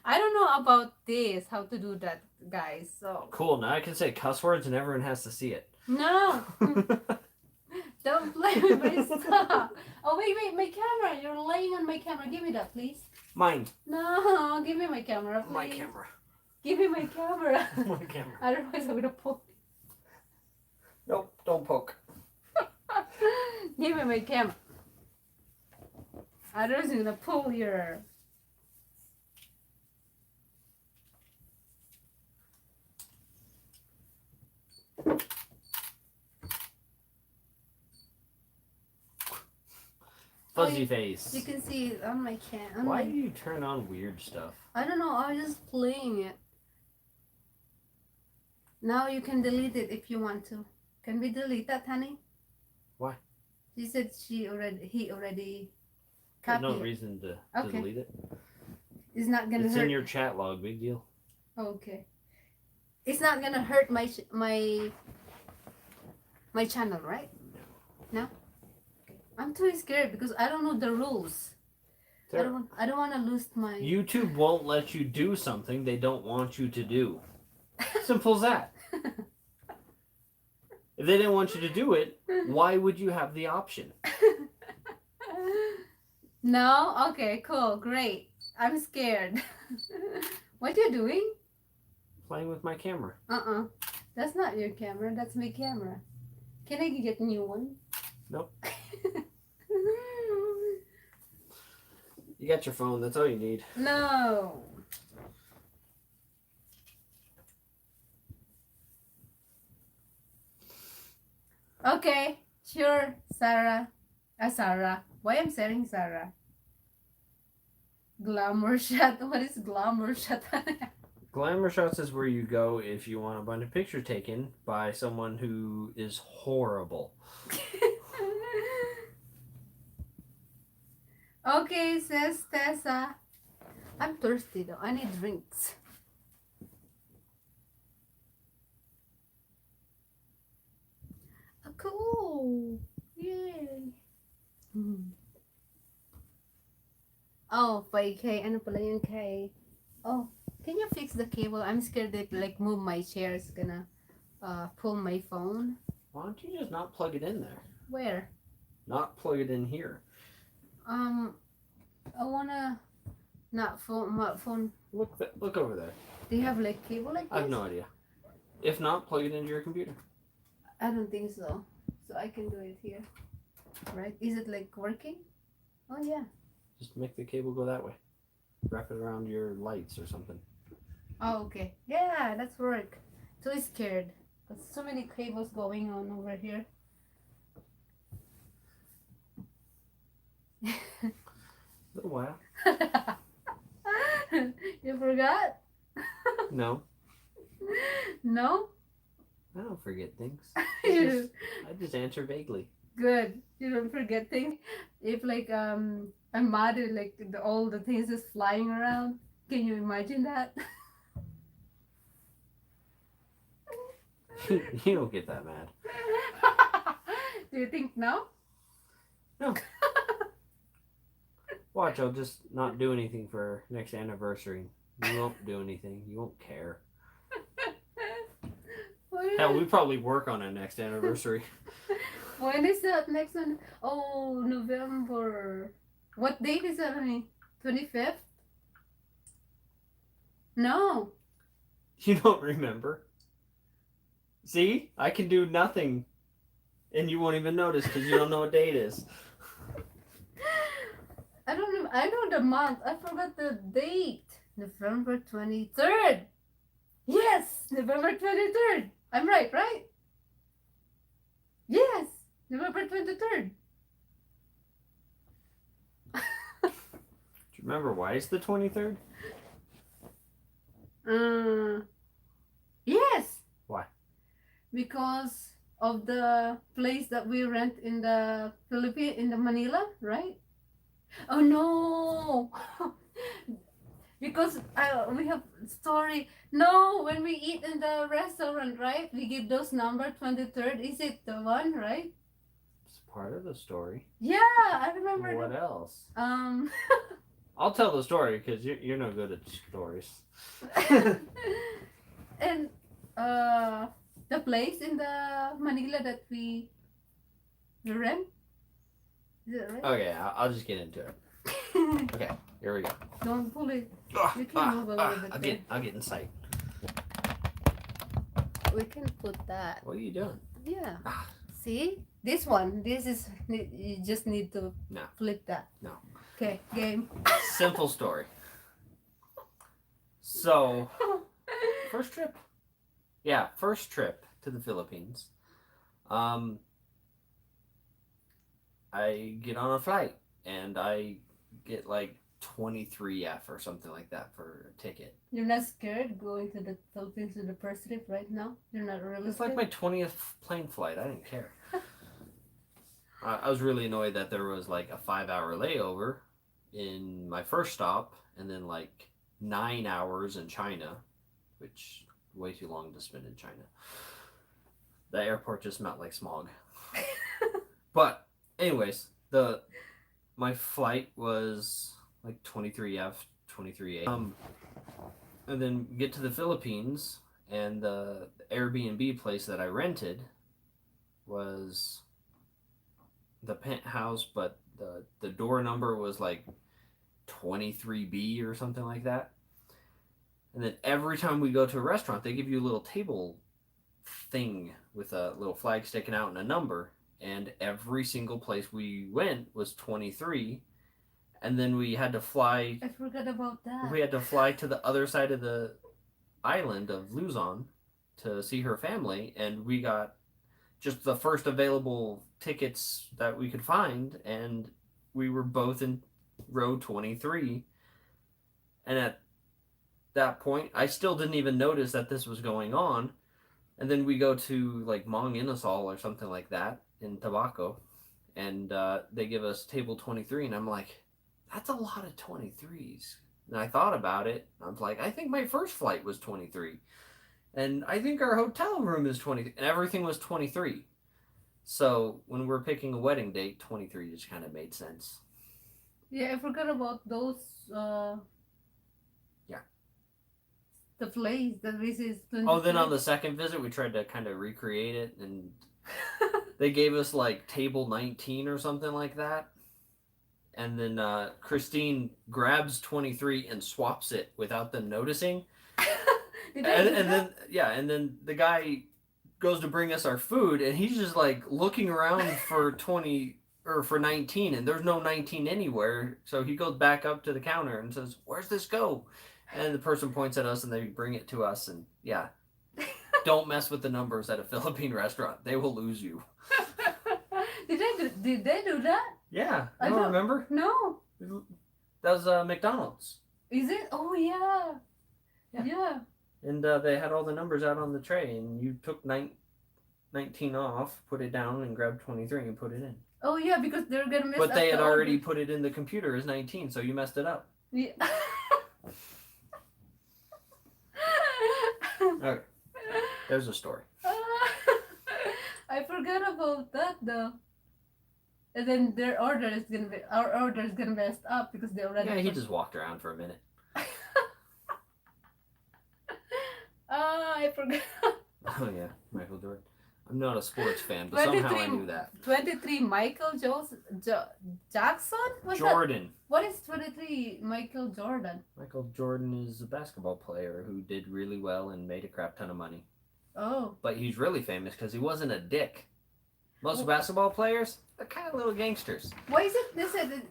Speaker 1: I don't know about this, how to do that, guys. So,
Speaker 4: Cool. Now I can say cuss words and everyone has to see it.
Speaker 1: no. Don't play with my stuff. Oh, wait, my camera. You're laying on my camera. Give me that, please.
Speaker 4: Mine.
Speaker 1: No, give me my camera, please.
Speaker 4: My camera.
Speaker 1: Give me my camera.
Speaker 4: My camera.
Speaker 1: Otherwise, I'm gonna poke.
Speaker 4: Nope, don't poke.
Speaker 1: Give me my camera. Otherwise, I'm gonna pull your.
Speaker 4: Fuzzy
Speaker 1: You
Speaker 4: face.
Speaker 1: can see it on my cam.
Speaker 4: Why do you turn on weird stuff?
Speaker 1: I don't know. I was just playing it. Now you can delete it if you want to. Can we delete that, honey?
Speaker 4: Why?
Speaker 1: She said he already
Speaker 4: There's
Speaker 1: copied
Speaker 4: no
Speaker 1: it.
Speaker 4: reason to
Speaker 1: Okay.
Speaker 4: delete it.
Speaker 1: It's not gonna
Speaker 4: It's
Speaker 1: hurt.
Speaker 4: in your chat log. Big deal.
Speaker 1: Okay. It's not gonna hurt my channel, right? No. I'm too scared because I don't know the rules. I don't want to lose my.
Speaker 4: YouTube won't let you do something they don't want you to do. Simple as that. If they didn't want you to do it, why would you have the option?
Speaker 1: No? Okay, cool, great. I'm scared. What are you doing?
Speaker 4: Playing with my camera.
Speaker 1: That's not your camera, that's my camera. Can I get a new one?
Speaker 4: Nope. You got your phone. That's all you need.
Speaker 1: No. Okay, sure, Sarah. Sarah. Why I'm saying Sarah? Glamour shot. What is glamour shot?
Speaker 4: Glamour shots is where you go if you want a bunch of pictures taken by someone who is horrible.
Speaker 1: Okay, says Tessa. I'm thirsty though. I need drinks. Cool. Yay. Oh, 5K. Ano pala yung K? Oh, can you fix the cable? I'm scared that like move my chair is gonna pull my phone.
Speaker 4: Why don't you just not plug it in there?
Speaker 1: Where?
Speaker 4: Not plug it in here.
Speaker 1: I wanna not phone.
Speaker 4: Look over there.
Speaker 1: Do you have like cable like this?
Speaker 4: I have no idea. If not, plug it into your computer.
Speaker 1: I don't think so. So I can do it here. Right? Is it like working? Oh yeah.
Speaker 4: Just make the cable go that way. Wrap it around your lights or something.
Speaker 1: Oh okay. Yeah, that's work. Too scared. There's so many cables going on over here.
Speaker 4: Little while.
Speaker 1: You forgot?
Speaker 4: No,
Speaker 1: No?
Speaker 4: I don't forget things.
Speaker 1: You-
Speaker 4: I just answer vaguely.
Speaker 1: Good. You don't forget things. If like I'm mad at like all the things is flying around. Can you imagine that?
Speaker 4: You don't get that mad.
Speaker 1: Do you think no?
Speaker 4: No. Watch, I'll just not do anything for next anniversary. You won't do anything. You won't care. Hell, we probably work on it next anniversary.
Speaker 1: When is that next one? Oh, November. What date is that, honey? 25th? No.
Speaker 4: You don't remember? See? I can do nothing. And you won't even notice because you don't know what day it is.
Speaker 1: I don't know. I know the month. I forgot the date. November 23rd. Yes, November 23rd. I'm right, right? Yes, November 23rd.
Speaker 4: Do you remember why it's the 23rd?
Speaker 1: Yes.
Speaker 4: Why?
Speaker 1: Because of the place that we rent in the Philippines, in the Manila, right? Oh no. Because we have story. No, when we eat in the restaurant, right? We give those number 23rd. Is it the one, right?
Speaker 4: It's part of the story.
Speaker 1: Yeah, I remember.
Speaker 4: What else?
Speaker 1: Um,
Speaker 4: I'll tell the story because you're no good at stories.
Speaker 1: and the place in the Manila that we rent. Is it right?
Speaker 4: Okay, I'll just get into it. Okay, here we go.
Speaker 1: Don't pull it. You can move a little bit there.
Speaker 4: I'll get in sight.
Speaker 1: We can put that.
Speaker 4: What are you doing?
Speaker 1: Yeah.
Speaker 4: Ah.
Speaker 1: See? This one. This is, you just need to
Speaker 4: No.
Speaker 1: flip that.
Speaker 4: No.
Speaker 1: Okay, game.
Speaker 4: Simple story. So, first trip. Yeah, first trip to the Philippines. I get on a flight and I get like 23F or something like that for a ticket.
Speaker 1: You're not scared going to the Philippines with the first trip right now? You're not really
Speaker 4: It's like
Speaker 1: scared?
Speaker 4: my 20th plane flight. I didn't care. I was really annoyed that there was like a 5-hour layover in my first stop and then like 9 hours in China, which way too long to spend in China. The airport just smelled like smog. But anyways, my flight was like 23F, 23A. And then get to the Philippines, and the Airbnb place that I rented was the penthouse, but the door number was like 23B or something like that. And then every time we go to a restaurant, they give you a little table thing with a little flag sticking out and a number. And every single place we went was 23. And then we had to fly.
Speaker 1: I forgot about that.
Speaker 4: We had to fly to the other side of the island of Luzon to see her family, and we got just the first available tickets that we could find, and we were both in row 23. And at that point, I still didn't even notice that this was going on. And then we go to like Mang Inasal or something like that in Tabaco, and they give us table 23, and I'm like, that's a lot of 23s. And I thought about it. I was like, I think my first flight was 23. And I think our hotel room is 23. And everything was 23. So when we're picking a wedding date, 23 just kind of made sense.
Speaker 1: Yeah, I forgot about those.
Speaker 4: Yeah.
Speaker 1: The place that this is.
Speaker 4: Oh, then on the second visit, we tried to kind of recreate it. And they gave us like table 19 or something like that. And then Christine grabs 23 and swaps it without them noticing. and then the guy goes to bring us our food, and he's just like looking around for 20 or for 19, and there's no 19 anywhere. So he goes back up to the counter and says, "Where's this go?" And the person points at us, and they bring it to us. And yeah, don't mess with the numbers at a Philippine restaurant; they will lose you.
Speaker 1: Did they do that?
Speaker 4: Yeah,
Speaker 1: I
Speaker 4: I don't
Speaker 1: don't-
Speaker 4: remember.
Speaker 1: No.
Speaker 4: That was McDonald's.
Speaker 1: Is it? Oh yeah.
Speaker 4: Yeah.
Speaker 1: Yeah.
Speaker 4: And they had all the numbers out on the tray, and you took 19 off, put it down, and grabbed 23 and put it in.
Speaker 1: Oh yeah, because they're gonna miss.
Speaker 4: But they
Speaker 1: up
Speaker 4: had
Speaker 1: the
Speaker 4: already
Speaker 1: order.
Speaker 4: put it in the computer as 19, so you messed it up.
Speaker 1: Yeah.
Speaker 4: Okay, there's a story.
Speaker 1: I forgot about that though. And then our order is gonna be messed up because they already.
Speaker 4: Yeah, he just walked around for a minute.
Speaker 1: I forgot.
Speaker 4: Oh yeah, Michael Jordan.
Speaker 3: I'm not a sports fan, but somehow I
Speaker 1: 23
Speaker 3: knew that.
Speaker 1: 23 Michael Jackson? What's that?
Speaker 3: Jordan.
Speaker 1: What is 23 Michael Jordan?
Speaker 3: Michael Jordan is a basketball player who did really well and made a crap ton of money.
Speaker 1: Oh.
Speaker 3: But he's really famous because he wasn't a dick. Most basketball players, they're kind of little gangsters.
Speaker 1: Why is it they said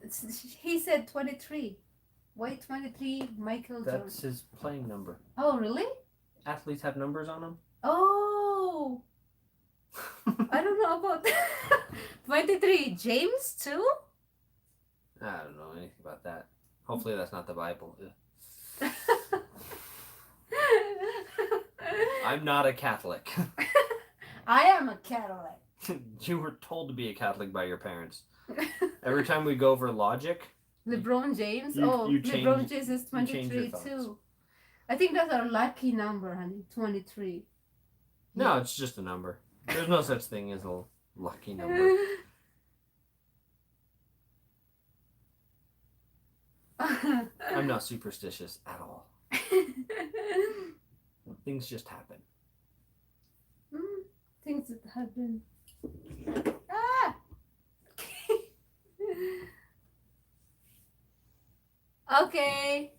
Speaker 1: he said 23? Why 23 Michael Jordan?
Speaker 3: That's his playing number.
Speaker 1: Oh, really?
Speaker 3: Athletes have numbers on them.
Speaker 1: Oh. I don't know about that. 23 James too?
Speaker 3: I don't know anything about that. Hopefully that's not the Bible. I'm not a Catholic.
Speaker 1: I am a Catholic.
Speaker 3: You were told to be a Catholic by your parents. Every time we go over logic,
Speaker 1: LeBron James?
Speaker 3: you
Speaker 1: LeBron James is
Speaker 3: you change your
Speaker 1: 23
Speaker 3: thoughts.
Speaker 1: too. I think that's our lucky number, honey. 23.
Speaker 3: no, it's just a number. There's no such thing as a lucky number. I'm not superstitious at all. Things just happen.
Speaker 1: Things that happen. Ah! Okay.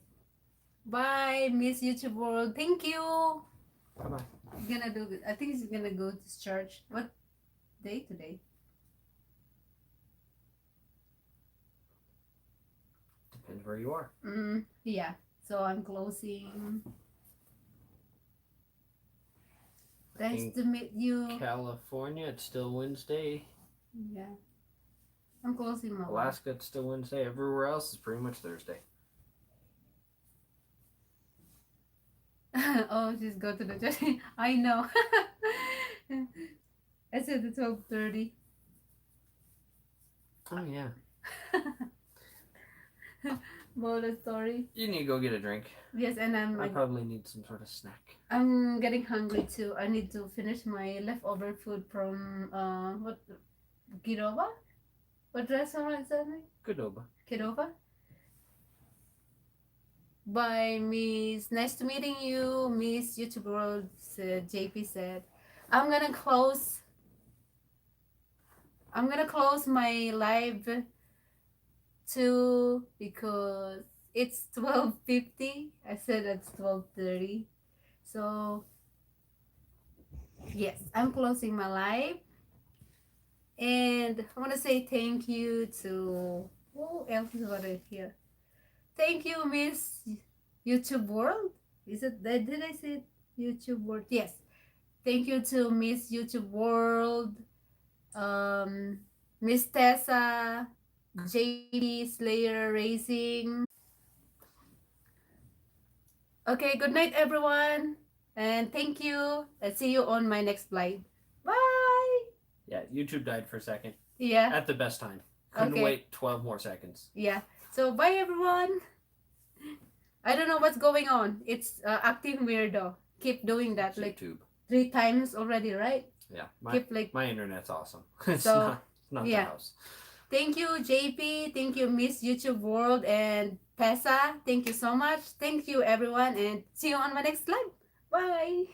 Speaker 1: Bye, Miss YouTube World. Thank you.
Speaker 3: Bye-bye.
Speaker 1: Gonna do good. I think he's gonna go to church. What day today?
Speaker 3: Depends where you are.
Speaker 1: Yeah. So I'm closing.
Speaker 3: I
Speaker 1: Nice
Speaker 3: think
Speaker 1: to meet you.
Speaker 3: California, it's still Wednesday.
Speaker 1: Yeah. I'm closing my
Speaker 3: Alaska, it's still Wednesday. Everywhere else is pretty much Thursday.
Speaker 1: Oh, just go to the church. I know. I said the 12:30.
Speaker 3: Oh, yeah.
Speaker 1: Moral story.
Speaker 3: You need to go get a drink.
Speaker 1: Yes, and
Speaker 3: I probably need some sort of snack.
Speaker 1: I'm getting hungry too. I need to finish my leftover food from what Kirova? What restaurant is that?
Speaker 3: Goodoba.
Speaker 1: Kirova? Bye, Miss. Nice to meeting you, Miss YouTube World. JP said, I'm gonna close my live too because it's 12:50. I said it's 12:30. So yes, I'm closing my live. And I want to say thank you to who else is already here. Thank you, Miss YouTube World. Is it did I say YouTube World? Yes. Thank you to Miss YouTube World, Miss Tessa, JD Slayer Racing. Okay, good night everyone. And thank you. I'll see you on my next live. Bye.
Speaker 3: Yeah, YouTube died for a second.
Speaker 1: Yeah.
Speaker 3: At the best time. Couldn't
Speaker 1: Okay.
Speaker 3: wait 12 more seconds.
Speaker 1: Yeah. So bye everyone. I don't know what's going on. It's acting weirdo. Keep doing that
Speaker 3: It's
Speaker 1: like
Speaker 3: YouTube.
Speaker 1: 3 times already, right?
Speaker 3: Yeah,
Speaker 1: Keep like
Speaker 3: my internet's awesome. It's
Speaker 1: So,
Speaker 3: not
Speaker 1: yeah.
Speaker 3: the house.
Speaker 1: thank you JP, thank you Miss YouTube World and Pesa. Thank you so much. Thank you everyone and see you on my next live. Bye.